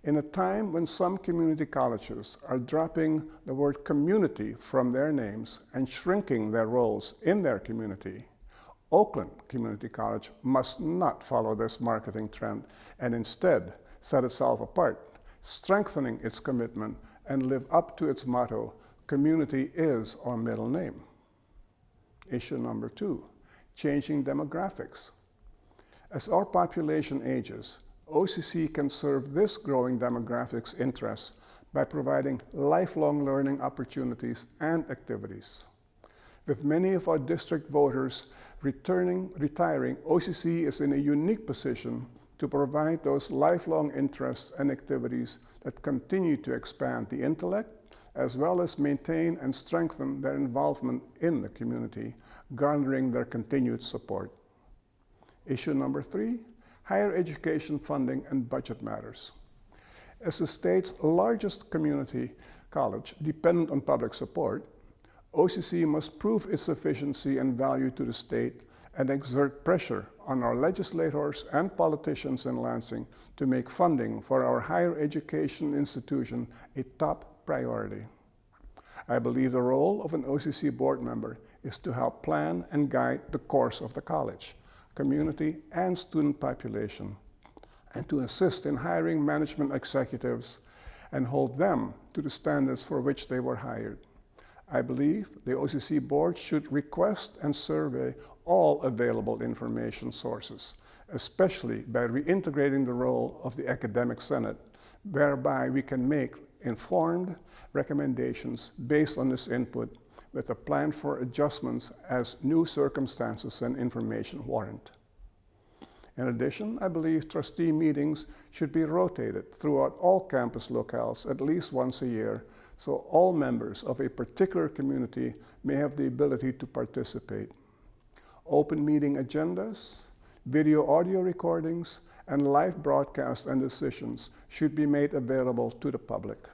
In a time when some community colleges are dropping the word community from their names and shrinking their roles in their community, Oakland Community College must not follow this marketing trend and instead set itself apart, strengthening its commitment and live up to its motto, community is our middle name. Issue number 2, changing demographics. As our population ages, OCC can serve this growing demographics interests by providing lifelong learning opportunities and activities. With many of our district voters retiring, OCC is in a unique position to provide those lifelong interests and activities that continue to expand the intellect, as well as maintain and strengthen their involvement in the community, garnering their continued support. Issue number 3, higher education funding and budget matters. As the state's largest community college dependent on public support, OCC must prove its efficiency and value to the state and exert pressure on our legislators and politicians in Lansing to make funding for our higher education institution a top priority. I believe the role of an OCC board member is to help plan and guide the course of the college, community, and student population, and to assist in hiring management executives and hold them to the standards for which they were hired. I believe the OCC board should request and survey all available information sources, especially by reintegrating the role of the Academic Senate, whereby we can make informed recommendations based on this input with a plan for adjustments as new circumstances and information warrant. In addition, I believe trustee meetings should be rotated throughout all campus locales at least once a year, so all members of a particular community may have the ability to participate. Open meeting agendas, video audio recordings, and live broadcasts and decisions should be made available to the public.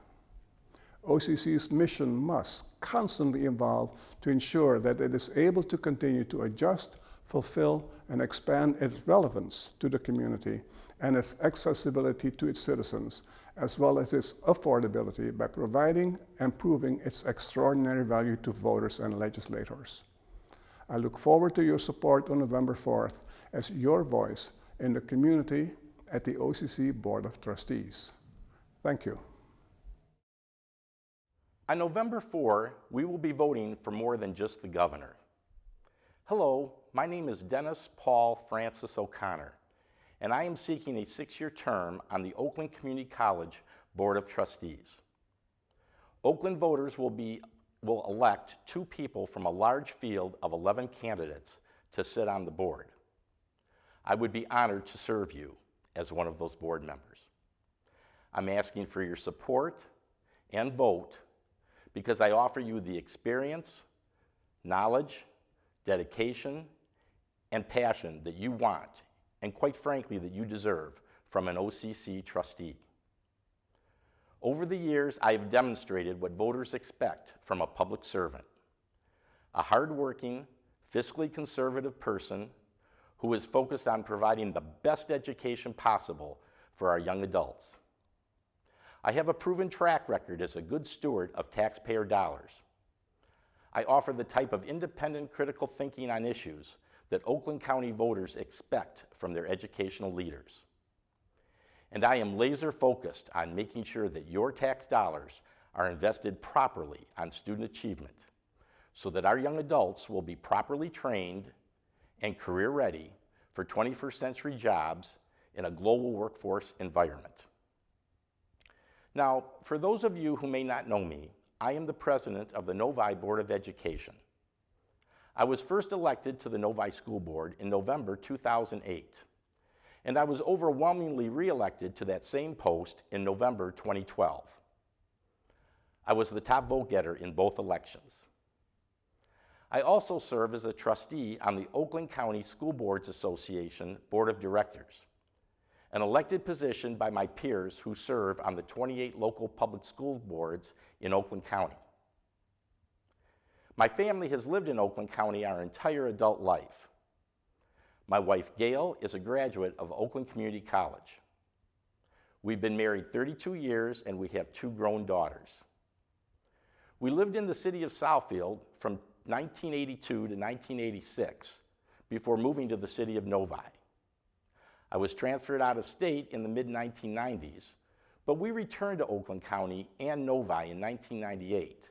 OCC's mission must constantly evolve to ensure that it is able to continue to adjust, fulfill, and expand its relevance to the community and its accessibility to its citizens, as well as its affordability by providing and proving its extraordinary value to voters and legislators. I look forward to your support on November 4th as your voice in the community at the OCC Board of Trustees. Thank you. On November 4, we will be voting for more than just the governor. Hello, my name is Dennis Paul Francis O'Connor, and I am seeking a 6-year term on the Oakland Community College Board of Trustees. Oakland voters will elect 2 people from a large field of 11 candidates to sit on the board. I would be honored to serve you as one of those board members. I'm asking for your support and vote because I offer you the experience, knowledge, dedication, and passion that you want, and quite frankly, that you deserve from an OCC trustee. Over the years, I have demonstrated what voters expect from a public servant, a hardworking, fiscally conservative person who is focused on providing the best education possible for our young adults. I have a proven track record as a good steward of taxpayer dollars. I offer the type of independent critical thinking on issues that Oakland County voters expect from their educational leaders. And I am laser focused on making sure that your tax dollars are invested properly on student achievement so that our young adults will be properly trained and career ready for 21st century jobs in a global workforce environment. Now, for those of you who may not know me, I am the president of the Novi Board of Education. I was first elected to the Novi School Board in November 2008, and I was overwhelmingly reelected to that same post in November 2012. I was the top vote getter in both elections. I also serve as a trustee on the Oakland County School Boards Association Board of Directors, an elected position by my peers who serve on the 28 local public school boards in Oakland County. My family has lived in Oakland County our entire adult life. My wife, Geel, is a graduate of Oakland Community College. We've been married 32 years and we have 2 grown daughters. We lived in the city of Southfield from 1982 to 1986 before moving to the city of Novi. I was transferred out of state in the mid-1990s, but we returned to Oakland County and Novi in 1998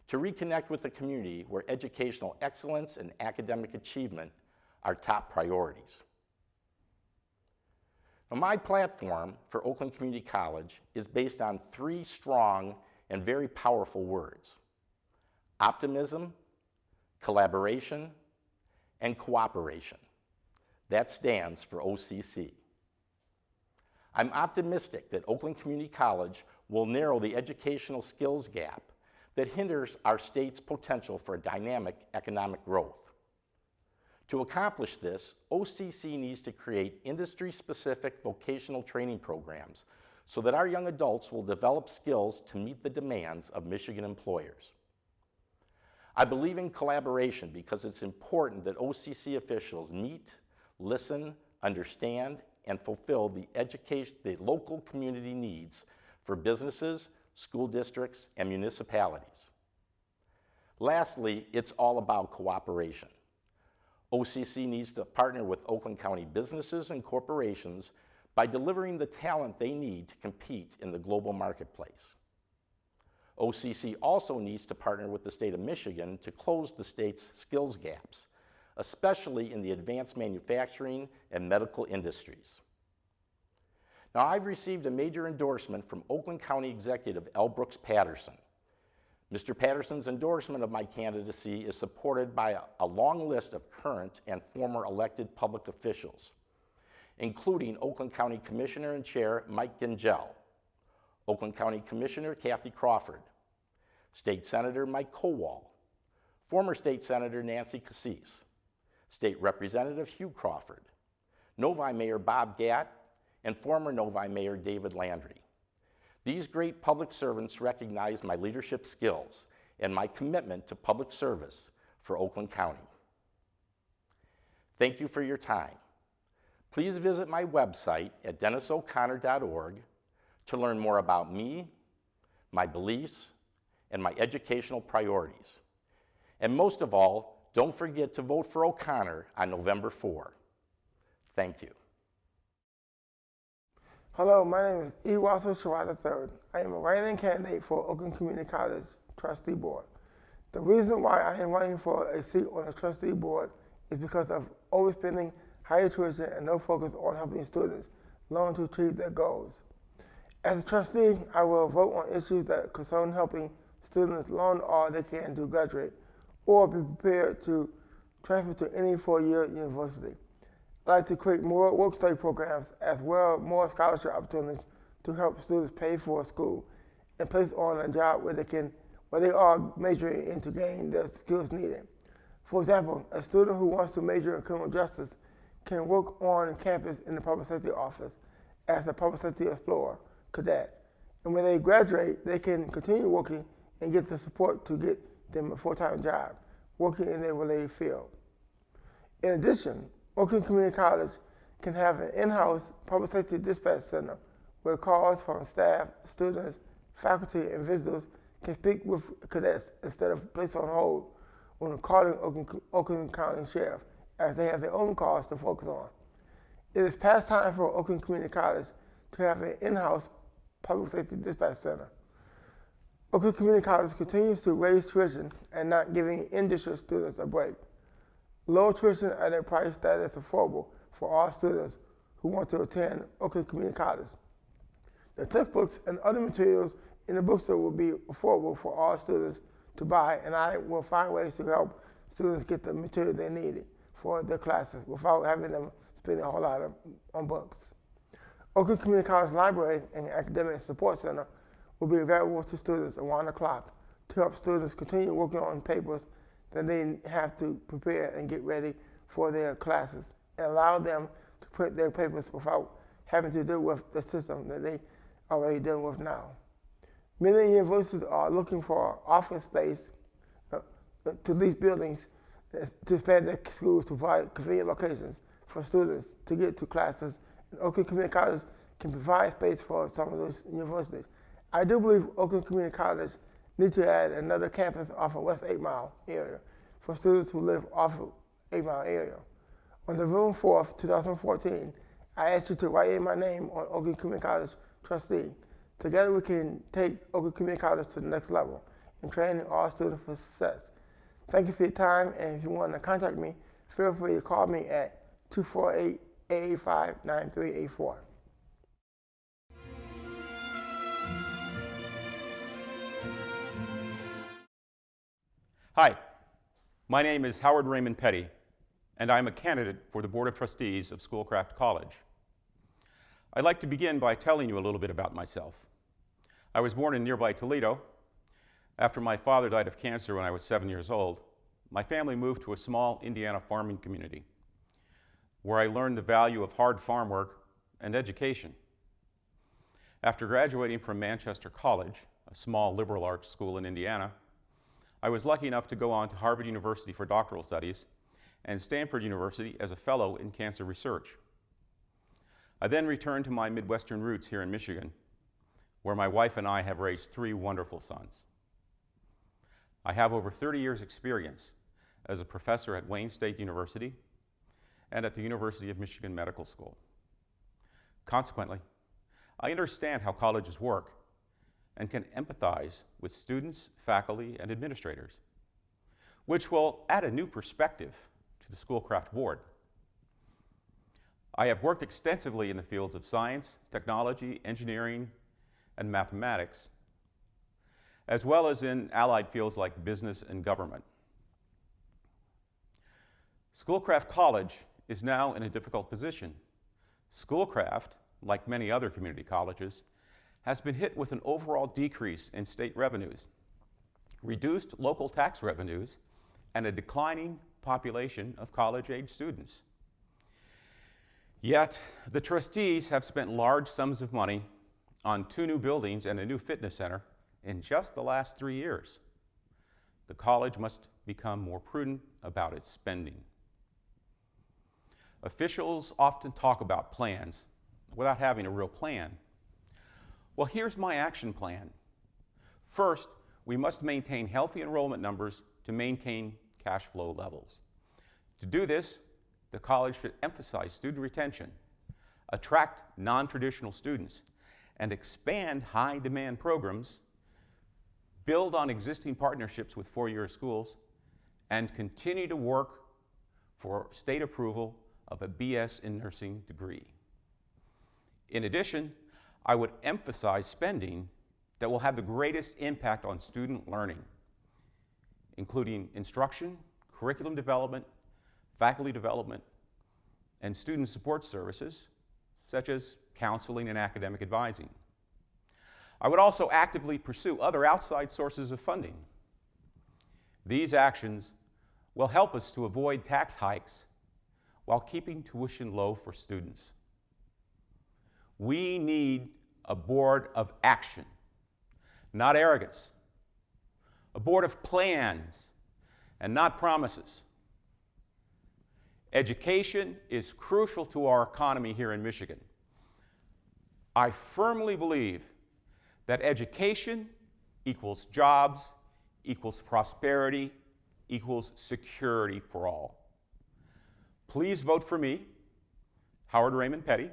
to reconnect with a community where educational excellence and academic achievement are top priorities. Now, my platform for Oakland Community College is based on 3 strong and very powerful words: optimism, collaboration, and cooperation. That stands for OCC. I'm optimistic that Oakland Community College will narrow the educational skills gap that hinders our state's potential for dynamic economic growth. To accomplish this, OCC needs to create industry-specific vocational training programs so that our young adults will develop skills to meet the demands of Michigan employers. I believe in collaboration because it's important that OCC officials meet, listen, understand, and fulfill the local community needs for businesses, school districts, and municipalities. Lastly, it's all about cooperation. OCC needs to partner with Oakland County businesses and corporations by delivering the talent they need to compete in the global marketplace. OCC also needs to partner with the state of Michigan to close the state's skills gaps, especially in the advanced manufacturing and medical industries. Now, I've received a major endorsement from Oakland County Executive L. Brooks Patterson. Mr. Patterson's endorsement of my candidacy is supported by a long list of current and former elected public officials, including Oakland County Commissioner and Chair Mike Geel, Oakland County Commissioner Kathy Crawford, State Senator Mike Kowall, former State Senator Nancy Cassis, State Representative Hugh Crawford, Novi Mayor Bob Gatt, and former Novi Mayor David Landry. These great public servants recognize my leadership skills and my commitment to public service for Oakland County. Thank you for your time. Please visit my website at DennisO'Connor.org to learn more about me, my beliefs, and my educational priorities. And most of all, don't forget to vote for O'Connor on November 4. Thank you. Hello, my name is Ewaso Shera III. I am a write-in candidate for Oakland Community College Trustee Board. The reason why I am running for a seat on the Trustee Board is because of overspending, higher tuition, and no focus on helping students learn to achieve their goals. As a trustee, I will vote on issues that concern helping students learn all they can to graduate or be prepared to transfer to any four-year university. I'd like to create more work-study programs as well as more scholarship opportunities to help students pay for school and place on a job where they are majoring in to gain the skills needed. For example, a student who wants to major in criminal justice can work on campus in the public safety office as a public safety explorer cadet. And when they graduate, they can continue working and get the support to get them a full-time job, working in their related field. In addition, Oakland Community College can have an in-house public safety dispatch center where calls from staff, students, faculty, and visitors can speak with cadets instead of placed on hold when calling Oakland County Sheriff, as they have their own calls to focus on. It is past time for Oakland Community College to have an in-house public safety dispatch center. Oakland Community College continues to raise tuition and not giving in-district students a break. Low tuition at a price that is affordable for all students who want to attend Oakland Community College. The textbooks and other materials in the bookstore will be affordable for all students to buy, and I will find ways to help students get the material they need for their classes without having them spend a whole lot on books. Oakland Community College Library and Academic Support Center will be available to students around the clock to help students continue working on papers that they have to prepare and get ready for their classes and allow them to print their papers without having to deal with the system that they already dealing with now. Many universities are looking for office space to lease buildings to expand their schools to provide convenient locations for students to get to classes, and Oakland Community College can provide space for some of those universities. I do believe Oakland Community College needs to add another campus off of West 8 Mile area for students who live off of 8 Mile area. On November 4th, 2014, I asked you to write in my name on Oakland Community College Trustee. Together we can take Oakland Community College to the next level in training all students for success. Thank you for your time, and if you want to contact me, feel free to call me at 248-885-9384. Hi, my name is Howard Raymond Petty, and I'm a candidate for the Board of Trustees of Schoolcraft College. I'd like to begin by telling you a little bit about myself. I was born in nearby Toledo. After my father died of cancer when I was 7 years old, my family moved to a small Indiana farming community where I learned the value of hard farm work and education. After graduating from Manchester College, a small liberal arts school in Indiana, I was lucky enough to go on to Harvard University for doctoral studies and Stanford University as a fellow in cancer research. I then returned to my Midwestern roots here in Michigan, where my wife and I have raised 3 wonderful sons. I have over 30 years' experience as a professor at Wayne State University and at the University of Michigan Medical School. Consequently, I understand how colleges work and can empathize with students, faculty, and administrators, which will add a new perspective to the Schoolcraft Board. I have worked extensively in the fields of science, technology, engineering, and mathematics, as well as in allied fields like business and government. Schoolcraft College is now in a difficult position. Schoolcraft, like many other community colleges, has been hit with an overall decrease in state revenues, reduced local tax revenues, and a declining population of college-age students. Yet, the trustees have spent large sums of money on 2 new buildings and a new fitness center in just the last 3 years. The college must become more prudent about its spending. Officials often talk about plans without having a real plan. Well, here's my action plan. First, we must maintain healthy enrollment numbers to maintain cash flow levels. To do this, the college should emphasize student retention, attract non-traditional students, and expand high-demand programs, build on existing partnerships with four-year schools, and continue to work for state approval of a BS in nursing degree. In addition, I would emphasize spending that will have the greatest impact on student learning, including instruction, curriculum development, faculty development, and student support services, such as counseling and academic advising. I would also actively pursue other outside sources of funding. These actions will help us to avoid tax hikes while keeping tuition low for students. We need a board of action, not arrogance. A board of plans and not promises. Education is crucial to our economy here in Michigan. I firmly believe that education equals jobs, equals prosperity, equals security for all. Please vote for me, Howard Raymond Petty,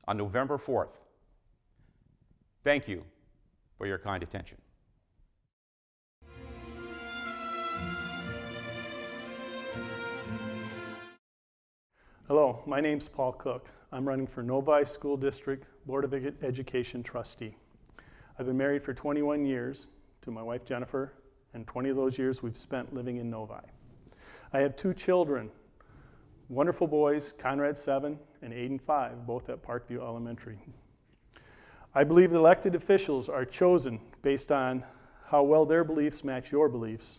on November 4th. Thank you for your kind attention. Hello, my name's Paul Cook. I'm running for Novi School District Board of Education Trustee. I've been married for 21 years to my wife Jennifer, and 20 of those years we've spent living in Novi. I have 2 children, wonderful boys, Conrad 7 and Aiden 5, both at Parkview Elementary. I believe the elected officials are chosen based on how well their beliefs match your beliefs,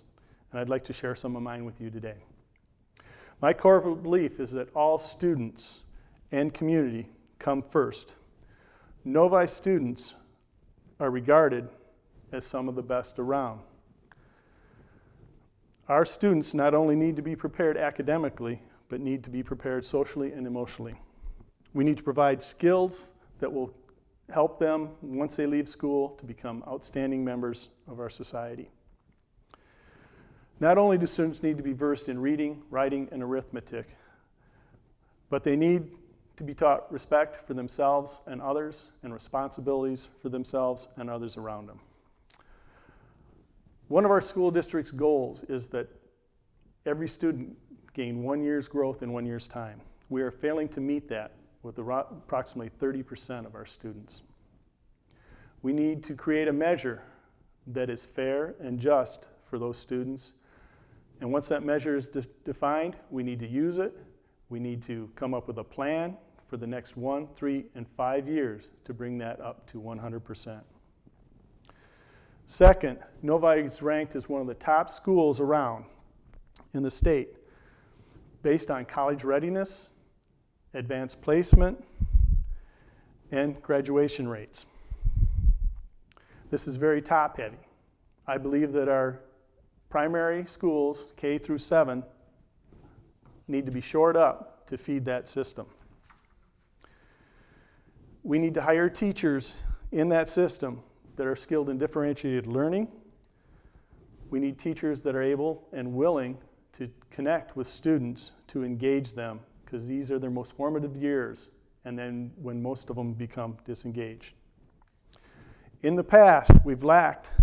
and I'd like to share some of mine with you today. My core belief is that all students and community come first. Novi students are regarded as some of the best around. Our students not only need to be prepared academically, but need to be prepared socially and emotionally. We need to provide skills that will help them, once they leave school, to become outstanding members of our society. Not only do students need to be versed in reading, writing, and arithmetic, but they need to be taught respect for themselves and others, and responsibilities for themselves and others around them. One of our school district's goals is that every student gain 1 year's growth in 1 year's time. We are failing to meet that with approximately 30% of our students. We need to create a measure that is fair and just for those students. And once that measure is defined, we need to use it. We need to come up with a plan for the next 1, 3, and 5 years to bring that up to 100%. Second, Novi is ranked as one of the top schools around in the state based on college readiness, advanced placement, and graduation rates. This is very top-heavy. I believe that our primary schools, K through 7, need to be shored up to feed that system. We need to hire teachers in that system that are skilled in differentiated learning. We need teachers that are able and willing to connect with students to engage them, because these are their most formative years, and then when most of them become disengaged. In the past, we've lacked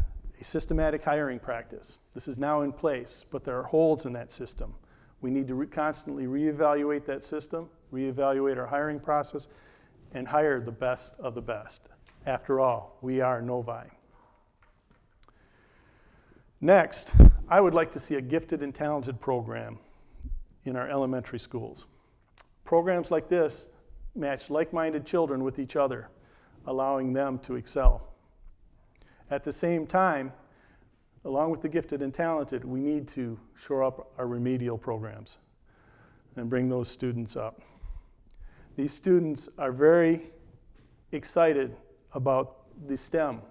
a systematic hiring practice. This is now in place, but there are holes in that system. We need to constantly reevaluate that system, reevaluate our hiring process, and hire the best of the best. After all, we are Novi. Next, I would like to see a gifted and talented program in our elementary schools. Programs like this match like-minded children with each other, allowing them to excel. At the same time, along with the gifted and talented, we need to shore up our remedial programs and bring those students up. These students are very excited about the STEM,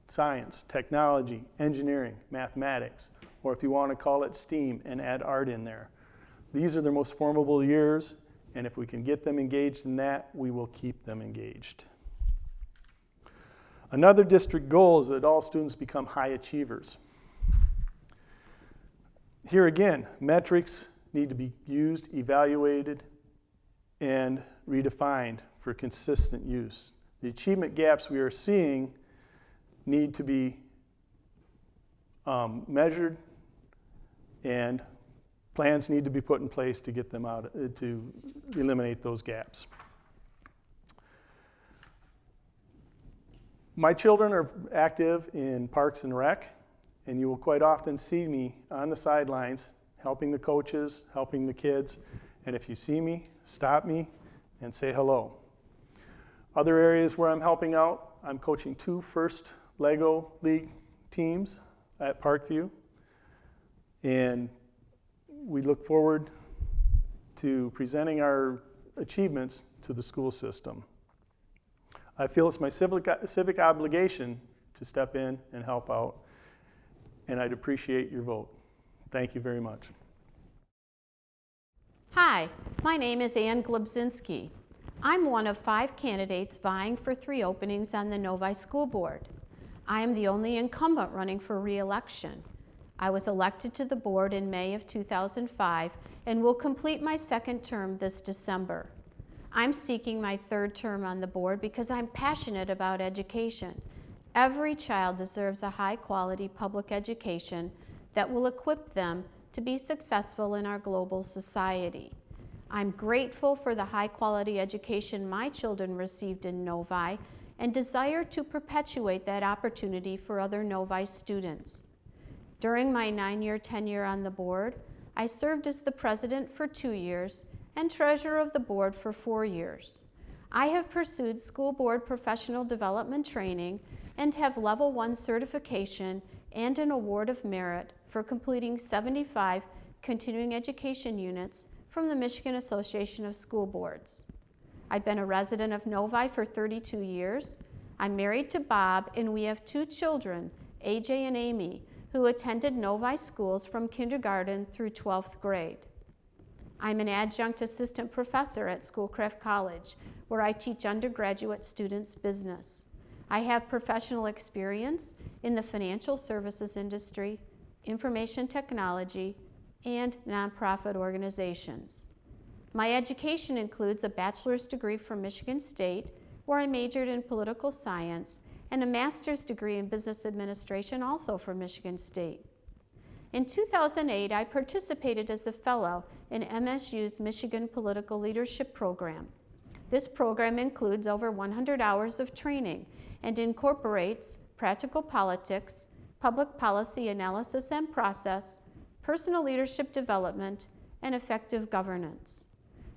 science, technology, engineering, mathematics, or if you want to call it STEAM and add art in there. These are their most formidable years, and if we can get them engaged in that, we will keep them engaged. Another district goal is that all students become high achievers. Here again, metrics need to be used, evaluated, and redefined for consistent use. The achievement gaps we are seeing need to be measured, and plans need to be put in place to get them out, to eliminate those gaps. My children are active in Parks and Rec, and you will quite often see me on the sidelines helping the coaches, helping the kids, and if you see me, stop me and say hello. Other areas where I'm helping out, I'm coaching 2 first Lego League teams at Parkview, and we look forward to presenting our achievements to the school system. I feel it's my civic obligation to step in and help out, and I'd appreciate your vote. Thank you very much. Hi, my name is Ann Glebzinski. I'm one of 5 candidates vying for 3 openings on the Novi School Board. I am the only incumbent running for re-election. I was elected to the board in May of 2005 and will complete my 2nd term this December. I'm seeking my 3rd term on the board because I'm passionate about education. Every child deserves a high-quality public education that will equip them to be successful in our global society. I'm grateful for the high-quality education my children received in Novi and desire to perpetuate that opportunity for other Novi students. During my 9-year tenure on the board, I served as the president for 2 years and treasurer of the board for 4 years. I have pursued school board professional development training and have level 1 certification and an award of merit for completing 75 continuing education units from the Michigan Association of School Boards. I've been a resident of Novi for 32 years. I'm married to Bob, and we have 2 children, AJ and Amy, who attended Novi schools from kindergarten through 12th grade. I'm an adjunct assistant professor at Schoolcraft College, where I teach undergraduate students business. I have professional experience in the financial services industry, information technology, and nonprofit organizations. My education includes a bachelor's degree from Michigan State, where I majored in political science, and a master's degree in business administration, also from Michigan State. In 2008, I participated as a fellow in MSU's Michigan Political Leadership Program. This program includes over 100 hours of training and incorporates practical politics, public policy analysis and process, personal leadership development, and effective governance.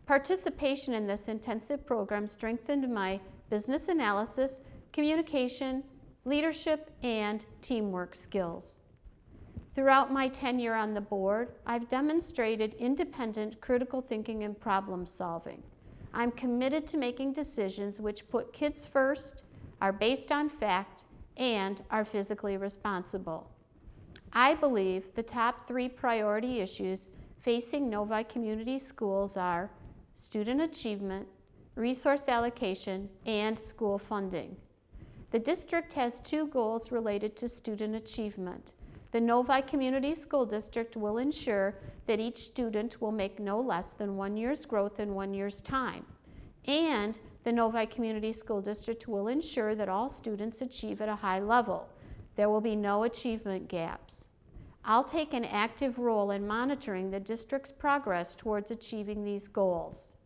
Participation in this intensive program strengthened my business analysis, communication, leadership, and teamwork skills. Throughout my tenure on the board, I've demonstrated independent critical thinking and problem solving. I'm committed to making decisions which put kids first, are based on fact, and are physically responsible. I believe the top 3 priority issues facing Novi Community Schools are student achievement, resource allocation, and school funding. The district has 2 goals related to student achievement. The Novi Community School District will ensure that each student will make no less than 1 year's growth in 1 year's time. And the Novi Community School District will ensure that all students achieve at a high level. There will be no achievement gaps. I'll take an active role in monitoring the district's progress towards achieving these goals.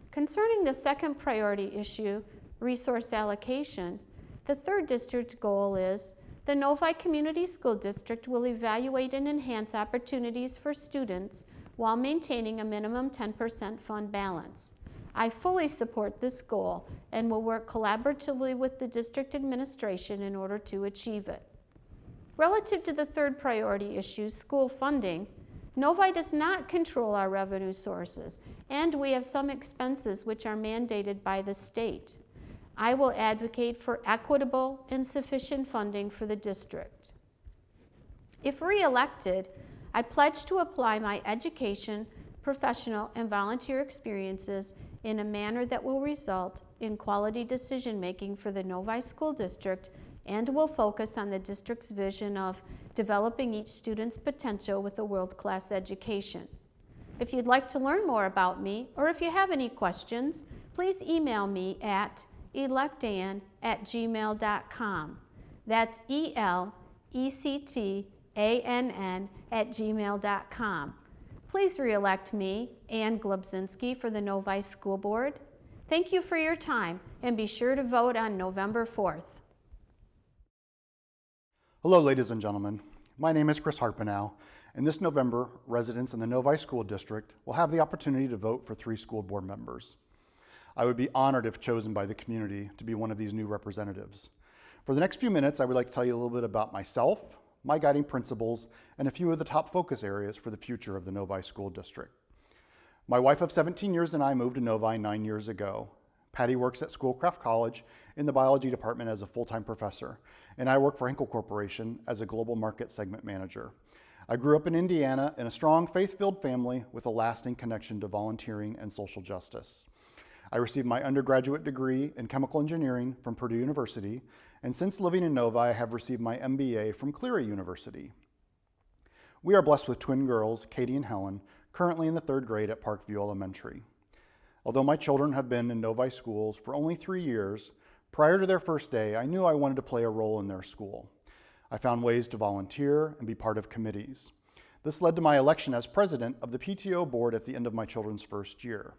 Concerning the second priority issue, resource allocation, the 3rd district goal is the Novi Community School District will evaluate and enhance opportunities for students while maintaining a minimum 10% fund balance. I fully support this goal and will work collaboratively with the district administration in order to achieve it. Relative to the third priority issue, school funding, Novi does not control our revenue sources, and we have some expenses which are mandated by the state. I will advocate for equitable and sufficient funding for the district. If re-elected, I pledge to apply my education, professional, and volunteer experiences in a manner that will result in quality decision-making for the Novi School District and will focus on the district's vision of developing each student's potential with a world-class education. If you'd like to learn more about me, or if you have any questions, please email me at electann@gmail.com. That's ELECTANN@gmail.com. Please re-elect me, Ann Glubzinski, for the Novi School Board. Thank you for your time, and be sure to vote on November 4th. Hello, ladies and gentlemen. My name is Chris Harpenow, and this November, residents in the Novi School District will have the opportunity to vote for 3 school board members. I would be honored if chosen by the community to be one of these new representatives. For the next few minutes, I would like to tell you a little bit about myself, my guiding principles, and a few of the top focus areas for the future of the Novi School District. My wife of 17 years and I moved to Novi 9 years ago. Patty works at Schoolcraft College in the biology department as a full-time professor, and I work for Henkel Corporation as a global market segment manager. I grew up in Indiana in a strong, faith-filled family with a lasting connection to volunteering and social justice. I received my undergraduate degree in chemical engineering from Purdue University, and since living in Novi, I have received my MBA from Cleary University. We are blessed with twin girls, Katie and Helen, currently in the 3rd grade at Parkview Elementary. Although my children have been in Novi schools for only 3 years, prior to their first day, I knew I wanted to play a role in their school. I found ways to volunteer and be part of committees. This led to my election as president of the PTO board at the end of my children's first year.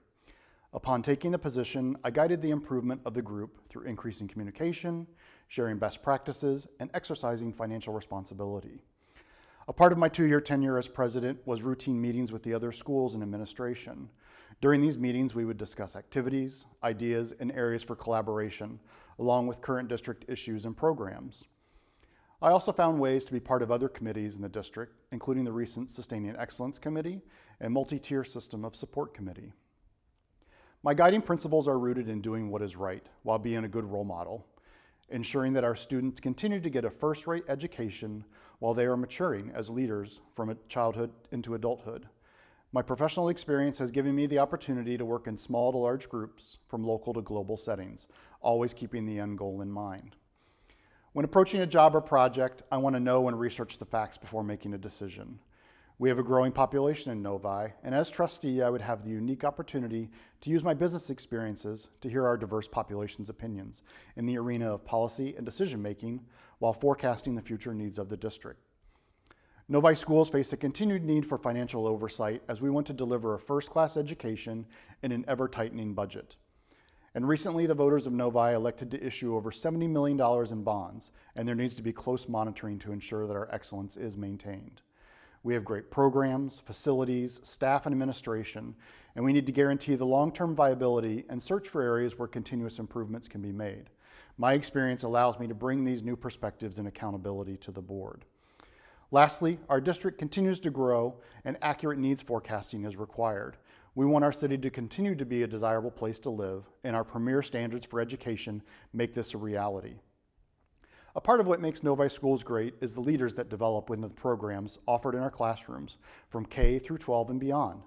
Upon taking the position, I guided the improvement of the group through increasing communication, sharing best practices, and exercising financial responsibility. A part of my 2-year tenure as president was routine meetings with the other schools and administration. During these meetings, we would discuss activities, ideas, and areas for collaboration, along with current district issues and programs. I also found ways to be part of other committees in the district, including the recent Sustaining Excellence Committee and Multi-Tier System of Support Committee. My guiding principles are rooted in doing what is right while being a good role model, ensuring that our students continue to get a first-rate education while they are maturing as leaders from childhood into adulthood. My professional experience has given me the opportunity to work in small to large groups from local to global settings, always keeping the end goal in mind. When approaching a job or project, I want to know and research the facts before making a decision. We have a growing population in Novi, and as trustee, I would have the unique opportunity to use my business experiences to hear our diverse population's opinions in the arena of policy and decision-making while forecasting the future needs of the district. Novi schools face a continued need for financial oversight as we want to deliver a first-class education in an ever-tightening budget. And recently, the voters of Novi elected to issue over $70 million in bonds, and there needs to be close monitoring to ensure that our excellence is maintained. We have great programs, facilities, staff, and administration, and we need to guarantee the long-term viability and search for areas where continuous improvements can be made. My experience allows me to bring these new perspectives and accountability to the board. Lastly, our district continues to grow and accurate needs forecasting is required. We want our city to continue to be a desirable place to live, and our premier standards for education make this a reality. A part of what makes Novi schools great is the leaders that develop within the programs offered in our classrooms from K through 12 and beyond.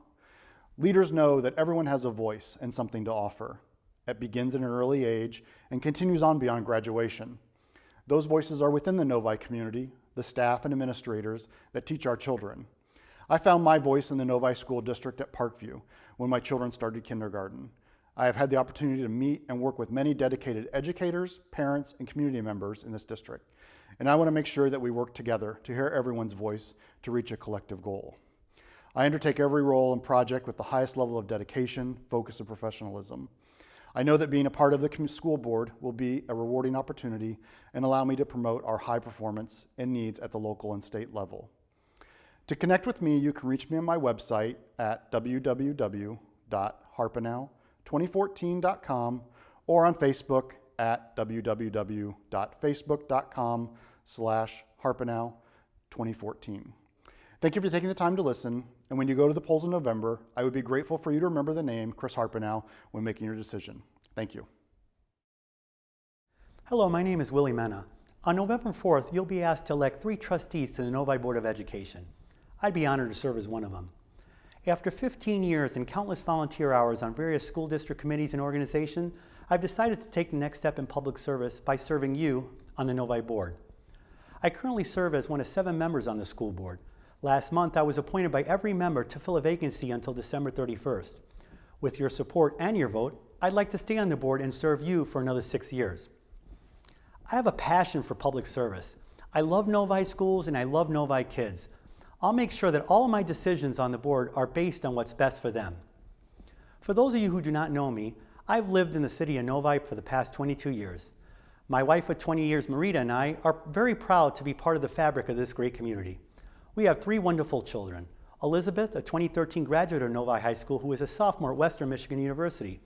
Leaders know that everyone has a voice and something to offer. It begins at an early age and continues on beyond graduation. Those voices are within the Novi community, the staff and administrators that teach our children. I found my voice in the Novi School District at Parkview when my children started kindergarten. I have had the opportunity to meet and work with many dedicated educators, parents, and community members in this district, and I want to make sure that we work together to hear everyone's voice to reach a collective goal. I undertake every role and project with the highest level of dedication, focus, and professionalism. I know that being a part of the school board will be a rewarding opportunity and allow me to promote our high performance and needs at the local and state level. To connect with me, you can reach me on my website at www.harpenow2014.com or on Facebook at www.facebook.com/Harpenow2014. Thank you for taking the time to listen, and when you go to the polls in November, I would be grateful for you to remember the name Chris Harpenow when making your decision. Thank you. Hello, my name is Willie Mena. On November 4th, you'll be asked to elect 3 trustees to the Novi Board of Education. I'd be honored to serve as one of them. After 15 years and countless volunteer hours on various school district committees and organizations, I've decided to take the next step in public service by serving you on the Novi Board. I currently serve as one of 7 members on the school board. Last month, I was appointed by every member to fill a vacancy until December 31st. With your support and your vote, I'd like to stay on the board and serve you for another 6 years. I have a passion for public service. I love Novi schools and I love Novi kids. I'll make sure that all of my decisions on the board are based on what's best for them. For those of you who do not know me, I've lived in the city of Novi for the past 22 years. My wife of 20 years, Marita, and I are very proud to be part of the fabric of this great community. We have 3 wonderful children. Elizabeth, a 2013 graduate of Novi High School who is a sophomore at Western Michigan University.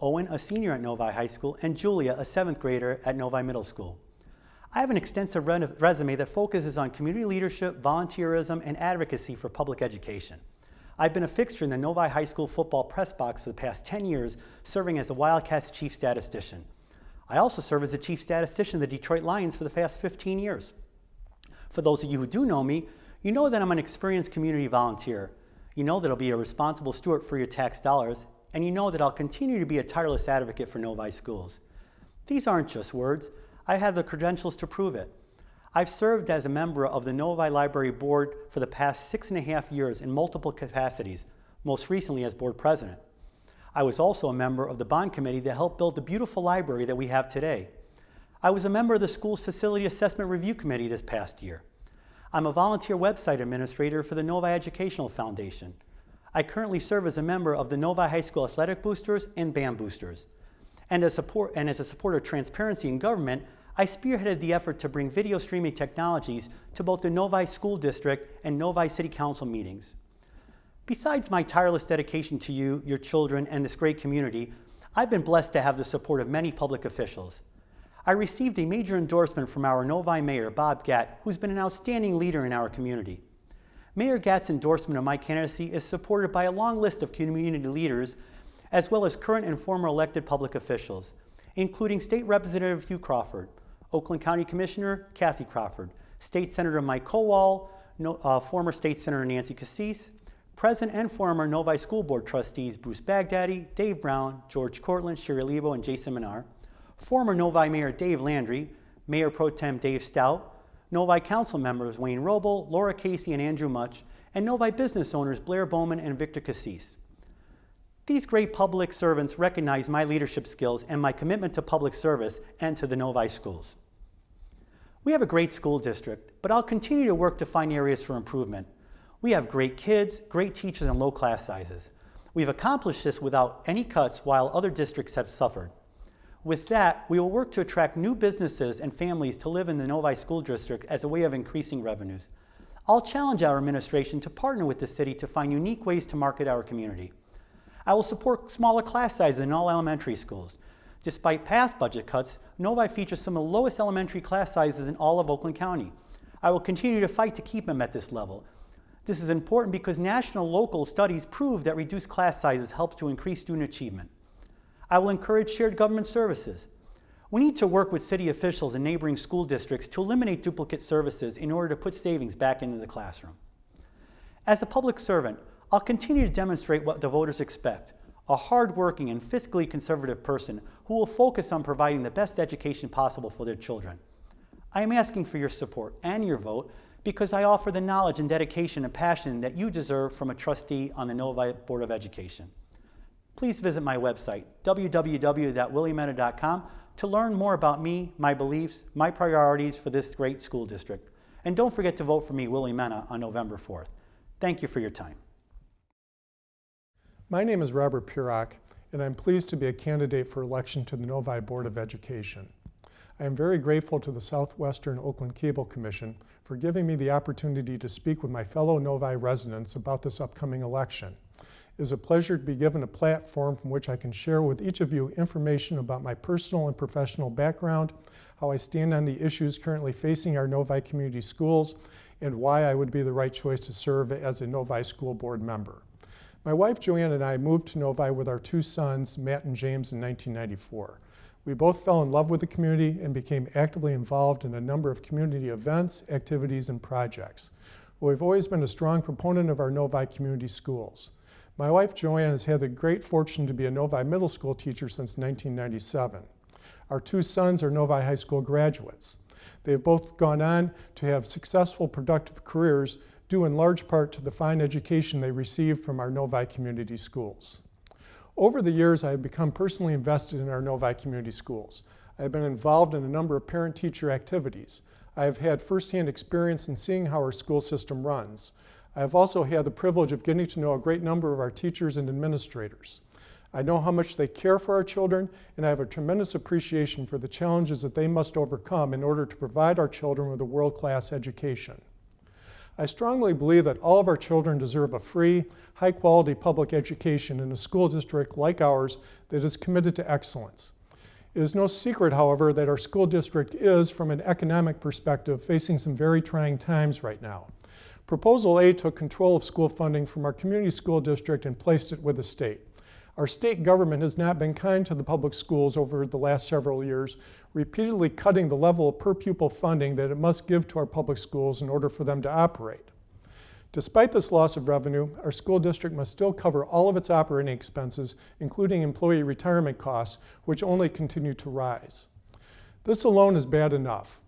Owen, a senior at Novi High School, and Julia, a 7th grader at Novi Middle School. I have an extensive resume that focuses on community leadership, volunteerism, and advocacy for public education. I've been a fixture in the Novi High School football press box for the past 10 years, serving as the Wildcats chief statistician. I also serve as the chief statistician of the Detroit Lions for the past 15 years. For those of you who do know me, you know that I'm an experienced community volunteer. You know that I'll be a responsible steward for your tax dollars, and you know that I'll continue to be a tireless advocate for Novi schools. These aren't just words. I have the credentials to prove it. I've served as a member of the Novi Library Board for the past 6.5 years in multiple capacities, most recently as board president. I was also a member of the bond committee that helped build the beautiful library that we have today. I was a member of the school's facility assessment review committee this past year. I'm a volunteer website administrator for the Novi Educational Foundation. I currently serve as a member of the Novi High School Athletic Boosters and Band Boosters. And as a supporter of transparency in government, I spearheaded the effort to bring video streaming technologies to both the Novi School District and Novi City Council meetings. Besides my tireless dedication to you, your children, and this great community, I've been blessed to have the support of many public officials. I received a major endorsement from our Novi Mayor, Bob Gatt, who's been an outstanding leader in our community. Mayor Gatt's endorsement of my candidacy is supported by a long list of community leaders, as well as current and former elected public officials, including State Representative Hugh Crawford, Oakland County Commissioner Kathy Crawford, State Senator Mike Kowall, former State Senator Nancy Cassis, President and former Novi School Board trustees Bruce Baghdadi, Dave Brown, George Cortland, Sherry Lebo, and Jason Menard, former Novi Mayor Dave Landry, Mayor Pro Tem Dave Stout, Novi Council members Wayne Roble, Laura Casey, and Andrew Much, and Novi business owners Blair Bowman and Victor Cassis. These great public servants recognize my leadership skills and my commitment to public service and to the Novi schools. We have a great school district, but I'll continue to work to find areas for improvement. We have great kids, great teachers, and low class sizes. We've accomplished this without any cuts while other districts have suffered. With that, we will work to attract new businesses and families to live in the Novi School District as a way of increasing revenues. I'll challenge our administration to partner with the city to find unique ways to market our community. I will support smaller class sizes in all elementary schools. Despite past budget cuts, Novi features some of the lowest elementary class sizes in all of Oakland County. I will continue to fight to keep them at this level. This is important because national local studies prove that reduced class sizes helps to increase student achievement. I will encourage shared government services. We need to work with city officials and neighboring school districts to eliminate duplicate services in order to put savings back into the classroom. As a public servant, I'll continue to demonstrate what the voters expect, a hardworking and fiscally conservative person who will focus on providing the best education possible for their children. I am asking for your support and your vote because I offer the knowledge and dedication and passion that you deserve from a trustee on the Novi Board of Education. Please visit my website, www.williemeta.com, to learn more about me, my beliefs, my priorities for this great school district. And don't forget to vote for me, Willie Mena, on November 4th. Thank you for your time. My name is Robert Purock, and I'm pleased to be a candidate for election to the Novi Board of Education. I am very grateful to the Southwestern Oakland Cable Commission for giving me the opportunity to speak with my fellow Novi residents about this upcoming election. It is a pleasure to be given a platform from which I can share with each of you information about my personal and professional background, how I stand on the issues currently facing our Novi community schools, and why I would be the right choice to serve as a Novi School Board member. My wife Joanne and I moved to Novi with our two sons, Matt and James, in 1994. We both fell in love with the community and became actively involved in a number of community events, activities, and projects. We've always been a strong proponent of our Novi community schools. My wife Joanne has had the great fortune to be a Novi middle school teacher since 1997. Our two sons are Novi high school graduates. They have both gone on to have successful, productive careers, due in large part to the fine education they received from our Novi community schools. Over the years, I have become personally invested in our Novi community schools. I have been involved in a number of parent-teacher activities. I have had firsthand experience in seeing how our school system runs. I have also had the privilege of getting to know a great number of our teachers and administrators. I know how much they care for our children, and I have a tremendous appreciation for the challenges that they must overcome in order to provide our children with a world-class education. I strongly believe that all of our children deserve a free, high-quality public education in a school district like ours that is committed to excellence. It is no secret, however, that our school district is, from an economic perspective, facing some very trying times right now. Proposal A took control of school funding from our community school district and placed it with the state. Our state government has not been kind to the public schools over the last several years, repeatedly cutting the level of per pupil funding that it must give to our public schools in order for them to operate. Despite this loss of revenue, our school district must still cover all of its operating expenses, including employee retirement costs, which only continue to rise. This alone is bad enough.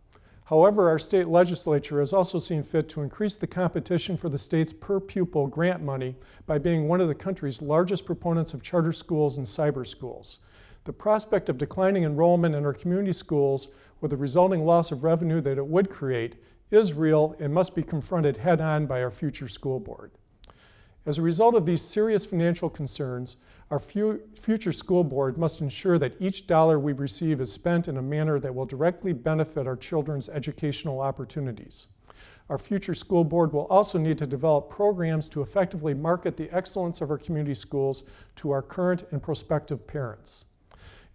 However, our state legislature has also seen fit to increase the competition for the state's per pupil grant money by being one of the country's largest proponents of charter schools and cyber schools. The prospect of declining enrollment in our community schools with the resulting loss of revenue that it would create is real and must be confronted head-on by our future school board. As a result of these serious financial concerns, our future school board must ensure that each dollar we receive is spent in a manner that will directly benefit our children's educational opportunities. Our future school board will also need to develop programs to effectively market the excellence of our community schools to our current and prospective parents.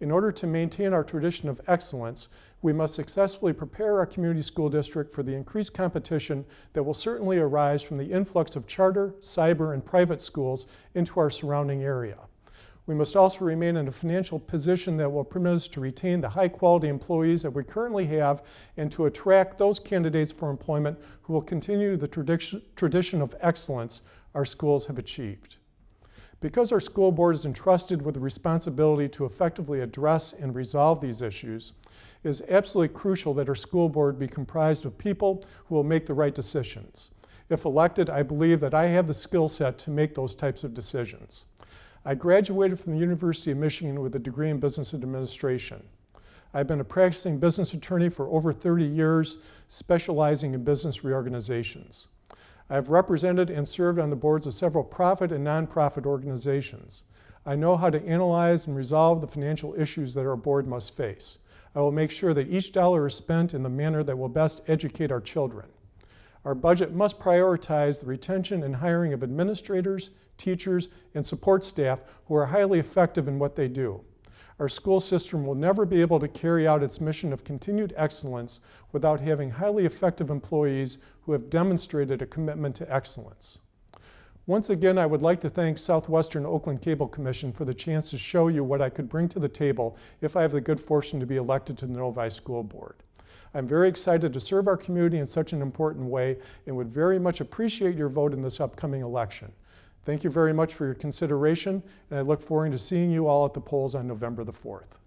In order to maintain our tradition of excellence, we must successfully prepare our community school district for the increased competition that will certainly arise from the influx of charter, cyber, and private schools into our surrounding area. We must also remain in a financial position that will permit us to retain the high-quality employees that we currently have and to attract those candidates for employment who will continue the tradition of excellence our schools have achieved. Because our school board is entrusted with the responsibility to effectively address and resolve these issues, it is absolutely crucial that our school board be comprised of people who will make the right decisions. If elected, I believe that I have the skill set to make those types of decisions. I graduated from the University of Michigan with a degree in business administration. I've been a practicing business attorney for over 30 years, specializing in business reorganizations. I have represented and served on the boards of several profit and nonprofit organizations. I know how to analyze and resolve the financial issues that our board must face. I will make sure that each dollar is spent in the manner that will best educate our children. Our budget must prioritize the retention and hiring of administrators, teachers, and support staff who are highly effective in what they do. Our school system will never be able to carry out its mission of continued excellence without having highly effective employees who have demonstrated a commitment to excellence. Once again, I would like to thank Southwestern Oakland Cable Commission for the chance to show you what I could bring to the table if I have the good fortune to be elected to the Novi School Board. I'm very excited to serve our community in such an important way and would very much appreciate your vote in this upcoming election. Thank you very much for your consideration, and I look forward to seeing you all at the polls on November the 4th.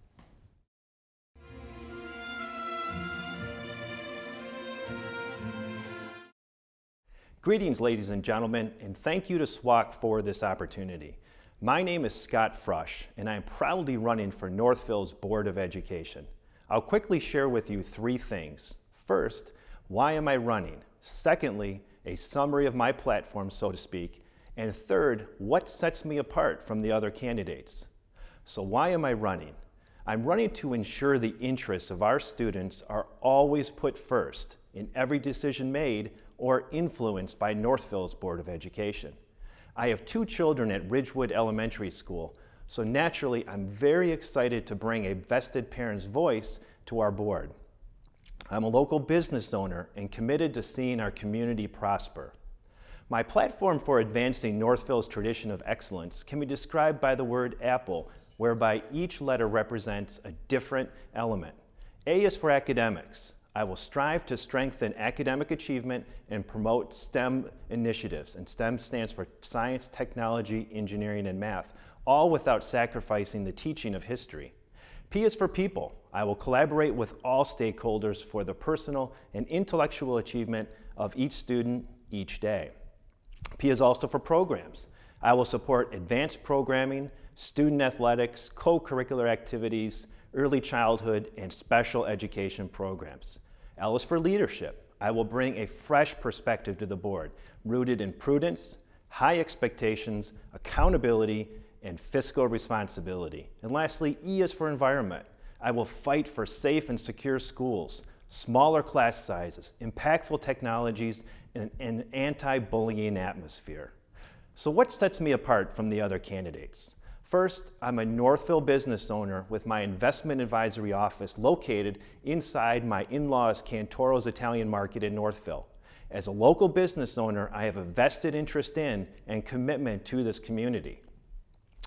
Greetings, ladies and gentlemen, and thank you to SWOC for this opportunity. My name is Scott Frush, and I am proudly running for Northville's Board of Education. I'll quickly share with you three things. First, why am I running? Secondly, a summary of my platform, so to speak. And third, what sets me apart from the other candidates? So why am I running? I'm running to ensure the interests of our students are always put first in every decision made or influenced by Northville's Board of Education. I have 2 children at Ridgewood Elementary School, so naturally I'm very excited to bring a vested parent's voice to our board. I'm a local business owner and committed to seeing our community prosper. My platform for advancing Northville's tradition of excellence can be described by the word apple, whereby each letter represents a different element. A is for academics. I will strive to strengthen academic achievement and promote STEM initiatives, and STEM stands for science, technology, engineering, and math, all without sacrificing the teaching of history. P is for people. I will collaborate with all stakeholders for the personal and intellectual achievement of each student each day. P is also for programs. I will support advanced programming, student athletics, co-curricular activities, early childhood, and special education programs. L is for leadership. I will bring a fresh perspective to the board, rooted in prudence, high expectations, accountability, and fiscal responsibility. And lastly, E is for environment. I will fight for safe and secure schools, smaller class sizes, impactful technologies, and an anti-bullying atmosphere. So what sets me apart from the other candidates? First, I'm a Northville business owner with my investment advisory office located inside my in-laws' Cantoro's Italian Market in Northville. As a local business owner, I have a vested interest in and commitment to this community.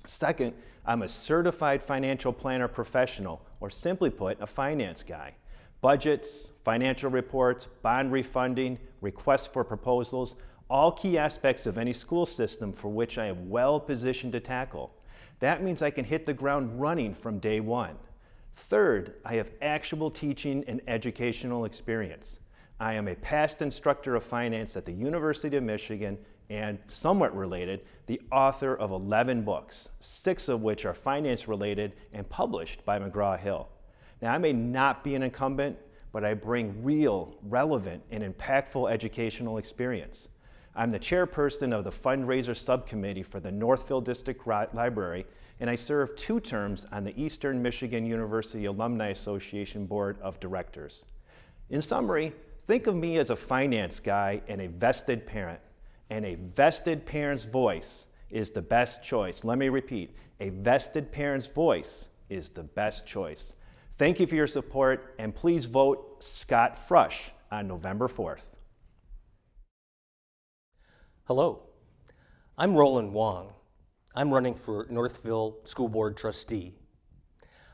Second, I'm a certified financial planner professional, or simply put, a finance guy. Budgets, financial reports, bond refunding, requests for proposals, all key aspects of any school system for which I am well positioned to tackle. That means I can hit the ground running from day one. Third, I have actual teaching and educational experience. I am a past instructor of finance at the University of Michigan and, somewhat related, the author of 11 books, 6 of which are finance related and published by McGraw-Hill. Now, I may not be an incumbent, but I bring real, relevant, and impactful educational experience. I'm the chairperson of the fundraiser subcommittee for the Northville District Library, and I serve 2 terms on the Eastern Michigan University Alumni Association Board of Directors. In summary, think of me as a finance guy and a vested parent. And a vested parent's voice is the best choice. Let me repeat, a vested parent's voice is the best choice. Thank you for your support, and please vote Scott Frush on November 4th. Hello, I'm Roland Wong. I'm running for Northville School Board Trustee.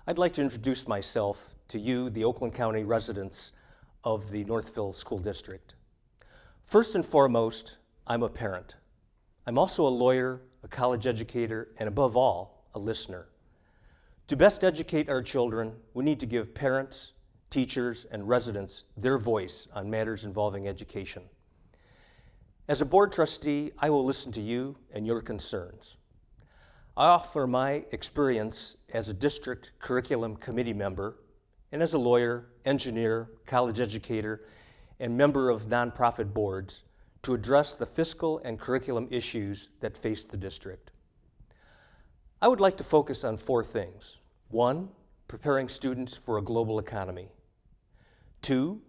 I'd like to introduce myself to you, the Oakland County residents of the Northville School District. First and foremost, I'm a parent. I'm also a lawyer, a college educator, and above all, a listener. To best educate our children, we need to give parents, teachers, and residents their voice on matters involving education. As a board trustee, I will listen to you and your concerns. I offer my experience as a district curriculum committee member and as a lawyer, engineer, college educator, and member of nonprofit boards to address the fiscal and curriculum issues that face the district. I would like to focus on 4 things. 1, preparing students for a global economy. 2,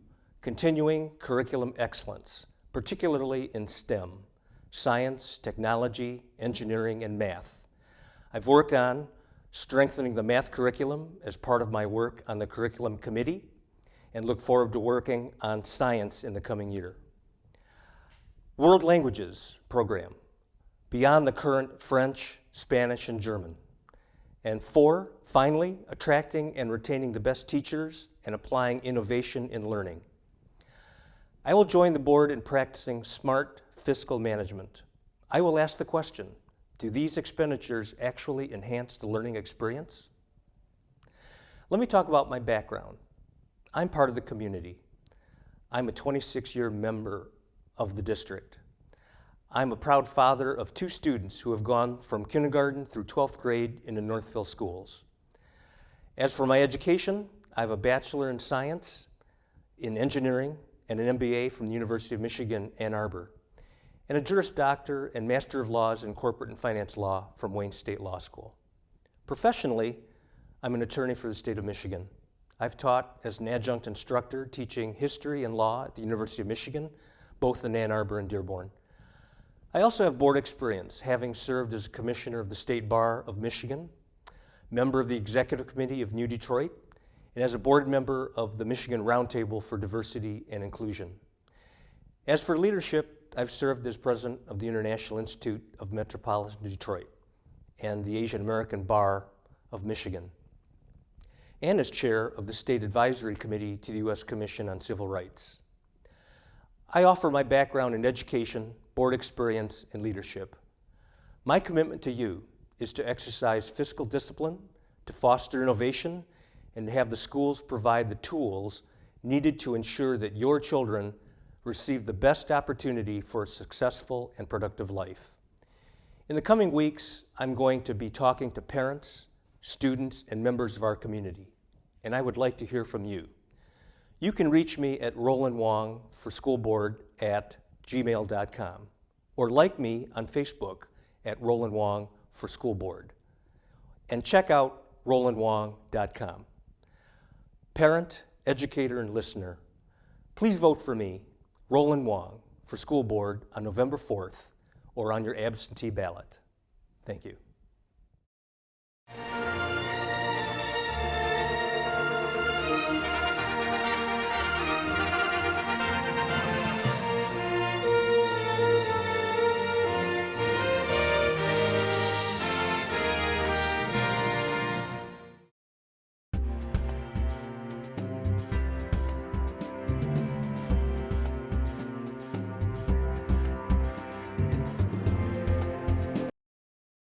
continuing curriculum excellence, particularly in STEM, science, technology, engineering, and math. I've worked on strengthening the math curriculum as part of my work on the curriculum committee and look forward to working on science in the coming year. World Languages program, beyond the current French, Spanish, and German. And 4, finally, attracting and retaining the best teachers and applying innovation in learning. I will join the board in practicing smart fiscal management. I will ask the question, do these expenditures actually enhance the learning experience? Let me talk about my background. I'm part of the community. I'm a 26-year member of the district. I'm a proud father of 2 students who have gone from kindergarten through 12th grade in the Northville schools. As for my education, I have a bachelor in science, in engineering, and an MBA from the University of Michigan, Ann Arbor, and a Juris Doctor and Master of Laws in Corporate and Finance Law from Wayne State Law School. Professionally, I'm an attorney for the state of Michigan. I've taught as an adjunct instructor teaching history and law at the University of Michigan, both in Ann Arbor and Dearborn. I also have board experience, having served as a commissioner of the State Bar of Michigan, member of the Executive Committee of New Detroit, and as a board member of the Michigan Roundtable for Diversity and Inclusion. As for leadership, I've served as president of the International Institute of Metropolitan Detroit and the Asian American Bar of Michigan, and as chair of the State Advisory Committee to the U.S. Commission on Civil Rights. I offer my background in education, board experience, and leadership. My commitment to you is to exercise fiscal discipline, to foster innovation, and to have the schools provide the tools needed to ensure that your children receive the best opportunity for a successful and productive life. In the coming weeks, I'm going to be talking to parents, students, and members of our community, and I would like to hear from you. You can reach me at rolandwong4schoolboard@gmail.com or like me on Facebook at Roland Wong for School Board. And check out rolandwong.com. Parent, educator, and listener, please vote for me, Roland Wong, for School Board on November 4th or on your absentee ballot. Thank you.